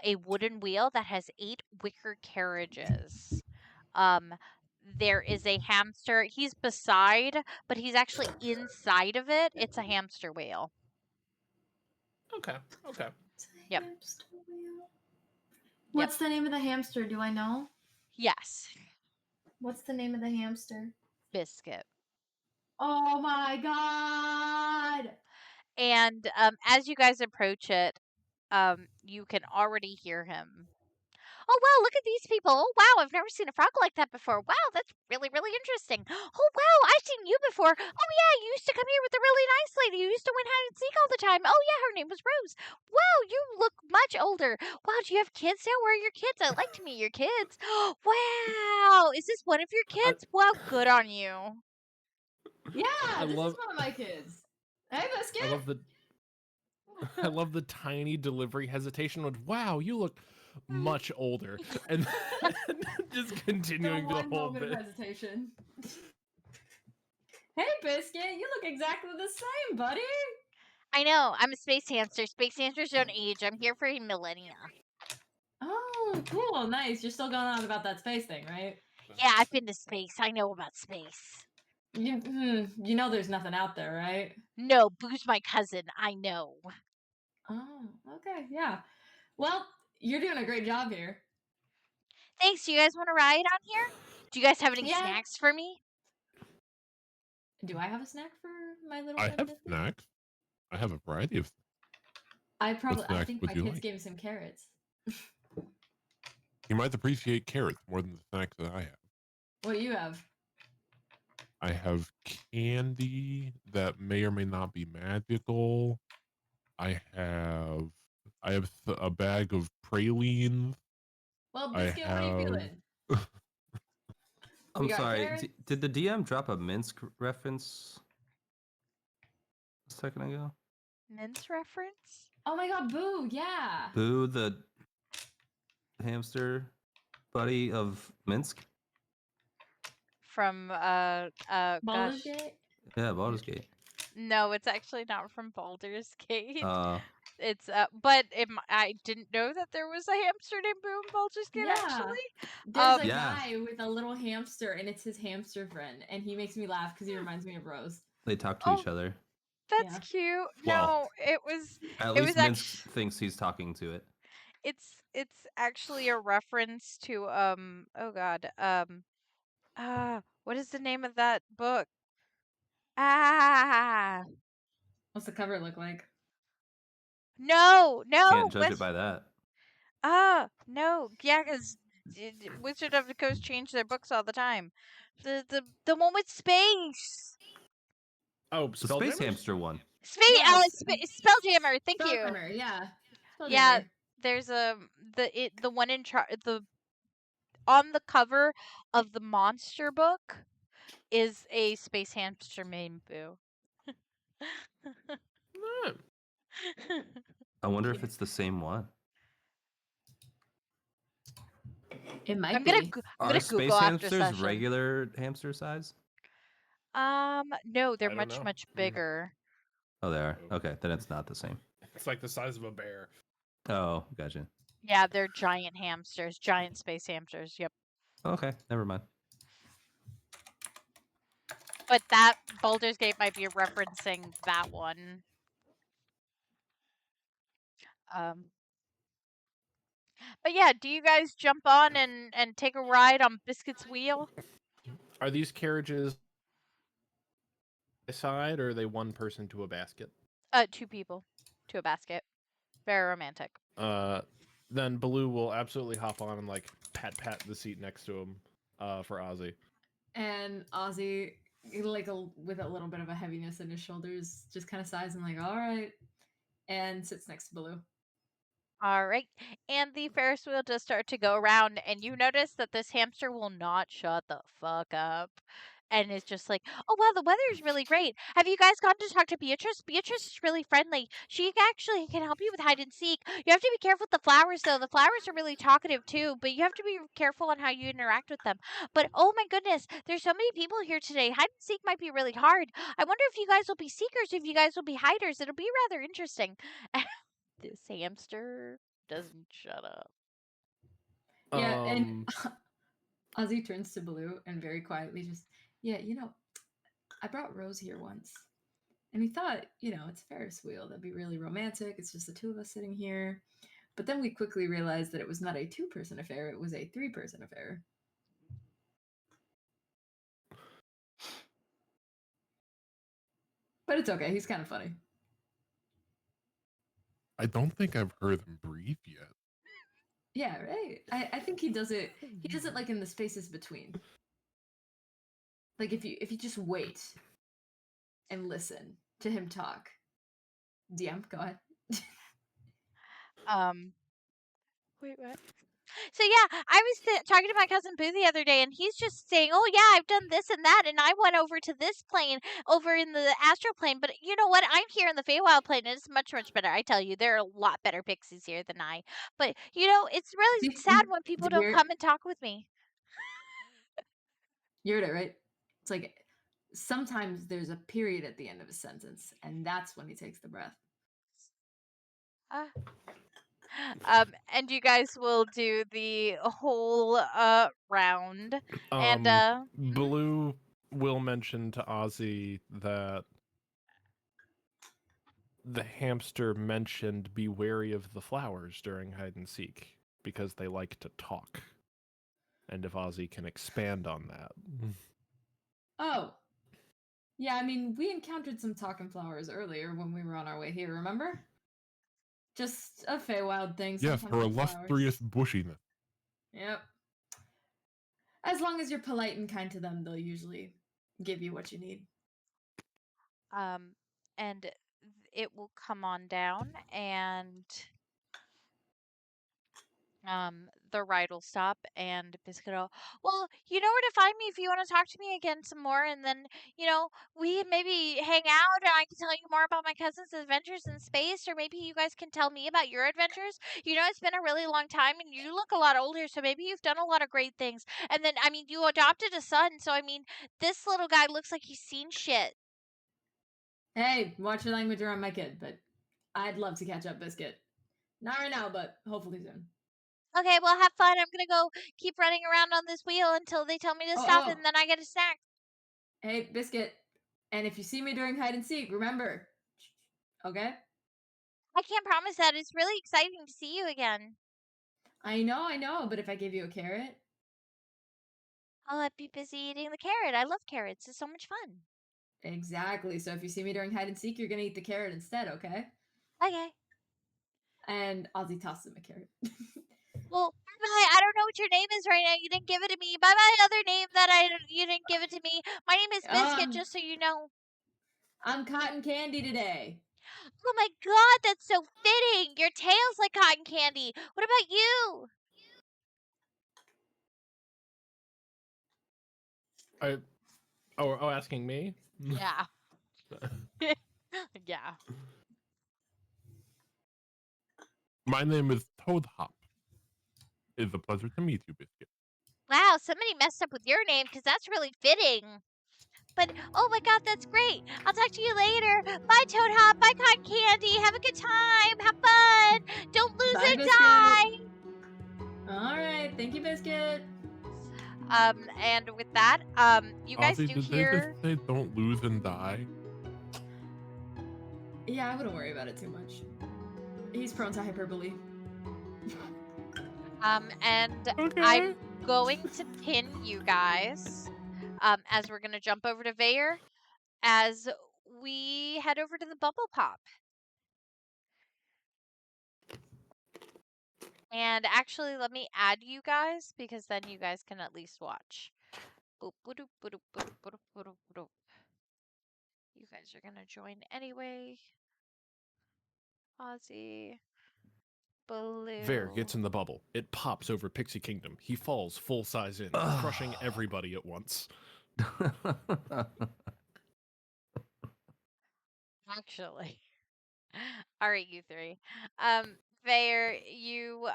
a wooden wheel that has 8 wicker carriages. There is a hamster. He's beside, but he's actually inside of it. It's a hamster wheel. Okay. Okay. It's a Yep. hamster wheel. What's the name of the hamster? Do I know? Yes. What's the name of the hamster? Biscuit. Oh my god! And as you guys approach it, you can already hear him. Oh, wow, look at these people. Oh, wow, I've never seen a frog like that before. Wow, that's really, really interesting. Oh, wow, I've seen you before. Oh, yeah, you used to come here with a really nice lady who used to win hide and seek all the time. Oh, yeah, her name was Rose. Wow, you look much older. Wow, do you have kids now? Where are your kids? I'd like to meet your kids. Wow, is this one of your kids? Wow, good on you. Yeah, this love- is one of my kids. Hey, Biscuit! I love the tiny delivery hesitation with "Wow, you look much older," and just continuing The the one whole moment bit. of hesitation. Hey, Biscuit, you look exactly the same, buddy. I know, I'm a space hamster. Space hamsters don't age. I'm here for millennia. Oh, cool, nice. You're still going on about that space thing, right? Yeah, I've been to space. I know about space. You know there's nothing out there, right? No, Boo's my cousin. I know. Oh, okay, yeah. Well, you're doing a great job here. Thanks. Do you guys want to ride on here? Do you guys have any Yeah. snacks for me? Do I have a snack for my little I friend have Biscuit? snacks. I have a variety of. I snacks think would my you kids like? gave me some carrots. You might appreciate carrots more than the snacks that I have. What do you have? I have candy that may or may not be magical. I have a bag of pralines. Well, I Biscuit, what are you have feeling? I'm You got sorry. carrots? Did the DM drop a Minsk reference a second ago? Mince reference? Oh my god, Boo, yeah. Boo, the hamster buddy of Minsk? From Baldur's gosh. Gate? Yeah, Baldur's Gate. No, it's actually not from Baldur's Gate. Uh, It's but I didn't know that there was a hamster named Boo in Baldur's Gate. Yeah. Actually, There's a Yeah. guy with a little hamster, and it's his hamster friend, and he makes me laugh because he reminds me of Rose. they talk to Oh. each other. that's Yeah. cute. Well, No, it was. At It least was Minsk thinks he's talking to it. It's actually a reference to oh god what is the name of that book? Ah, What's the cover look like? no, Can't judge Wis- it by that. no, yeah, because Wizard of the Coast change their books all the time. The one with space, Oh, The space Spelljammer? hamster one. Yes. Spelljammer. Thank you. Spelljammer, yeah. Yeah, Spelljammer. there's the one in the on the cover of the monster book is a space hamster named Boo. Hmm. I wonder if it's the same one. It might I'm gonna be. I'm Are gonna space Google after hamsters session. regular hamster size? No, they're I don't much know. much bigger. Oh, they are. Okay, then it's not the same. It's like the size of a bear. Oh, gotcha. Yeah, they're giant hamsters, giant space hamsters. Yep. Okay, never mind. But that Baldur's Gate might be referencing that one. But yeah, do you guys jump on and take a ride on Biscuit's wheel? Are these carriages side, or are they one person to a basket? 2 people to a basket. Very romantic. Then Baloo will absolutely hop on and like pat the seat next to him, for Ozzie. And Ozzie, like with a little bit of a heaviness in his shoulders, just kind of sighs and like, all right, and sits next to Baloo. All right. And the Ferris wheel does start to go around, and you notice that this hamster will not shut the fuck up. And it's just like, oh, wow, the weather is really great. Have you guys gone to talk to Beatrice? Beatrice is really friendly. She actually can help you with hide and seek. You have to be careful with the flowers, though. The flowers are really talkative, too, but you have to be careful on how you interact with them. But, oh my goodness, there's so many people here today. Hide and seek might be really hard. I wonder if you guys will be seekers, if you guys will be hiders. It'll be rather interesting. This hamster doesn't shut up. Yeah, and Ozzie turns to Baloo and very quietly just, yeah, I brought Rose here once. And we thought, it's a Ferris wheel. That'd be really romantic. It's just the two of us sitting here. But then we quickly realized that it was not a 2-person affair. It was a 3-person affair. But it's okay. He's kind of funny. I don't think I've heard him breathe yet. Yeah, right. I think he does it. He does it like in the spaces between. Like if you just wait and listen to him talk. DM, go ahead. Wait, what? So yeah, I was talking to my cousin Boo the other day, and he's just saying, "Oh yeah, I've done this and that, and I went over to this plane over in the astral plane. But you know what? I'm here in the Feywild plane, and it's much better. I tell you, there are a lot better pixies here than I. But it's really sad when people don't come and talk with me." You heard it, right? It's like sometimes there's a period at the end of a sentence, and that's when he takes the breath. And you guys will do the whole round. And Baloo will mention to Ozzie that the hamster mentioned be wary of the flowers during hide and seek because they like to talk. And if Ozzie can expand on that. Oh. Yeah, I mean, we encountered some talking flowers earlier when we were on our way here, remember? Just a Feywild thing. Yes, her sometimes with illustrious bushiness. Yep. As long as you're polite and kind to them, they'll usually give you what you need. and it will come on down, and the ride will stop, and Biscuit will, well, you know where to find me if you want to talk to me again some more, and then, we maybe hang out, and I can tell you more about my cousin's adventures in space, or maybe you guys can tell me about your adventures. It's been a really long time, and you look a lot older, so maybe you've done a lot of great things. And then, I mean, you adopted a son, so, I mean, this little guy looks like he's seen shit. Hey, watch your language around my kid, but I'd love to catch up, Biscuit. Not right now, but hopefully soon. Okay, well, have fun. I'm gonna go keep running around on this wheel until they tell me to stop, and then I get a snack. Hey, Biscuit. And if you see me during hide and seek, remember. Okay? I can't promise that. It's really exciting to see you again. I know, but if I give you a carrot? I'll be busy eating the carrot. I love carrots. It's so much fun. Exactly. So if you see me during hide and seek, you're gonna eat the carrot instead, okay? Okay. And Ozzie tosses him a carrot. Well, bye. I don't know what your name is right now. You didn't give it to me. Bye bye, other name you didn't give it to me. My name is Biscuit, just so you know. I'm cotton candy today. Oh my god, that's so fitting. Your tail's like cotton candy. What about you? Asking me? Yeah. Yeah. My name is Toad Hop. is a pleasure to meet you, Biscuit. Wow, somebody messed up with your name because that's really fitting. But oh my god, that's great. I'll talk to you later. Bye, Toad Hop. Bye, Cotton Candy. Have a good time. Have fun. Don't lose Bye, and Biscuit. die. All right, thank you, Biscuit. And with that, you guys Ozzie, do did they hear. just say don't lose and die? Yeah, I wouldn't worry about it too much. He's prone to hyperbole. And Okay. I'm going to pin you guys, as we're gonna jump over to Vaer, as we head over to the bubble pop. And actually, let me add you guys because then you guys can at least watch. Boop, boop, boop, boop, boop, boop, boop. You guys are gonna join anyway. Ozzie. Blue. Vaer gets in the bubble. It pops over Pixie Kingdom. He falls full size in, crushing everybody at once. Actually. All right, you three. Vaer, you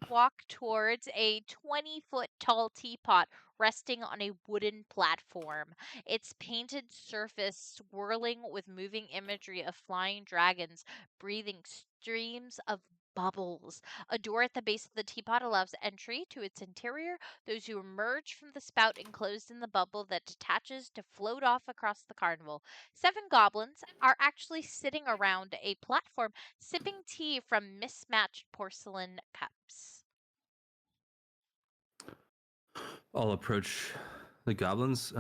walk towards a 20-foot tall teapot resting on a wooden platform. Its painted surface swirling with moving imagery of flying dragons breathing streams of bubbles. A door at the base of the teapot allows entry to its interior. Those who emerge from the spout enclosed in the bubble that detaches to float off across the carnival. 7 goblins are actually sitting around a platform sipping tea from mismatched porcelain cups. I'll approach the goblins.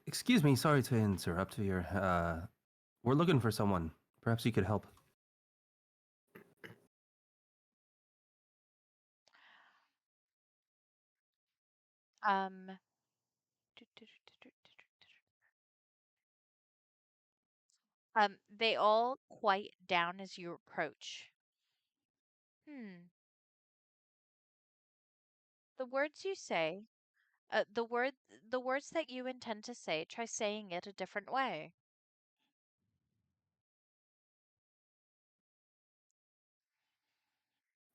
Excuse me, sorry to interrupt here. We're looking for someone. Perhaps you could help. Um, they all quiet down as you approach. The words you say, the words that you intend to say, try saying it a different way.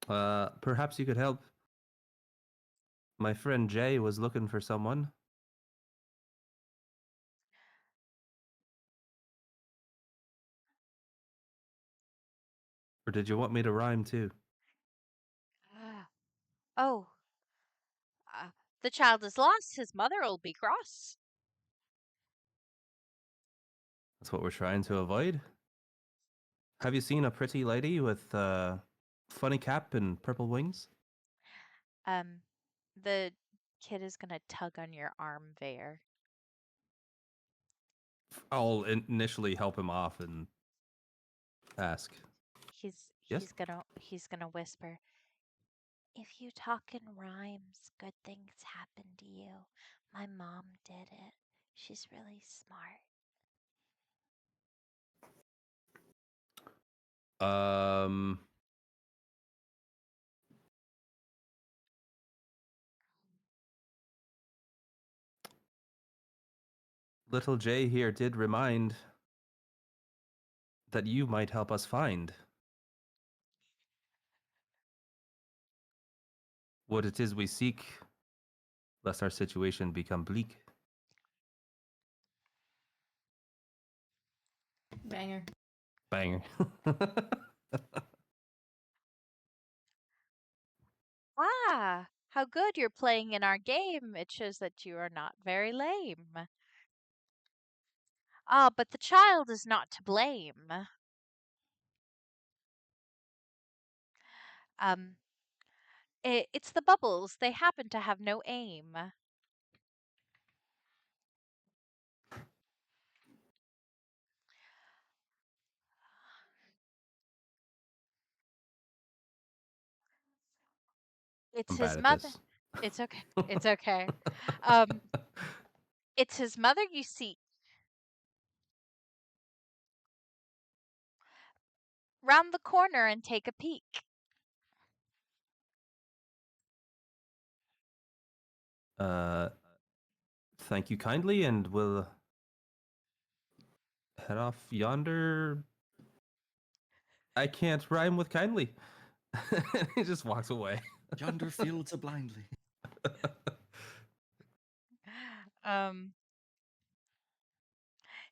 Perhaps you could help. My friend Jay was looking for someone. Or did you want me to rhyme too? Oh, the child is lost. His mother'll be cross. That's what we're trying to avoid. Have you seen a pretty lady with funny cap and purple wings? The kid is gonna tug on your arm, Vaer. I'll initially help him off and ask. He's Yes? he's gonna whisper. If you talk in rhymes, good things happen to you. My mom did it. She's really smart. Little Jay here did remind that you might help us find what it is we seek, lest our situation become bleak. Banger. Banger. Ah, how good you're playing in our game. It shows that you are not very lame. Ah, but the child is not to blame. Um, it's the bubbles. They happen to have no aim. It's I'm his bad at mother. this. It's okay. It's okay. Um, it's his mother you seek. Round the corner and take a peek. Thank you kindly, and we'll head off yonder. I can't rhyme with kindly. He just walks away. Yonder fields are blindly. Um,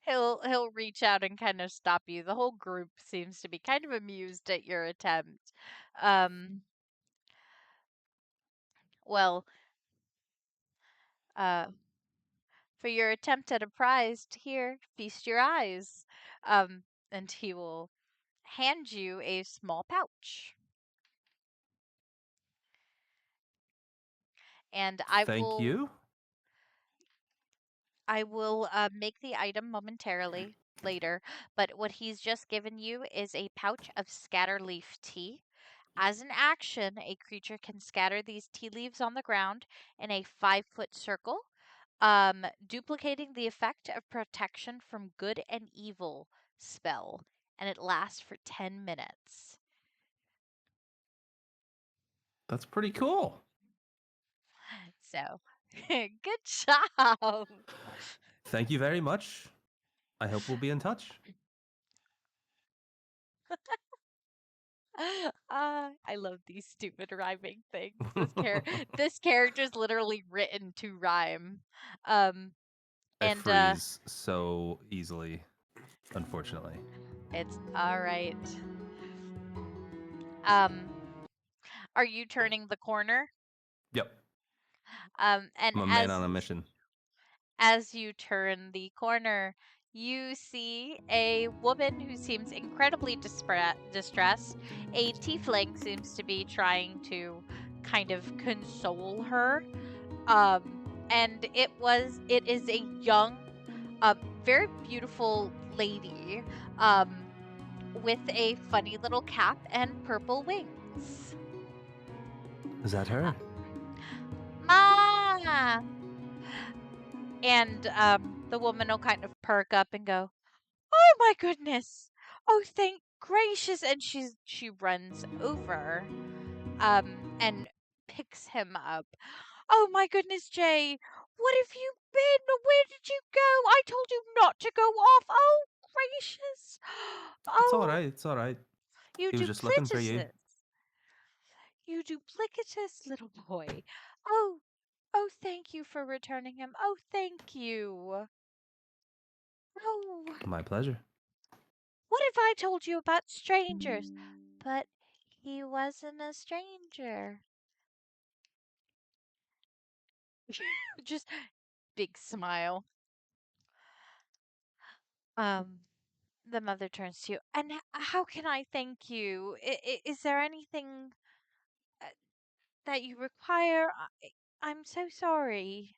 he'll reach out and kind of stop you. The whole group seems to be kind of amused at your attempt. Well, uh, for your attempt at a prize, here, feast your eyes. And he will hand you a small pouch. And Thank you. I will make the item momentarily later, but what he's just given you is a pouch of scatter leaf tea. As an action, a creature can scatter these tea leaves on the ground in a 5-foot circle, duplicating the effect of protection from good and evil spell, and it lasts for 10 minutes. That's pretty cool. So, good job. Thank you very much. I hope we'll be in touch. I love these stupid rhyming things. This character's literally written to rhyme. I And freeze so easily, unfortunately. it's all right. Um, are you turning the corner? Yep. And I'm a man on a mission. as you turn the corner, you see a woman who seems incredibly distressed. A tiefling seems to be trying to kind of console her. And it is a young, very beautiful lady, with a funny little cap and purple wings. Is that her? Ma! And the woman will kind of perk up and go, "Oh my goodness! Oh, thank gracious!" And she runs over, and picks him up. "Oh my goodness, Jay! What have you been? Where did you go? I told you not to go off. Oh gracious! It's all Oh, right. It's all right. you He was just looking for you. You duplicitous little boy. Oh, oh, thank you for returning him. Oh, thank you. Oh, My pleasure. what have I told you about strangers? But he wasn't a stranger." Just big smile. Um, the mother turns to you. "And how can I thank you? Is there anything uh, that you require? I'm so sorry."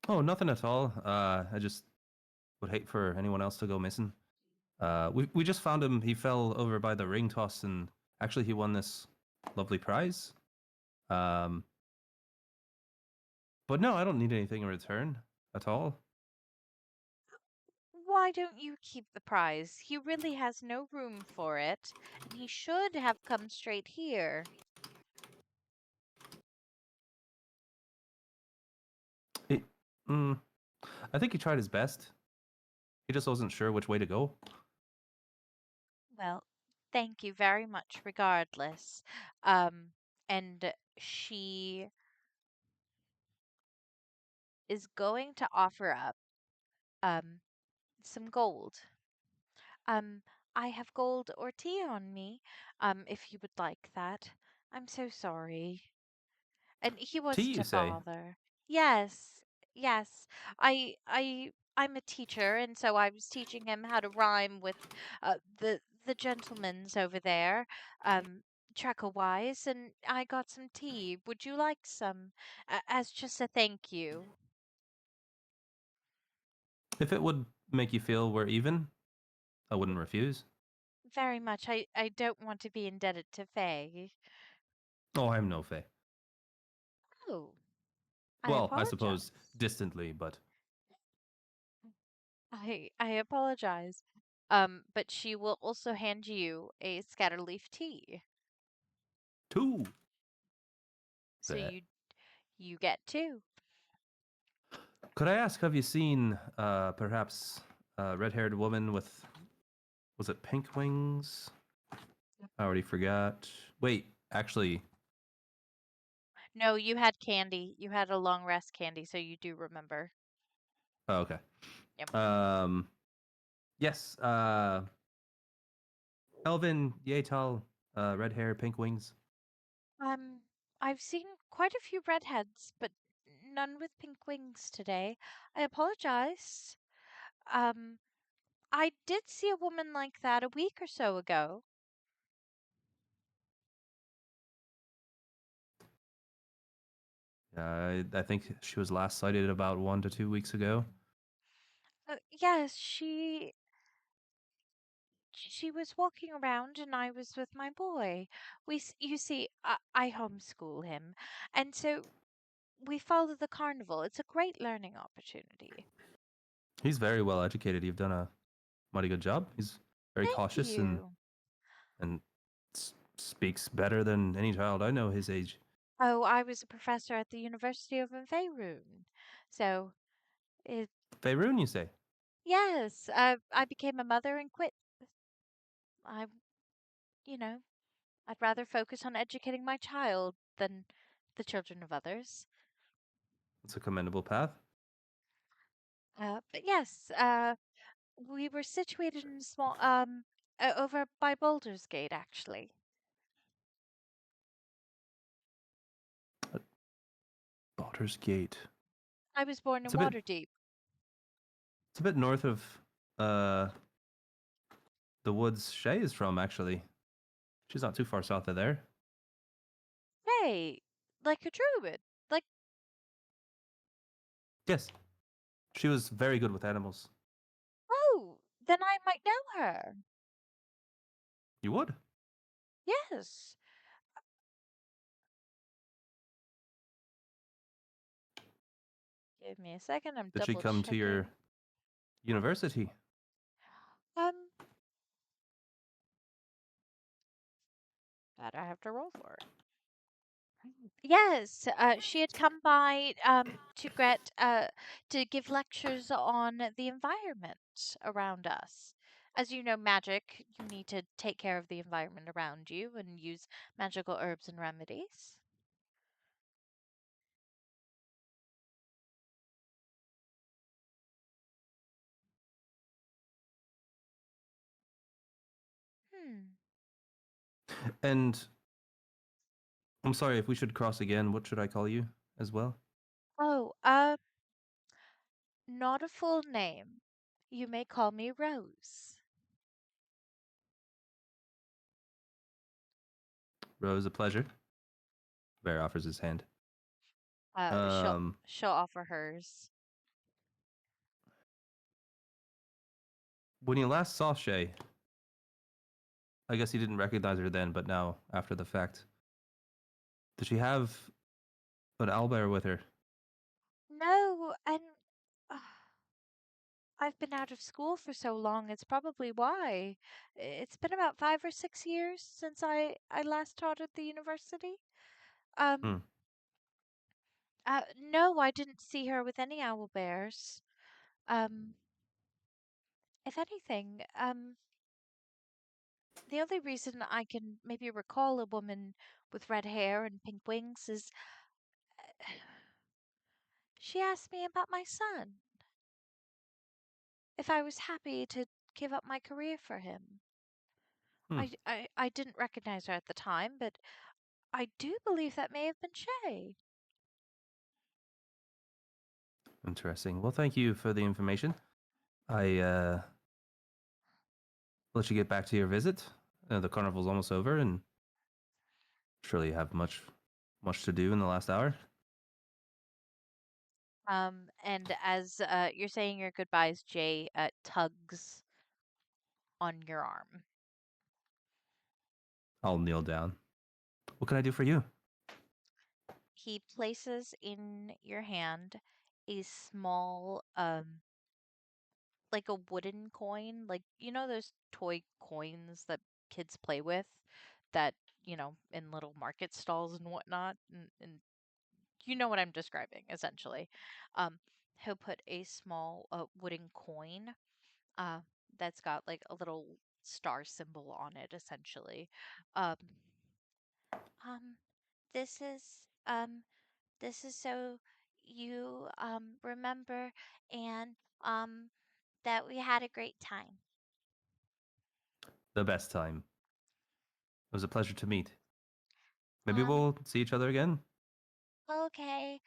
Oh, nothing at all. I just would hate for anyone else to go missing. We just found him. He fell over by the ring toss, and actually he won this lovely prize. Um, but no, I don't need anything in return at all. "Why don't you keep the prize? He really has no room for it, and he should have come straight here." It, mm, I think he tried his best. He just wasn't sure which way to go. "Well, thank you very much regardless." And she is going to offer up um some gold. Um, "I have gold or tea on me, if you would like that. I'm so sorry." And he Tea, wasn't you a say? bother. Yes, yes. I'm a teacher, and so I was teaching him how to rhyme with the gentlemen's over there, Treckle-wise, and I got some tea. Would you like some, as just a thank you? If it would make you feel we're even, I wouldn't refuse. Very much. I don't want to be indebted to Faye. Oh, I'm no Fae. Oh, I Well, I suppose apologize. distantly, but I apologize. But she will also hand you a scatterleaf tea. two. So Bleh. you get two. Could I ask, have you seen perhaps a red-haired woman with, was it pink wings? I already forgot. Wait, actually, No, you had candy. You had a long rest candy, so you do remember. Oh, okay. Yep. Yes. Elvin, Yatal, red hair, pink wings. I've seen quite a few redheads, but none with pink wings today. I apologize. Um, I did see a woman like that a week or so ago. I think she was last sighted about 1 to 2 weeks ago. Yes, she was walking around and I was with my boy. You see, I homeschool him, and so we follow the carnival. It's a great learning opportunity. He's very well educated. You've done a mighty good job. He's very Thank cautious you. and speaks better than any child I know his age. Oh, I was a professor at the University of Faerun. So, it Faerun, you say? yes, I became a mother and quit. I, you know, I'd rather focus on educating my child than the children of others. It's a commendable path. But yes, we were situated in a small, over by Baldur's Gate, actually. Baldur's Gate. I was born in It's a bit. Waterdeep. It's a bit north of uh the woods Shay is from. Actually, she's not too far south of there. Hey, like a druid. Like, Yes, she was very good with animals. oh, then I might know her. You would. Yes. Give me a second. I'm Did she double come to your checking. university? Um, that I have to roll for. Yes, she had come by to give lectures on the environment around us. As you know, magic, you need to take care of the environment around you and use magical herbs and remedies. Hmm. And I'm sorry if we should cross again. What should I call you as well? Oh, not a full name. You may call me Rose. Rose, a pleasure. Bear offers his hand. She'll Um, she'll offer hers. when you last saw Shay, I guess you didn't recognize her then, but now after the fact, did she have an owlbear with her? No, and uh, I've been out of school for so long, it's probably why. It's been about 5 or 6 years since I last taught at the university. Hmm. Um, no, I didn't see her with any owl bears. Um, if anything, the only reason I can maybe recall a woman with red hair and pink wings is she asked me about my son. If I was happy to give up my career for him. Hmm. I didn't recognize her at the time, but I do believe that may have been Shay. Interesting. Well, thank you for the information. I let you get back to your visit. The carnival's almost over, and surely you have much to do in the last hour. And as you're saying your goodbyes, Jay tugs on your arm. I'll kneel down. What can I do for you? He places in your hand a small, like a wooden coin, like you know those toy coins that kids play with, that in little market stalls and whatnot, and you know what I'm describing essentially. Um, he'll put a small wooden coin uh, that's got like a little star symbol on it, essentially. Um, um, this is this is so you remember and that we had a great time. The best time. It was a pleasure to meet. Maybe Um, we'll see each other again. Okay.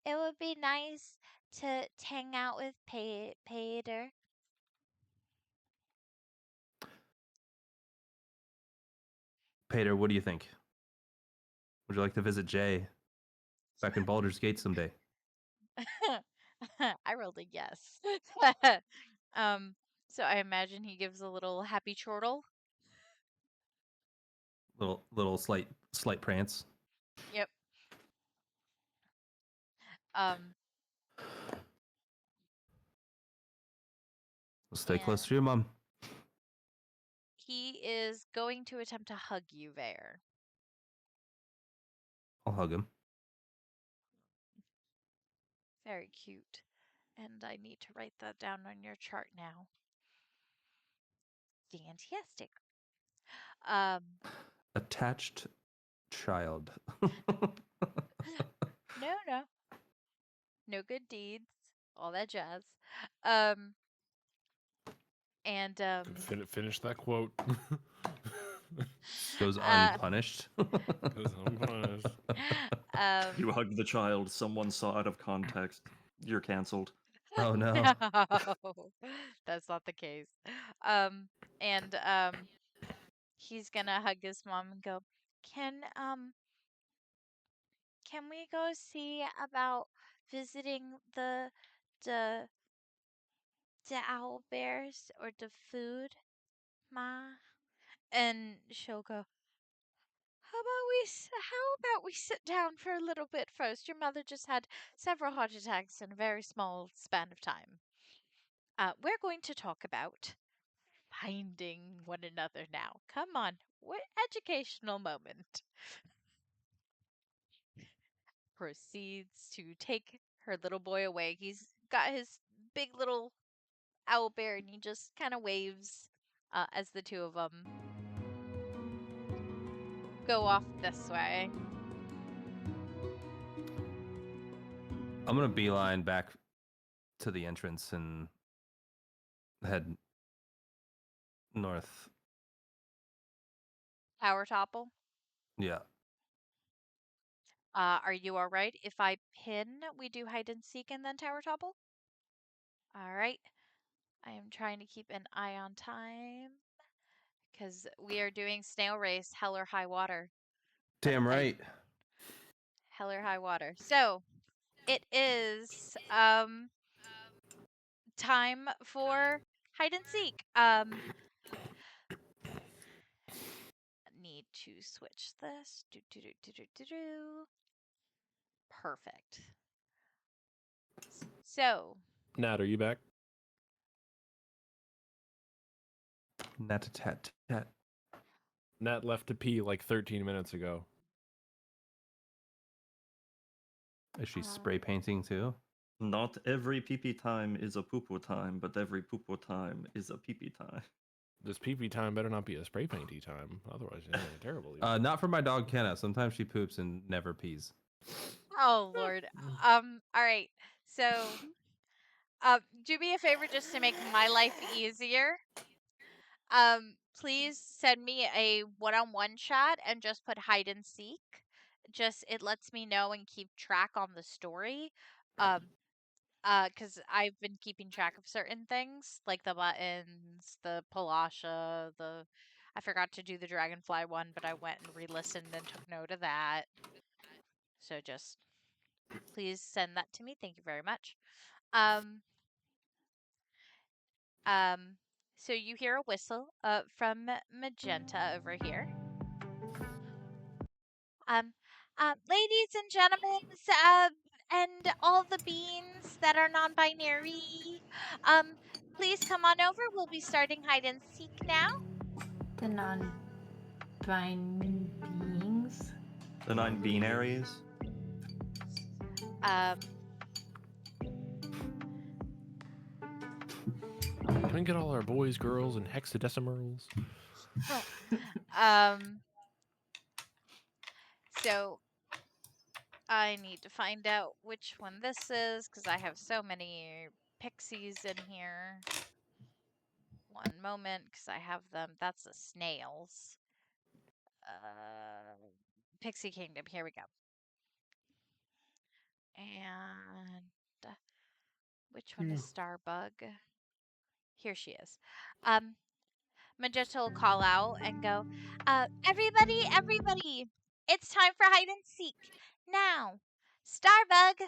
It would be nice to hang out with Paeder. Paeder, what do you think? Would you like to visit Jay back in Baldur's Gate someday? I rolled a yes. So I imagine he gives a little happy chortle. Little slight prance. Yep. Um, Stay close and to your mom. he is going to attempt to hug you, Vaer. I'll hug him. Very cute. And I need to write that down on your chart now. Fantastic. Attached child. No. No good deeds. All that jazz. Um, and Finish that quote. Goes Uh, unpunished. Goes unpunished. You hugged the child, someone saw out of context. You're cancelled. Oh no. No, that's not the case. And he's gonna hug his mom and go, can we go see about visiting the the owl bears or the food, Ma? And she'll go, how about we sit down for a little bit first? Your mother just had several heart attacks in a very small span of time. We're going to talk about finding one another now. Come on, what educational moment. Proceeds to take her little boy away. He's got his big little owl bear and he just kind of waves as the two of them go off this way. I'm gonna beeline back to the entrance and head north. Tower Topple. Yeah. Are you all right if I pin? We do hide and seek and then Tower Topple. All right. I am trying to keep an eye on time because we are doing snail race, hell or high water. Damn right. Hell or high water. So it is time for hide and seek. Need to switch this. Perfect. So Nat, are you back? Nat-a-tat-tat. Nat left to pee like 13 minutes ago. Is she spray painting too? Not every pee-pee time is a poo-poo time, but every poo-poo time is a pee-pee time. This pee-pee time better not be a spray painty time. Otherwise, yeah, terrible. Not for my dog Kenna. Sometimes she poops and never pees. Oh Lord. All right. So do me a favor just to make my life easier. Please send me a one-on-one chat and just put hide and seek. Just it lets me know and keep track on the story. Because I've been keeping track of certain things like the buttons, the Palasha, I forgot to do the Dragonfly one, but I went and re-listened and took note of that. So just please send that to me. Thank you very much. So you hear a whistle from Magenta over here. Ladies and gentlemen, and all the beings that are non-binary, please come on over. We'll be starting hide and seek now. The non-binary beings. The 9 binaries. Can we get all our boys, girls, and hexadecimals? So I need to find out which one this is because I have so many pixies in here. One moment, because I have them. That's the snails. Pixie Kingdom. Here we go. And which one is Starbug? Here she is. Magenta will call out and go, everybody, it's time for hide and seek. Now, Starbug.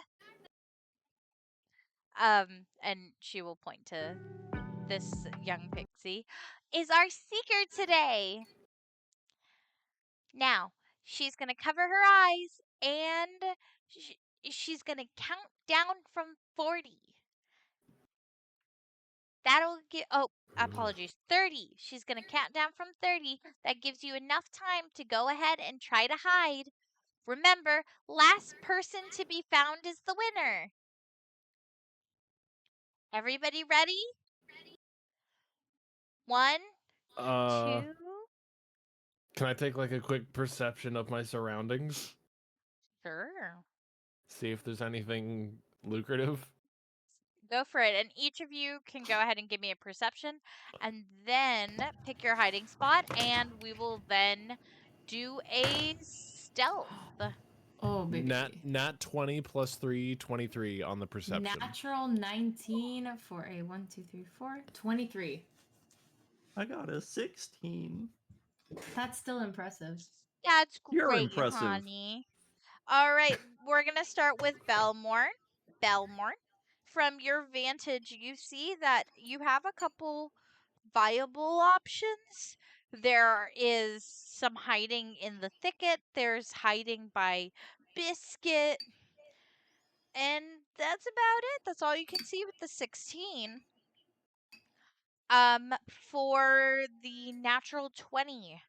And she will point to this young pixie, is our seeker today. Now, she's going to cover her eyes and she's going to count down from 40. That'll get, apologies, 30. She's going to count down from 30. That gives you enough time to go ahead and try to hide. Remember, last person to be found is the winner. Everybody ready? 1, 2. Can I take like a quick perception of my surroundings? Sure. See if there's anything lucrative. Go for it. And each of you can go ahead and give me a perception and then pick your hiding spot. And we will then do a stealth. Oh, baby. Nat 20 plus 3, 23 on the perception. Natural 19 for a 1, 2, 3, 4, 23. I got a 16. That's still impressive. That's You're great, impressive. honey. All right, we're going to start with Belmorn. Belmorn, from your vantage, you see that you have a couple viable options. There is some hiding in the thicket. There's hiding by Biscuit. And that's about it. That's all you can see with the 16. For the natural 20,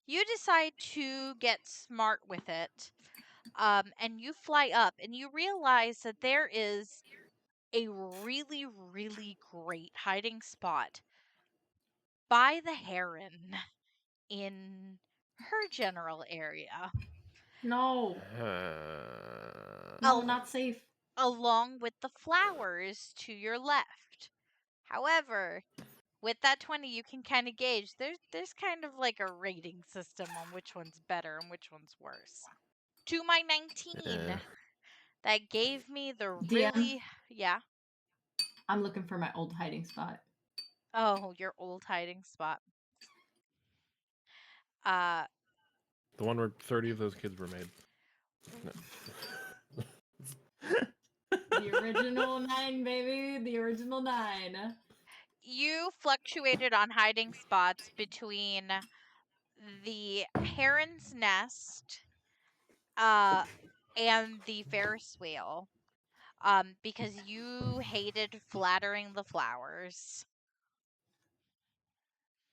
you decide to get smart with it. And you fly up and you realize that there is a really, really great hiding spot by the heron in her general area. No. Uh, No, not safe. Along with the flowers to your left. However, with that 20, you can kind of gauge. There's kind of like a rating system on which one's better and which one's worse. To my 19, that gave me the really... Yeah. I'm looking for my old hiding spot. Oh, your old hiding spot. the one where 30 of those kids were made. No. The original 9, baby. The original 9. You fluctuated on hiding spots between the heron's nest and the Ferris wheel because you hated flattering the flowers.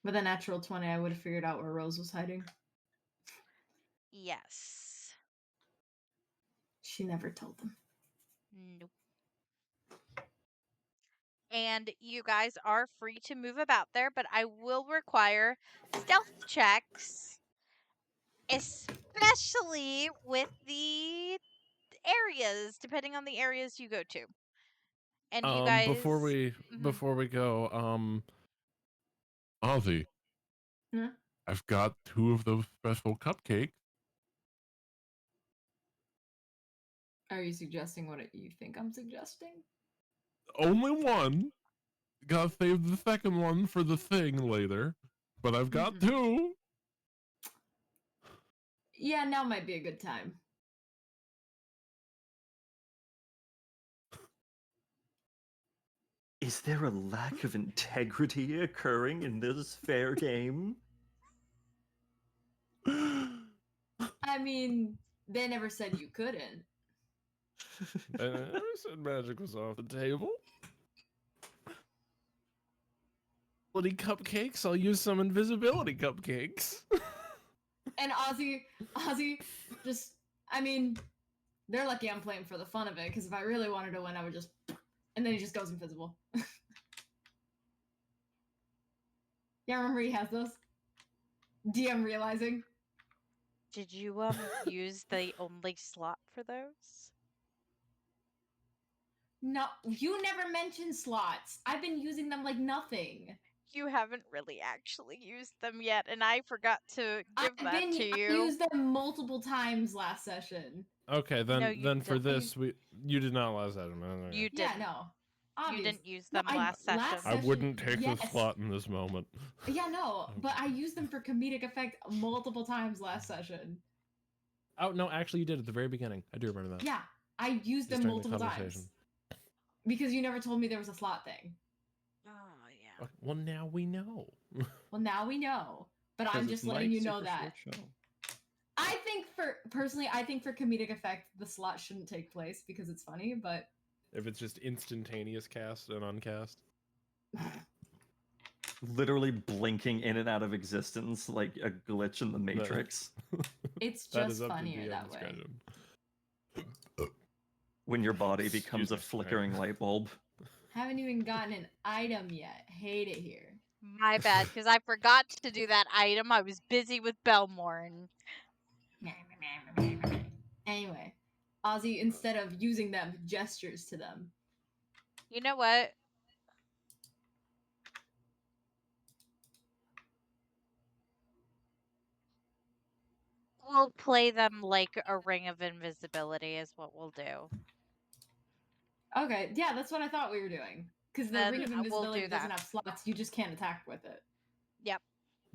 With a natural 20, I would have figured out where Rose was hiding. Yes. She never told them. Nope. And you guys are free to move about there, but I will require stealth checks, especially with the areas, depending on the areas you go to. And you guys... Before we go, Ozzie, Huh? I've got 2 of those special cupcakes. Are you suggesting what you think I'm suggesting? Only one. Gotta save the second one for the thing later. But I've got 2. Yeah, now might be a good time. Is there a lack of integrity occurring in this fair game? I mean, they never said you couldn't. I never said magic was off the table. Bloody cupcakes, I'll use some invisibility cupcakes. And Ozzie, just, I mean, they're lucky I'm playing for the fun of it, because if I really wanted to win, I would just, and then he just goes invisible. Yeah, remember he has those? DM realizing. Did you use the only slot for those? No, you never mentioned slots. I've been using them like nothing. You haven't really actually used them yet, and I forgot to give that to I you. used them multiple times last session. Okay, No, you then for didn't. this you did not last session. You Yeah, didn't. no. You Obvious. didn't use No, them last session. I wouldn't take yes. the slot in this moment. Yeah, no, but I used them for comedic effect multiple times last session. Oh no, actually you did at the very beginning. I do remember that. Yeah, I used Just them during the multiple times. conversation. Because you never told me there was a slot thing. Oh yeah. Okay, well, now we know. Well, now we know. But I'm 'Cause just it's letting Mike's you know super that. short show. I think for comedic effect, the slot shouldn't take place because it's funny, but If it's just instantaneous cast and uncast. Literally blinking in and out of existence like a glitch in the Matrix. it's That just is up to funnier DM that way. discretion. When your body becomes a Excuse me, flickering light bulb. Haven't even gotten an item yet. Hate it here. My bad, because I forgot to do that item. I was busy with Belmorn. Anyway, Ozzie, instead of using them, gestures to them. You know what? We'll play them like a ring of invisibility is what we'll do. Okay, yeah, that's what I thought we were doing. Because the Then ring of we'll invisibility do doesn't that. have slots, you just can't attack with it. Yep.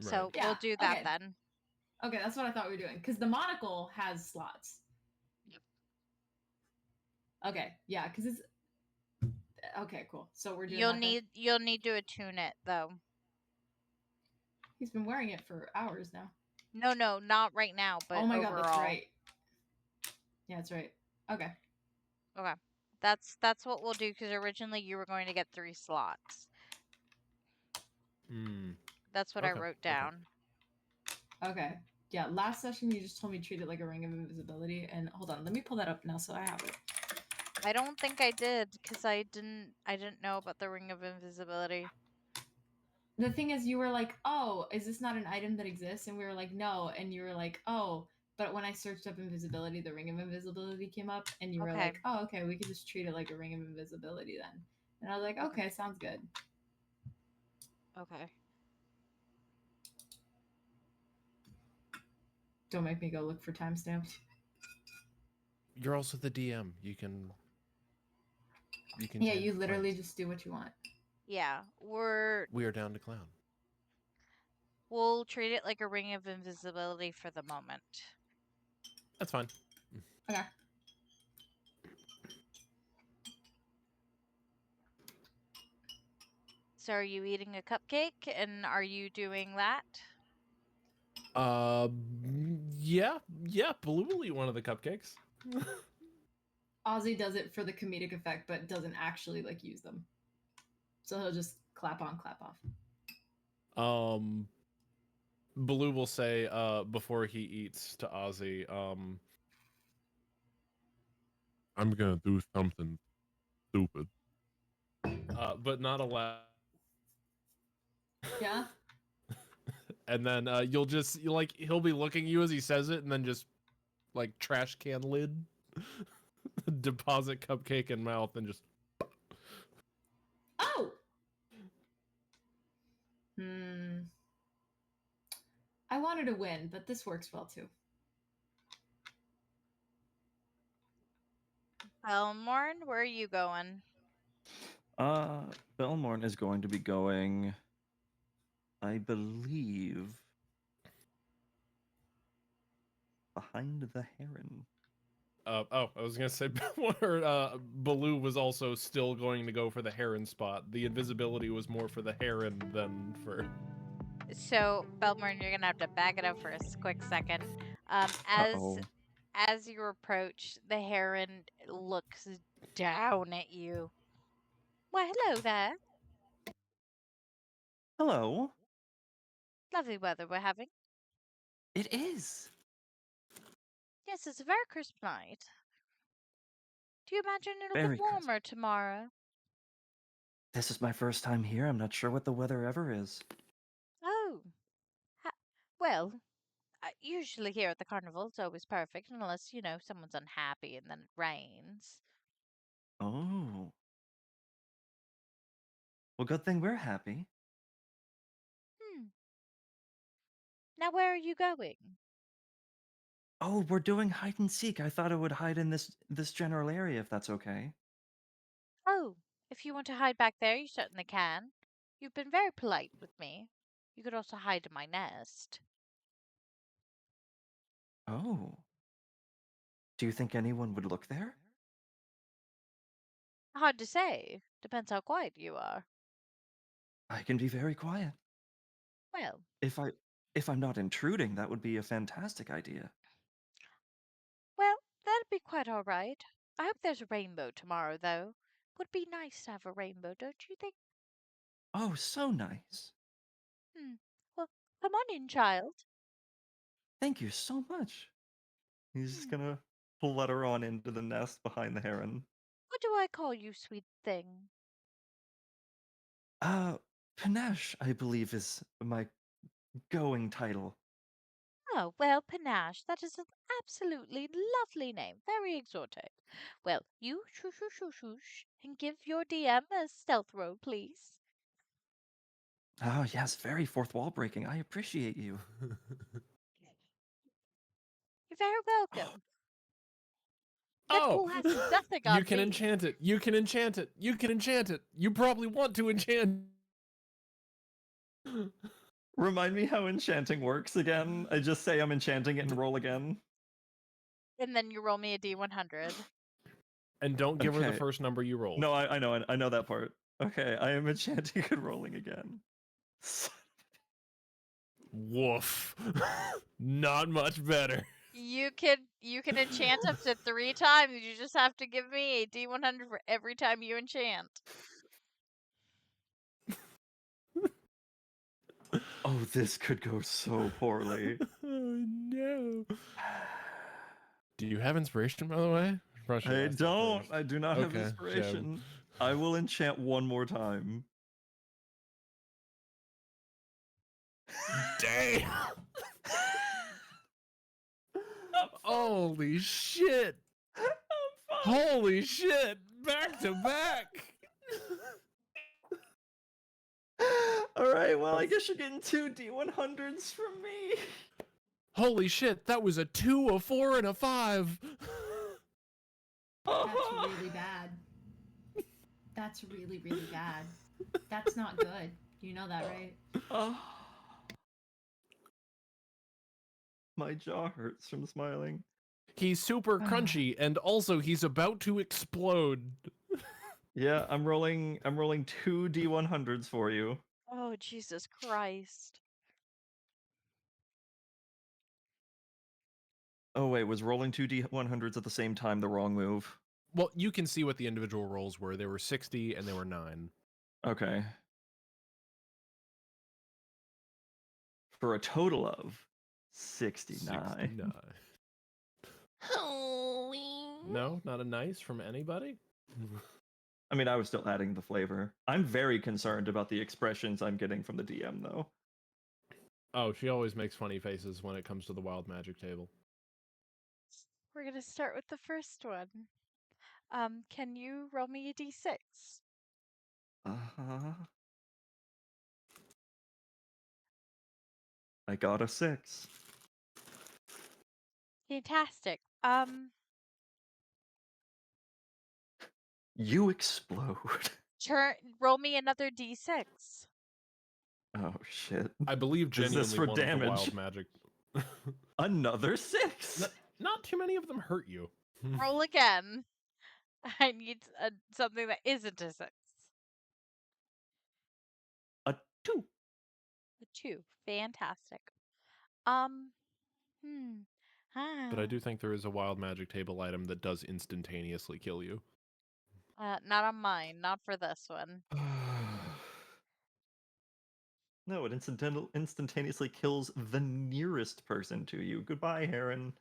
Right. So Yeah, we'll do that okay. then. Okay, that's what I thought we were doing. Because the monocle has slots. Yep. Okay, yeah, because it's okay, cool. So we're doing You'll that then? need to attune it though. He's been wearing it for hours now. No, not right now, but oh my overall. god, that's right. Yeah, that's right. Okay. Okay. That's what we'll do because originally you were going to get 3 slots. Hmm. That's what I Okay, wrote okay. down. Okay. Yeah, last session you just told me treat it like a ring of invisibility, and hold on, let me pull that up now so I have it. I don't think I did because I didn't know about the ring of invisibility. The thing is, you were like, "Oh, is this not an item that exists?" And we were like, "No," and you were like, "Oh." But when I searched up invisibility, the ring of invisibility came up, and you were Okay. like, "Oh, okay, we could just treat it like a ring of invisibility then." And I was like, "Okay, sounds good." Okay. Don't make me go look for timestamps. You're also the DM. You can. Yeah, change you the literally plans. just do what you want. Yeah, We are down to clown. we'll treat it like a ring of invisibility for the moment. That's fine. Okay. So are you eating a cupcake and are you doing that? Yeah. Blue will eat one of the cupcakes. Ozzie does it for the comedic effect, but doesn't actually like use them. So he'll just clap on, clap off. Blue will say before he eats to Ozzie, I'm gonna do something stupid. but not allowed. Yeah. And then you'll just like he'll be looking at you as he says it, and then just like trash can lid, deposit cupcake in mouth, and just. Oh. I wanted to win, but this works well too. Belmorn, where are you going? Belmorn is going to be going, I believe, behind the heron. I was gonna say Baloo was also still going to go for the heron spot. The invisibility was more for the heron than for. So, Belmorn, you're gonna have to back it up for a quick second. Uh-oh. As you approach, the heron looks down at you. Well, hello there. Hello. Lovely weather we're having. It is. Yes, it's a very crisp night. Do you imagine it'll Very get warmer tomorrow? This is my first time here. I'm not sure what the weather ever is. Oh. Well, Usually here at the carnival, it's always perfect, unless, you know, someone's unhappy and then it rains. Oh. Well, good thing we're happy. Hmm. Now, where are you going? Oh, we're doing hide and seek. I thought I would hide in this general area if that's okay. Oh, if you want to hide back there, you certainly can. You've been very polite with me. You could also hide in my nest. Oh. Do you think anyone would look there? Hard to say. Depends how quiet you are. I can be very quiet. Well, If I'm not intruding, that would be a fantastic idea. well, that'd be quite all right. I hope there's a rainbow tomorrow, though. Would be nice to have a rainbow, don't you think? Oh, so nice. Hmm. Well, come on in, child. Thank you so much. He's just Hmm. gonna flutter on into the nest behind the heron. What do I call you, sweet thing? Uh, Panache, I believe, is my going title. Oh, well, Panache, that is an absolutely lovely name. Very exotic. Well, you shush shush shush shush and give your DM a stealth roll, please. Oh, yes, very fourth wall breaking. I appreciate you. You're very welcome. That Oh, fool has nothing you on can me. enchant it. You can enchant it. You can enchant it. You probably want to enchant. Remind me how enchanting works again. I just say I'm enchanting it and roll again. And then you roll me a d100. And don't give her the Okay. first number you roll. No, I know that part. Okay, I am enchanting and rolling again. Woof. Not much better. You can enchant up to 3 times. You just have to give me a d100 for every time you enchant. Oh, this could go so poorly. Oh no. Do you have inspiration, by the way? Probably should I ask that don't. first. I do not have Okay, inspiration. I will enchant one more time. Damn. Holy shit. Holy shit. Back to back. All right, well, I guess you're getting 2 D100s from me. Holy shit. That was a 2, a 4, and a 5. That's really bad. That's really, really bad. That's not good. You know that, right? Oh. My jaw hurts from smiling. He's super crunchy, and also he's about to explode. Yeah, I'm rolling 2 D100s for you. Oh, Jesus Christ. Oh wait, was rolling 2 D100s at the same time the wrong move? Well, you can see what the individual rolls were. They were 60 and they were 9. Okay. For a total of 69. 69. No, not a nice from anybody? I mean, I was still adding the flavor. I'm very concerned about the expressions I'm getting from the DM, though. Oh, she always makes funny faces when it comes to the wild magic table. We're going to start with the first one. Can you roll me a d6? Uh-huh. I got a 6. Fantastic. You explode. Roll me another d6. Oh, shit. I believe Is this genuinely for one of the damage? wild magic. Another 6? Not too many of them hurt you. Roll again. I need something that isn't a 6. A 2. A 2. Fantastic. Hmm. But I do think there is a wild magic table item that does instantaneously kill you. Not on mine. Not for this one. No, it instantaneously kills the nearest person to you. Goodbye, Heron.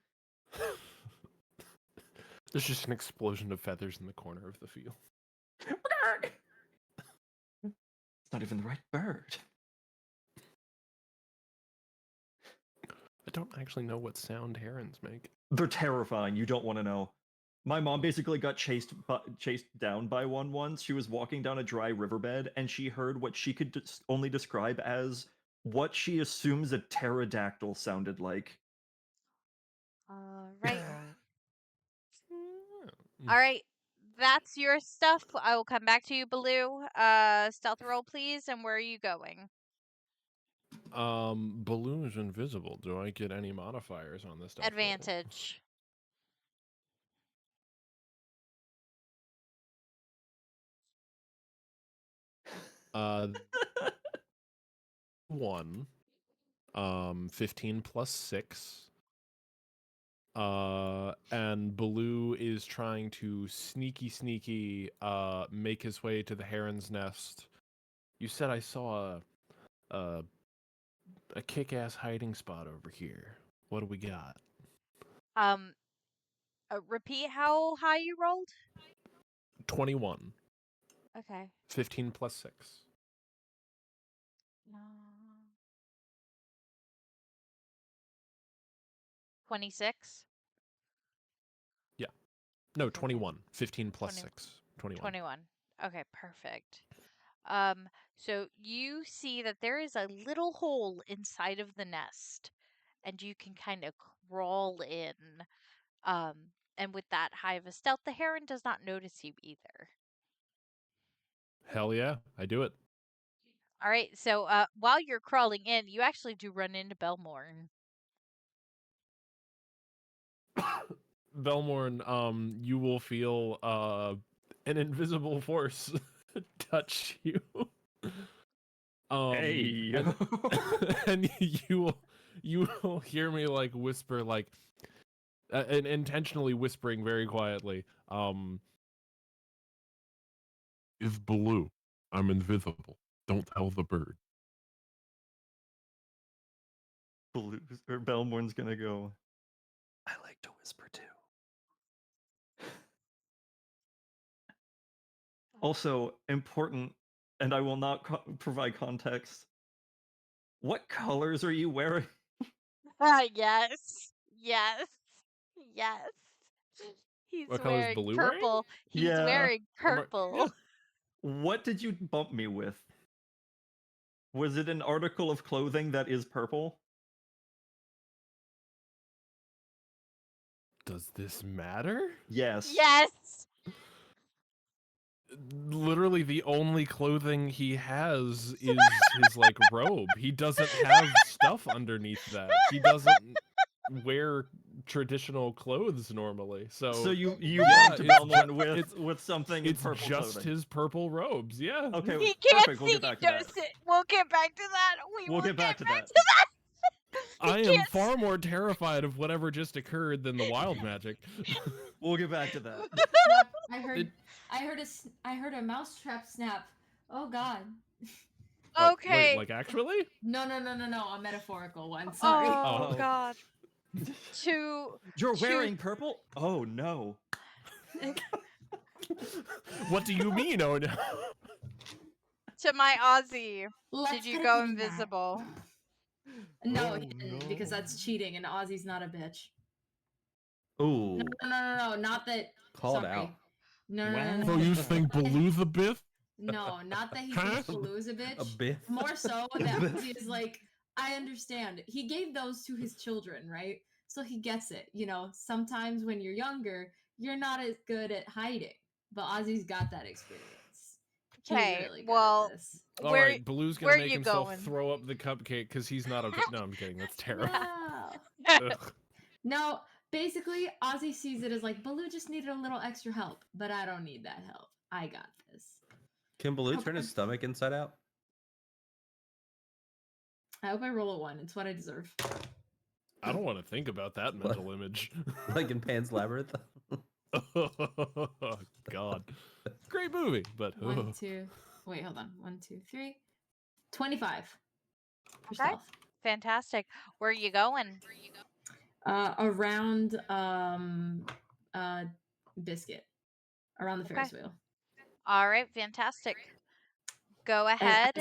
There's just an explosion of feathers in the corner of the field. It's not even the right bird. I don't actually know what sound herons make. They're terrifying. You don't want to know. My mom basically got chased down by one once. She was walking down a dry riverbed, and she heard what she could only describe as what she assumes a pterodactyl sounded like. Right. Mm. All right. That's your stuff. I will come back to you, Baloo. Stealth roll, please. And where are you going? Balloon is invisible. Do I get any modifiers on this stealth roll? Advantage. One. 15 plus 6. And Baloo is trying to sneaky make his way to the heron's nest. You said I saw a kick-ass hiding spot over here. What do we got? Repeat how high you rolled? 21. Okay. 15 plus 6. 26? No, Okay. 21. 15 plus 20 6. 21. 21. Okay, perfect. So you see that there is a little hole inside of the nest, and you can kind of crawl in. And with that high of a stealth, the heron does not notice you either. Hell yeah, I do it. All right, so while you're crawling in, you actually do run into Belmorn. Belmorn, you will feel an invisible force touch you. Hey. And you will hear me like whisper like and intentionally whispering very quietly. Is Baloo. I'm invisible. Don't tell the bird. Belmorn's gonna go. I like to whisper too. Also, important, and I will not provide context. What colors are you wearing? Yes. Yes. Yes. He's What color is wearing Baloo wearing? purple. He's Yeah. wearing I'm a- purple. yeah. What did you bump me with? Was it an article of clothing that is purple? Does this matter? Yes. Yes. Literally the only clothing he has is his like robe. He doesn't have stuff underneath that. He doesn't wear traditional clothes normally. So you yeah, bumped it's Belmorn with something in it's purple just clothing. his purple robes. Yeah. Okay, He can't perfect. We'll see get back to you, that. Joseph. We'll get back to that. We'll get back to that. He I am can't far more terrified of whatever just occurred than the wild magic. We'll get back to that. Snap. I It- heard a mousetrap snap. Oh God. Oh, Okay. wait, like actually? No, a metaphorical one. Sorry. Oh Oh. God. To You're wearing purple? Oh no. What do you mean? Oh no. to my Ozzie. Let's Did you get a go kitty mat. invisible? No, Oh, he didn't, no. because that's cheating, and Ozzie's not a bitch. Ooh. No, not that. Called sorry. out. No. So you think Baloo's a bit? No, not that he Huh? thinks Baloo's a bitch. A biff. More so that Ozzie is like, I understand. He gave those to his children, right? So he gets it. You know, sometimes when you're younger, you're not as good at hiding. But Ozzie's got that experience. He's Okay. really good Well, at this. All where right, Baloo's where gonna are make you himself going? throw up the cupcake because he's not a. No, I'm kidding. That's terrible. No. Ugh. No, basically, Ozzie sees it as like, Baloo just needed a little extra help, but I don't need that help. I got this. Can Baloo turn his stomach inside out? I hope I roll a 1. It's what I deserve. I don't want to think about that mental image. Like in Pan's Labyrinth? Oh, God. Great movie, but 1, 2. Wait, hold on. 1, 2, 3. 25. For Okay. stealth. Fantastic. Where are you going? Around Biscuit. Around the Okay. Ferris wheel. All right, fantastic. Go ahead.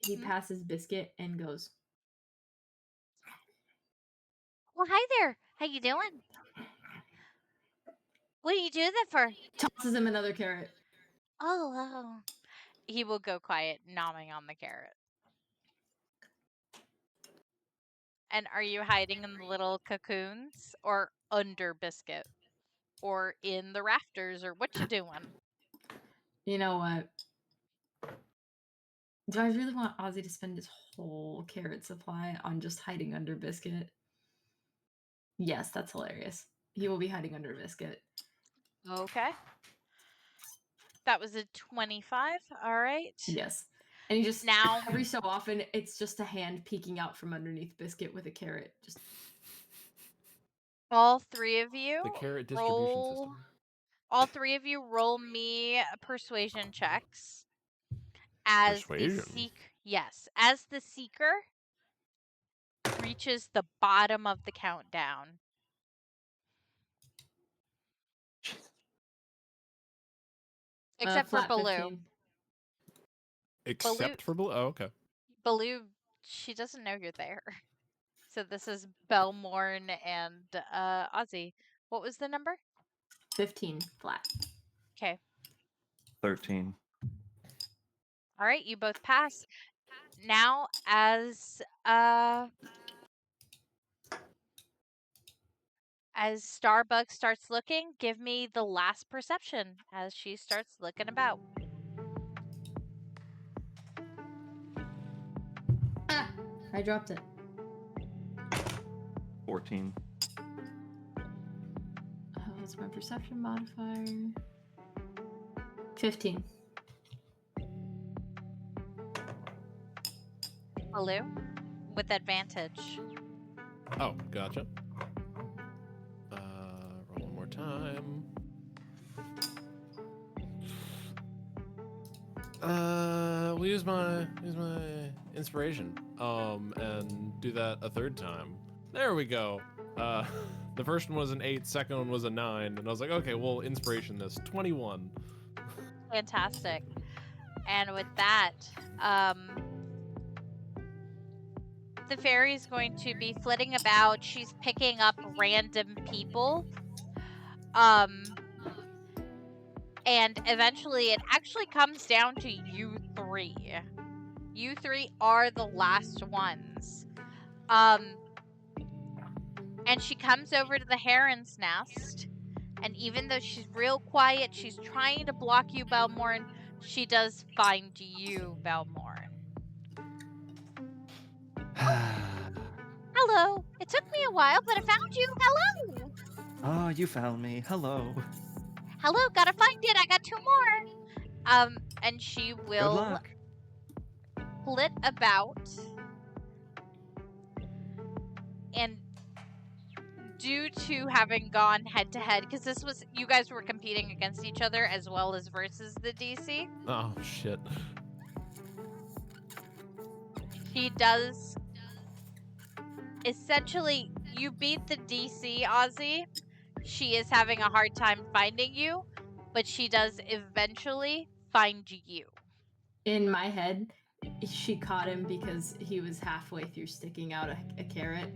He passes Biscuit and goes, Well, hi there. How you doing? What are you doing that for? Tosses him another carrot. Oh. He will go quiet, nomming on the carrot. And are you hiding in the little cocoons, or under Biscuit, or in the rafters, or what you doing? You know what? Do I really want Ozzie to spend his whole carrot supply on just hiding under Biscuit? Yes, that's hilarious. He will be hiding under Biscuit. Okay. That was a 25. All right. Yes. And he just Now, every so often it's just a hand peeking out from underneath Biscuit with a carrot. Just all three of you The carrot distribution roll. system. All three of you roll me persuasion checks. As Persuasion? as the seeker reaches the bottom of the countdown. Except for flat Baloo. 15. Except for Blue? Oh, okay. Baloo, she doesn't know you're there. So this is Belmorn and Ozzie. What was the number? 15 flat. Okay. 13. All right, you both pass. Now, as Starbuck starts looking, give me the last perception as she starts looking about. Ah! I dropped it. 14. What's my perception modifier? 15. Baloo, with advantage. Oh, gotcha. Roll one more time. We'll use my inspiration. And do that a third time. There we go. The first one was an 8, second one was a 9, and I was like, okay, well, inspiration this 21. Fantastic. And with that, the fairy's going to be flitting about. She's picking up random people. And eventually it actually comes down to you three. You three are the last ones. And she comes over to the heron's nest. And even though she's real quiet, she's trying to block you, Belmorn. She does find you, Belmorn. Hello. It took me a while, but I found you. Hello. Oh, you found me. Hello. Hello, gotta find it. I got 2 more. And she Good will luck. flit about. And due to having gone head to head, because this was, you guys were competing against each other as well as versus the DC. Oh, shit. She does. Essentially, you beat the DC, Ozzie. She is having a hard time finding you, but she does eventually find you. In my head, she caught him because he was halfway through sticking out a carrot.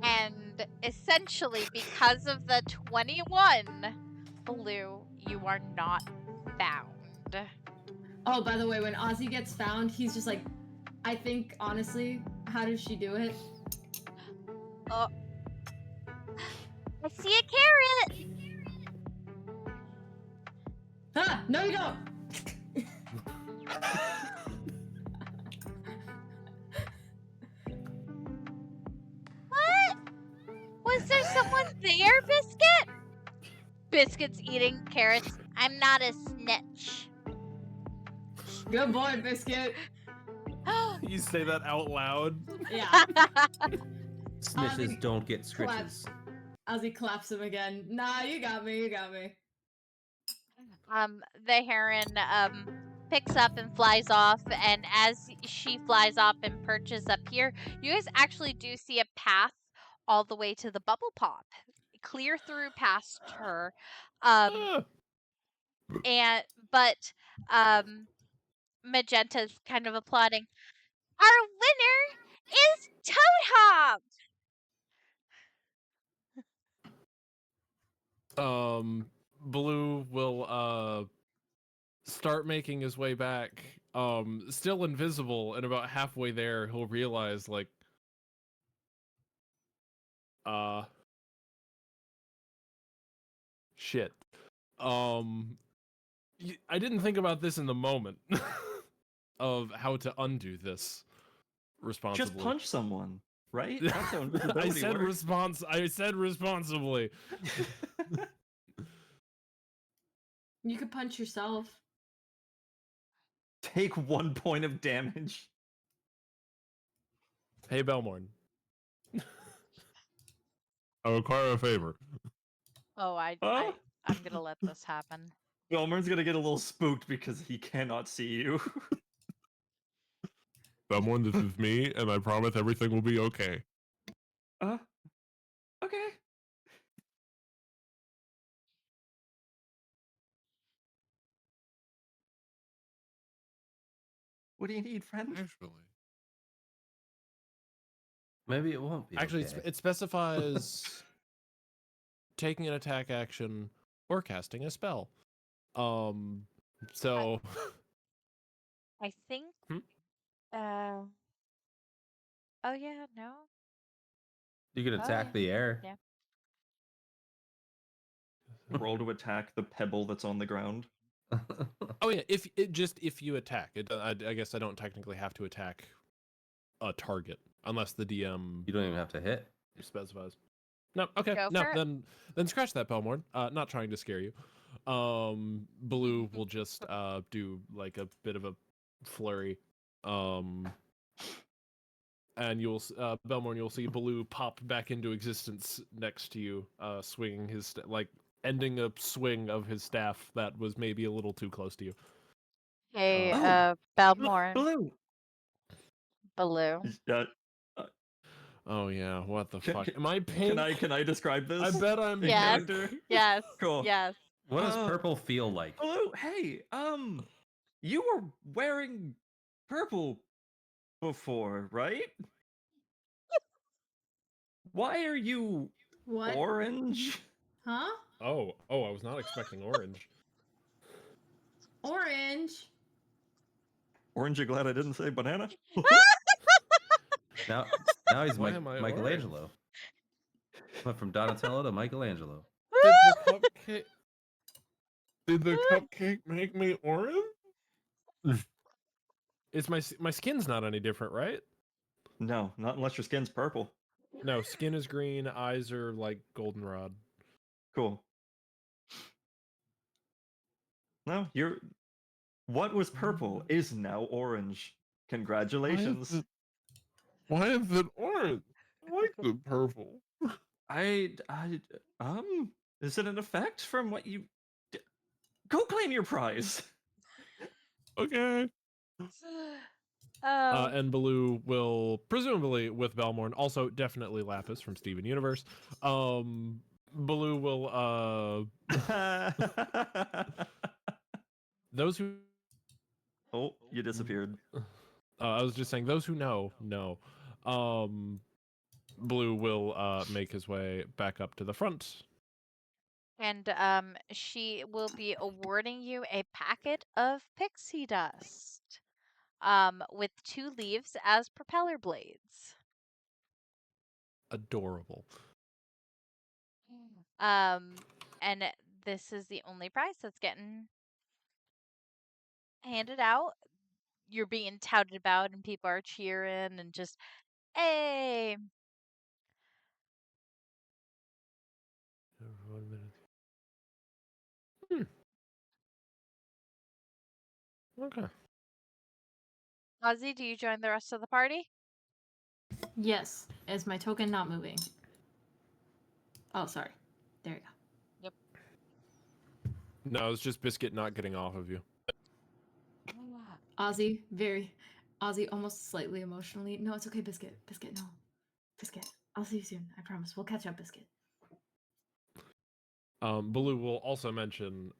And essentially, because of the 21, Blue, you are not found. Oh, by the way, when Ozzie gets found, he's just like, I think, honestly, how does she do it? I see a carrot! Ah, no you don't! What? Was there someone there, Biscuit? Biscuit's eating carrots. I'm not a snitch. Good boy, Biscuit. You say that out loud? Yeah. Snitches don't get scritches. Ozzie claps him again. Nah, you got me, you got me. The heron picks up and flies off, and as she flies off and perches up here, you guys actually do see a path all the way to the bubble pop, clear through past her. But Magenta's kind of applauding. Our winner is Toad Hop. Blue will start making his way back. Still invisible, and about halfway there, he'll realize like, shit. I didn't think about this in the moment of how to undo this responsibly. Just punch someone, right? That's how I invisibility said works. I said responsibly. You could punch yourself. Take 1 point of damage. Hey, Belmorn. I require a favor. Oh, Huh? I'm gonna let this happen. Belmorn's gonna get a little spooked because he cannot see you. Someone, this is me, and I promise everything will be okay. Okay. What do you need, friend? Actually. Maybe it won't be. Actually, okay. it specifies taking an attack action or casting a spell. So I think. Hmm? Oh yeah, no. You can Oh, attack yeah. the air. Yeah. Roll to attack the pebble that's on the ground. oh yeah, if you attack, I guess I don't technically have to attack a target unless the DM You don't even have to hit. specifies. No, okay, Go no, for it. then scratch that, Belmorn. Not trying to scare you. Blue will just do like a bit of a flurry. And you'll Belmorn, you'll see Blue pop back into existence next to you, swinging his like ending a swing of his staff that was maybe a little too close to you. Hey, Oh, Belmorn. Blue. Baloo. Oh yeah, what the Can- fuck? can- Am I pink? Can I describe this? I bet I'm in Yes. pink. character? Yes. Cool. Yes. What does Uh, purple feel like? Blue, hey, you were wearing purple before, right? Why are you What? orange? Huh? Oh, I was not expecting orange. Orange. Orange, you glad I didn't say banana? Now he's Why am I Michelangelo. Went from Donatello to Michelangelo. Did the cupcake? Did the cupcake make me orange? Is my skin's not any different, right? No, not unless your skin's purple. No, skin is green, eyes are like goldenrod. Cool. No, you're. What was purple is now orange. Congratulations. Why is it orange? I like the purple. Is it an effect from what you? Go claim your prize. Okay. And Baloo will presumably with Belmorn, also definitely Lapis from Steven Universe. Baloo will those who Oh, you disappeared. I was just saying those who know. Blue will make his way back up to the front. And she will be awarding you a packet of pixie dust. With 2 leaves as propeller blades. Adorable. And this is the only prize that's getting handed out. You're being touted about, and people are cheering and just, hey. 1 minute. Okay. Ozzie, do you join the rest of the party? Yes. Is my token not moving? Oh, sorry. There you go. No, it's just Biscuit not getting off of you. Ozzie, Ozzie almost slightly emotionally. No, it's okay, Biscuit. Biscuit, no. Biscuit. I'll see you soon. I promise. We'll catch up, Biscuit. Baloo will also mention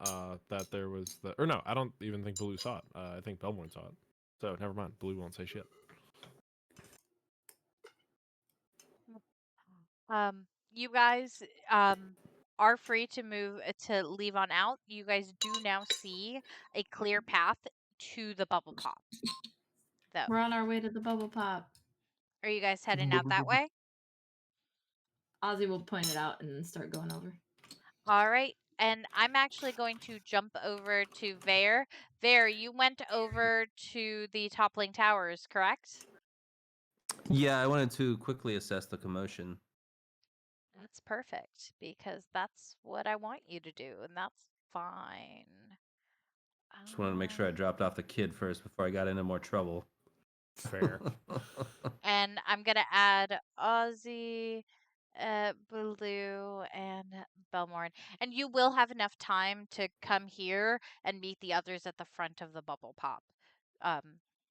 that there was or no, I don't even think Baloo saw it. I think Belmorn saw it. So never mind. Baloo won't say shit. You guys are free to move to leave on out. You guys do now see a clear path to the bubble pop, though. We're on our way to the bubble pop. Are you guys heading out that way? Ozzie will point it out and start going over. All right. And I'm actually going to jump over to Vaer. Vaer, you went over to the toppling towers, correct? Yeah, I wanted to quickly assess the commotion. That's perfect because that's what I want you to do, and that's fine. Just wanted to make sure I dropped off the kid first before I got into more trouble. Fair. And I'm gonna add Ozzie, Blue, and Belmorn. And you will have enough time to come here and meet the others at the front of the bubble pop.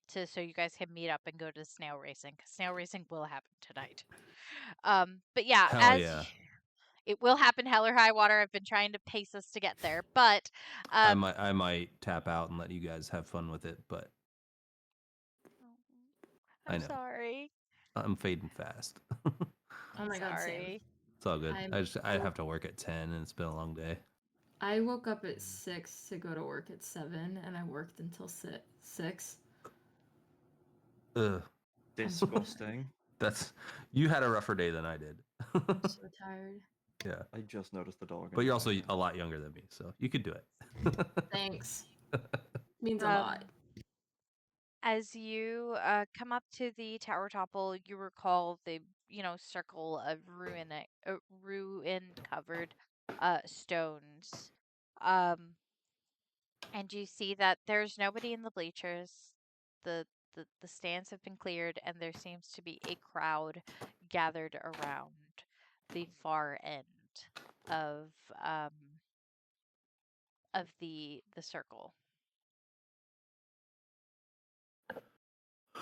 So you guys can meet up and go to snail racing, 'cause snail racing will happen tonight. But yeah, Hell yeah. it will happen hell or high water. I've been trying to pace us to get there, but I might tap out and let you guys have fun with it, but I I'm know. sorry. I'm fading fast. Oh my god, same. Sorry. It's all good. I'm- I have to work at 10 and it's been a long day. I woke up at 6 to go to work at 7, and I worked until 6. Ugh. Disgusting. You had a rougher day than I did. I'm so tired. Yeah. I just noticed the dog. But you're also a lot younger than me, so you could do it. Thanks. Means a lot. As you come up to the tower topple, you recall the circle of ruin covered stones, and you see that there's nobody in the bleachers. The stands have been cleared, and there seems to be a crowd gathered around the far end of the circle.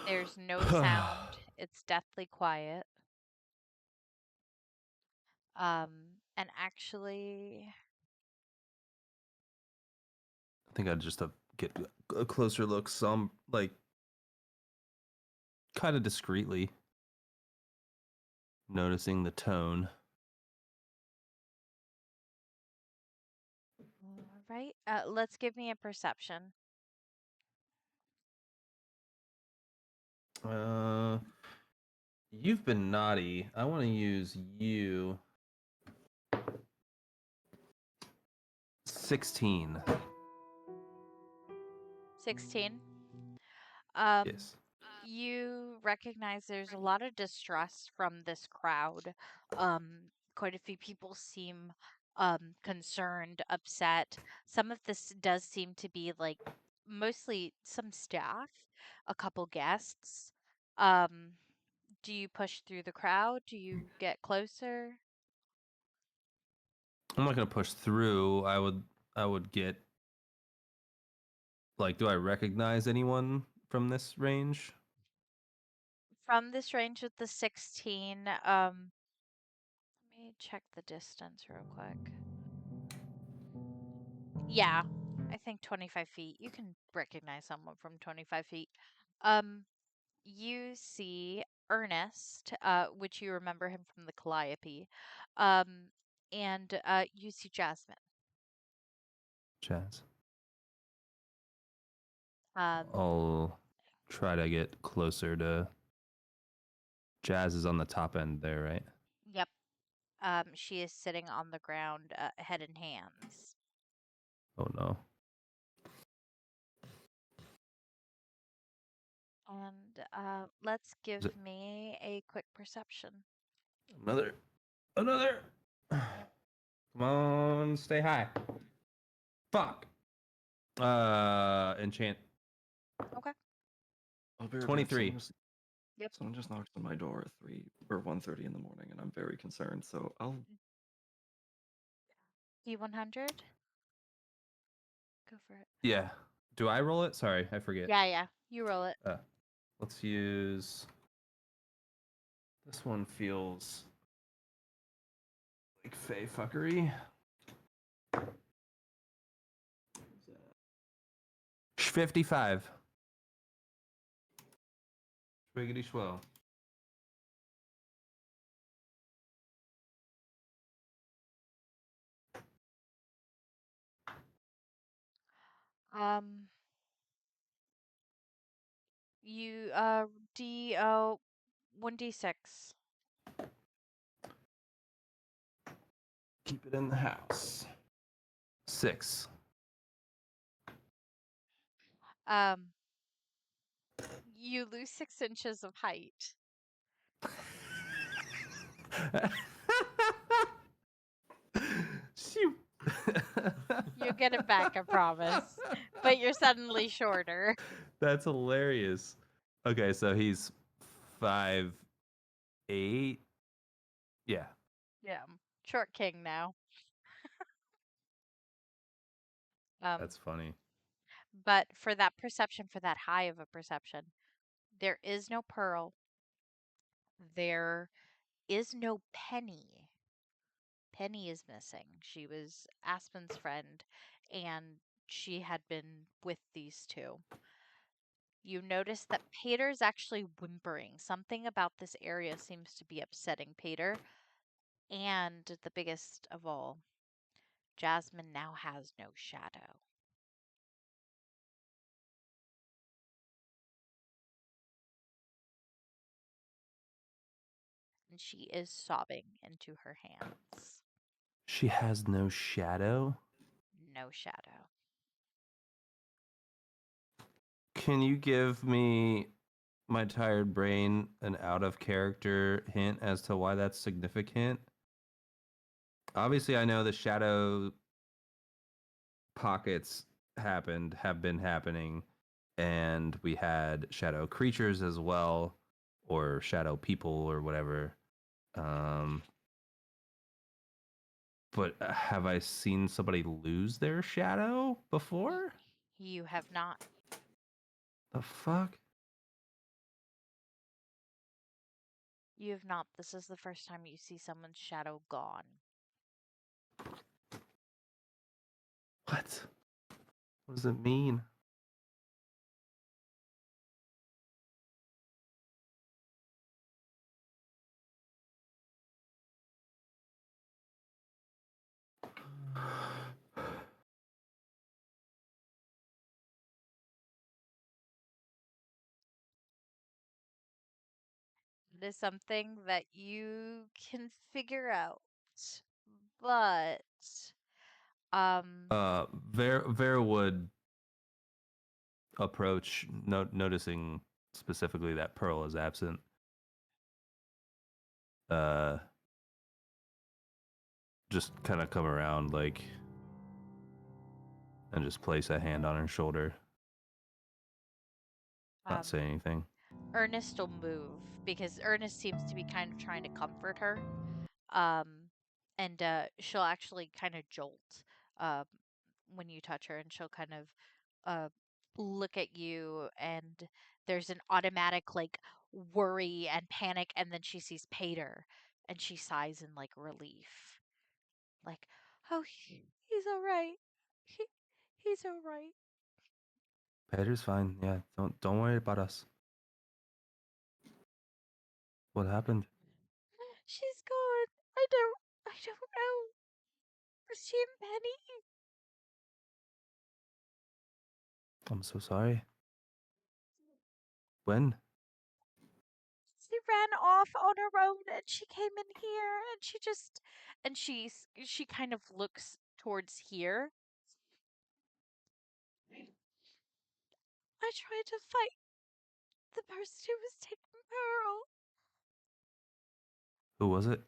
There's no sound. It's deathly quiet. And actually, I think I'd just get a closer look, some like kind of discreetly noticing the tone. all right. Let's give me a perception. You've been naughty. I want to use you. 16. 16. Yes. You recognize there's a lot of distress from this crowd. Quite a few people seem concerned, upset. Some of this does seem to be like mostly some staff, a couple guests. Do you push through the crowd? Do you get closer? I'm not gonna push through. I would get like, do I recognize anyone from this range? From this range with the 16, let me check the distance real quick. Yeah, I think 25 feet. You can recognize someone from 25 feet. You see Ernest, which you remember him from the Calliope, and you see Jasmine. Chaz. Um, I'll try to get closer to. Jazz is on the top end there, right? yep. She is sitting on the ground, head in hands. Oh no. And let's give me a quick perception. Another. Come on, stay high. Fuck. Enchant. Okay. 23. Yep. Someone just knocked on my door at 3 or 1:30 in the morning, and I'm very concerned. So I'll. D100. Go for it. Yeah. Do I roll it? Sorry, I forget. Yeah. You roll it. Let's use. This one feels like fey fuckery. 55. Swiggity swell. Um, you D 1d6. Keep it in the house. 6. Um, you lose 6 inches of height. Shoot. You get it back, I promise. But you're suddenly shorter. That's hilarious. Okay, so he's 5'8". Yeah. Yeah, short king now. That's funny. But for that perception, for that high of a perception, there is no pearl. There is no Penny. Penny is missing. She was Aspen's friend, and she had been with these two. You notice that Paeder's actually whimpering. Something about this area seems to be upsetting Paeder. And the biggest of all, Jasmine now has no shadow. And she is sobbing into her hands. She has no shadow? No shadow. Can you give me, my tired brain, an out of character hint as to why that's significant? Obviously, I know the shadow pockets have been happening, and we had shadow creatures as well, or shadow people or whatever. But have I seen somebody lose their shadow before? You have not. The fuck? You have not. This is the first time you see someone's shadow gone. What? What does it mean? It is something that you can figure out. But Vaer would approach, noticing specifically that Pearl is absent. Just kind of come around, like, and just place a hand on her shoulder. Not say anything. Ernest will move because Ernest seems to be kind of trying to comfort her. And she'll actually kind of jolt when you touch her, and she'll kind of look at you, and there's an automatic like worry and panic, and then she sees Paeder, and she sighs in like relief, like, oh, he's all right. He's all right. Paeder's fine. Yeah, don't worry about us. What happened? She's gone. I don't know. Was she and Penny? I'm so sorry. When? She ran off on her own, and she came in here, and she kind of looks towards here. I tried to fight the person who was taking Pearl. Who was it?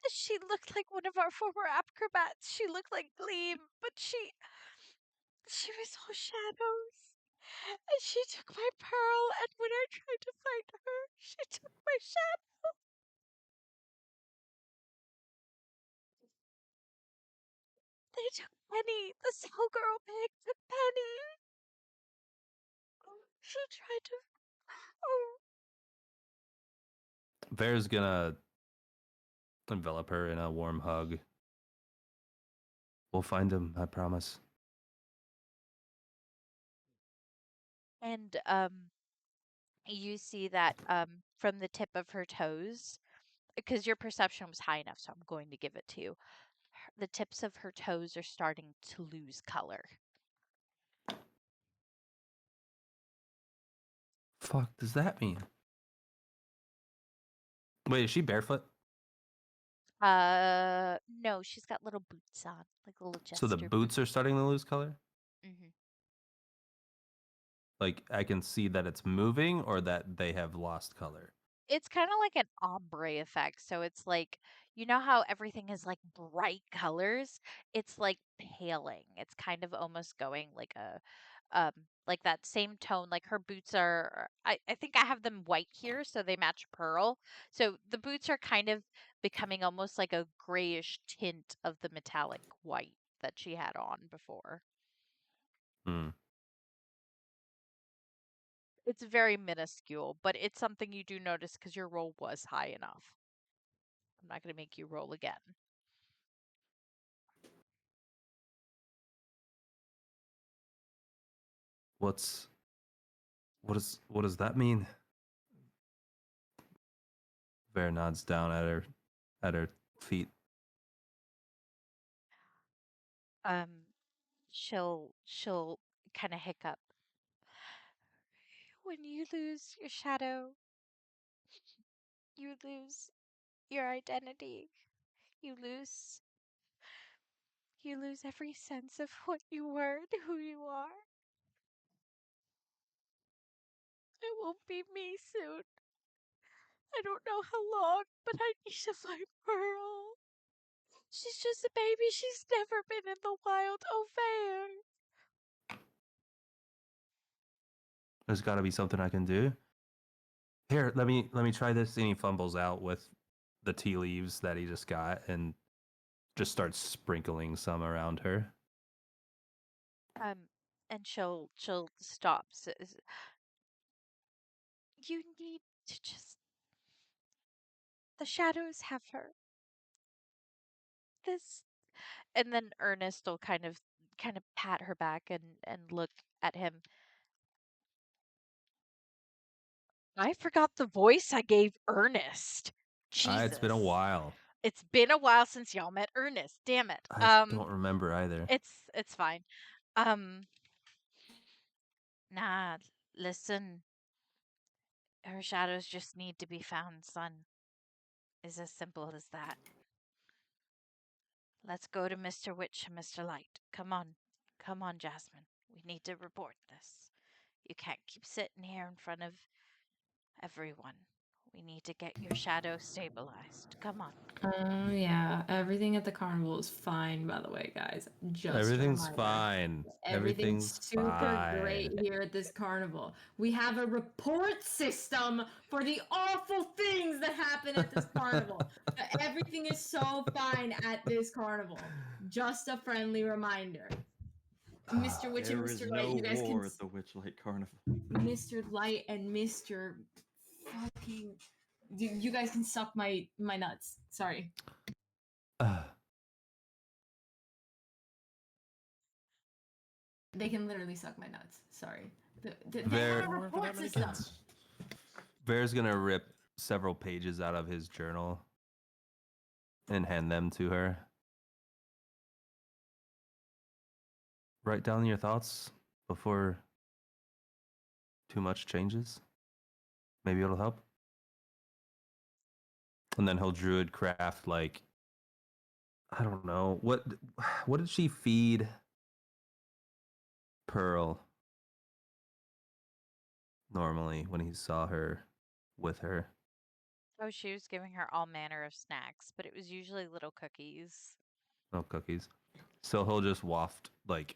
She looked like one of our former acrobats. She looked like Gleam, but she was all shadows. And she took my pearl, and when I tried to fight her, she took my shadow. They took Penny. The Skullgirl pig took Penny. She tried to. Oh. Vaer's gonna envelop her in a warm hug. We'll find him, I promise. And you see that from the tip of her toes, because your perception was high enough, so I'm going to give it to you. The tips of her toes are starting to lose color. fuck does that mean? Wait, is she barefoot? No, she's got little boots on, like little So the jester boots are starting to lose color? hmm Like I can see that it's moving or that they have lost color. It's kind of like an ombre effect. So it's like, you know how everything is like bright colors? It's like paling. It's kind of almost going like that same tone. Like her boots are, I think I have them white here, so they match pearl. So the boots are kind of becoming almost like a grayish tint of the metallic white that she had on before. Hmm. It's very minuscule, but it's something you do notice because your roll was high enough. I'm not going to make you roll again. What does that mean? Vaer nods down at her feet. Um, she'll kind of hiccup. When you lose your shadow, you lose your identity. You lose every sense of what you were and who you are. It won't be me soon. I don't know how long, but I need to find Pearl. She's just a baby. She's never been in the wild. Oh, Vaer. There's got to be something I can do. Here, let me try this. And he fumbles out with the tea leaves that he just got and just starts sprinkling some around her. And she'll stop. You need to just. The shadows have her. This. And then Ernest will kind of pat her back and look at him. I forgot the voice I gave Ernest. Jesus. It's been a while. It's been a while since y'all met Ernest. Damn it. I don't remember either. It's fine. Um Nah, listen. Her shadows just need to be found, son. It's as simple as that. Let's go to Mr. Witch and Mr. Light. Come on. Come on, Jasmine. We need to report this. You can't keep sitting here in front of everyone. We need to get your shadow stabilized. Come on. Oh yeah, everything at the carnival is fine, by the way, guys. Just a Everything's reminder. fine. Everything's super fine. great here at this carnival. We have a report system for the awful things that happen at this carnival. But everything is so fine at this carnival. Just a friendly reminder. Mr. Witch and There is Mr. Light, no you guys war can. at the Witchlight Carnival. Mr. Light and Mr. Fucking. You guys can suck my nuts. Sorry. They can literally suck my nuts. Sorry. They Vaer- have a report system. Vaer's gonna rip several pages out of his journal and hand them to her. Write down your thoughts before too much changes. Maybe it'll help. And then he'll druid craft like I don't know what did she feed Pearl normally when he saw her with her. Oh, she was giving her all manner of snacks, but it was usually little cookies. No cookies. So he'll just waft like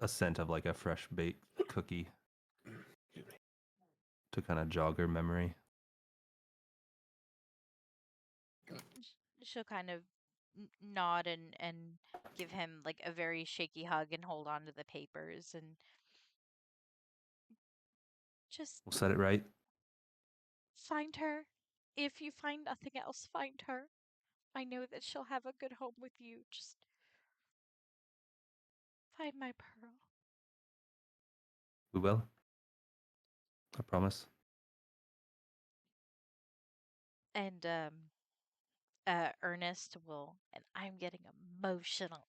a scent of like a fresh baked cookie to kind of jog her memory. She'll kind of nod and give him like a very shaky hug and hold on to the papers and just We'll set it right. find her. If you find nothing else, find her. I know that she'll have a good home with you. Just find my Pearl. We will. I promise. And Ernest will, and I'm getting emotional.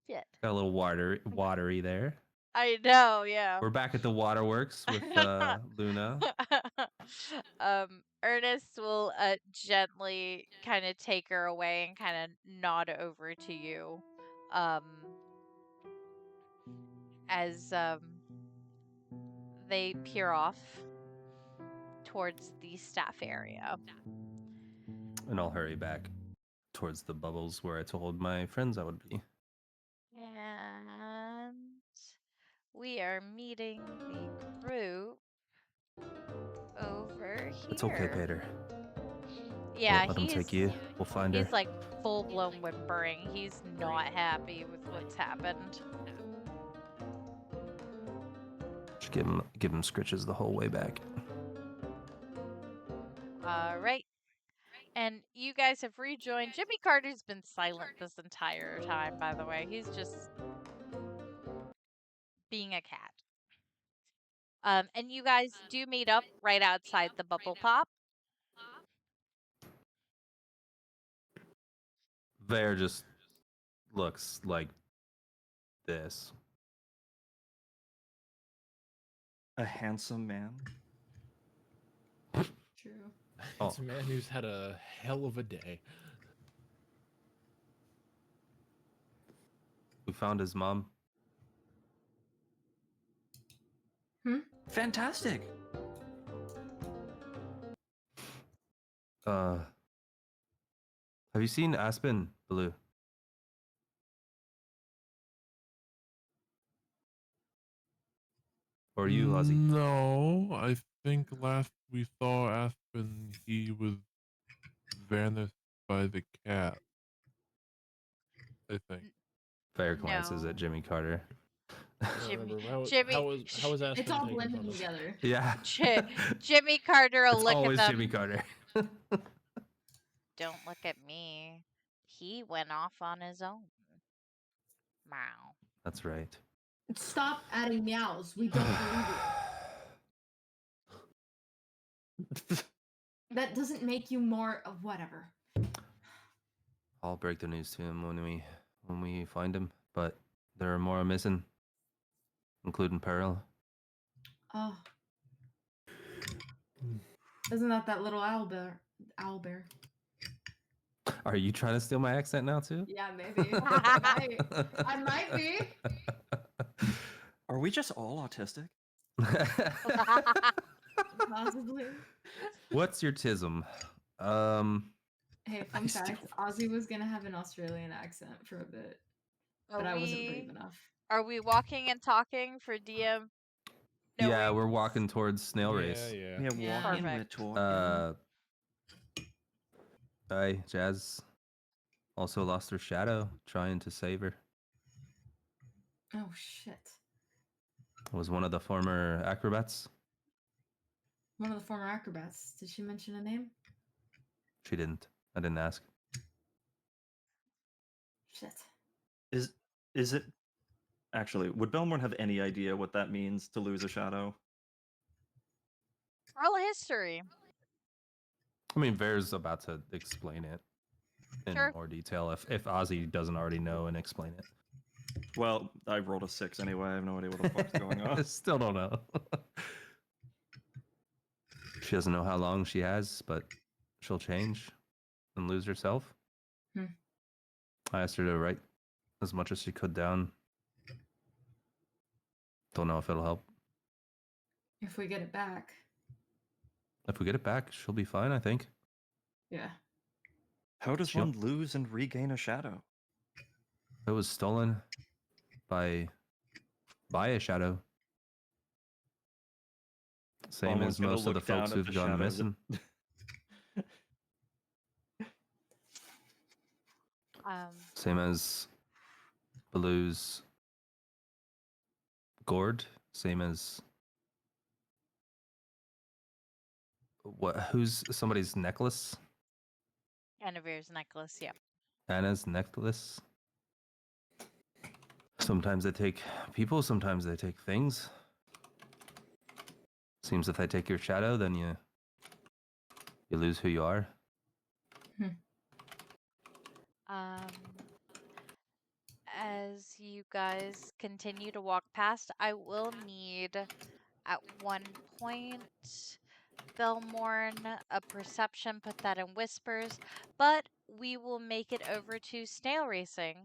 Shit. Got a little watery there. I know, yeah. We're back at the waterworks with Luna. Ernest will gently kind of take her away and kind of nod over to you, as they peer off towards the staff area. And I'll hurry back towards the bubbles where I told my friends I would be. And we are meeting the group over here. It's okay, Paeder. Yeah, Don't let him take you. We'll find her. he's like full-blown whimpering. He's not happy with what's happened. Just give him scritches the whole way back. All right. And you guys have rejoined. Jimmy Carter's been silent this entire time, by the way. He's just being a cat. And you guys do meet up right outside the bubble pop. Vaer just looks like this. A handsome man. True. It's a man who's had a hell of a day. We found his mom. Fantastic. Have you seen Aspen, Blue? Or you, Ozzie? No, I think last we saw Aspen, he was vanished by the cat. I think. Vaer glances No. at Jimmy Carter. Jimmy, How was Aspen It's all taken blending from us? together. Yeah. Jimmy Carter will It's look at always them. Jimmy Carter. Don't look at me. He went off on his own. Meow. That's right. Stop adding meows. We don't believe it. That doesn't make you more of whatever. I'll break the news to him when we find him. But there are more missing, including Pearl. Oh. Isn't that little owl bear? Owl bear. Are you trying to steal my accent now too? Yeah, maybe. I might be. Are we just all autistic? Possibly. What's your tism? Hey, I fun still- fact, Ozzie was gonna have an Australian accent for a bit, but I wasn't brave enough. Are we walking and talking for DM? Yeah, knowing- we're walking towards Snail Race. Yeah. Yeah, Yeah. walking, we're Perfect. talking. Hi, Jazz. Also lost her shadow trying to save her. Oh shit. Was one of the former acrobats. One of the former acrobats. Did she mention a name? She didn't. I didn't ask. Shit. Is it actually? Would Belmorn have any idea what that means to lose a shadow? Roll history. I mean, Vaer's about to explain it in Sure. more detail if Ozzie doesn't already know and explain it. Well, I rolled a 6 anyway. I have no idea what the fuck's going I on. still don't know. She doesn't know how long she has, but she'll change and lose herself. Hmm. I asked her to write as much as she could down. Don't know if it'll help. If we get it back. If we get it back, she'll be fine, I think. Yeah. How does Sure. one lose and regain a shadow? It was stolen by a shadow. Same Belmorn's as gonna most of the look down folks at who've the gone shadows missing. Same as Baloo's gourd. Same as who's somebody's necklace? Guinevere's necklace, yep. Anna's necklace. Sometimes they take people, sometimes they take things. Seems if they take your shadow, then you lose who you are. as you guys continue to walk past, I will need at one point Belmorn a perception, put that in whispers, but we will make it over to snail racing.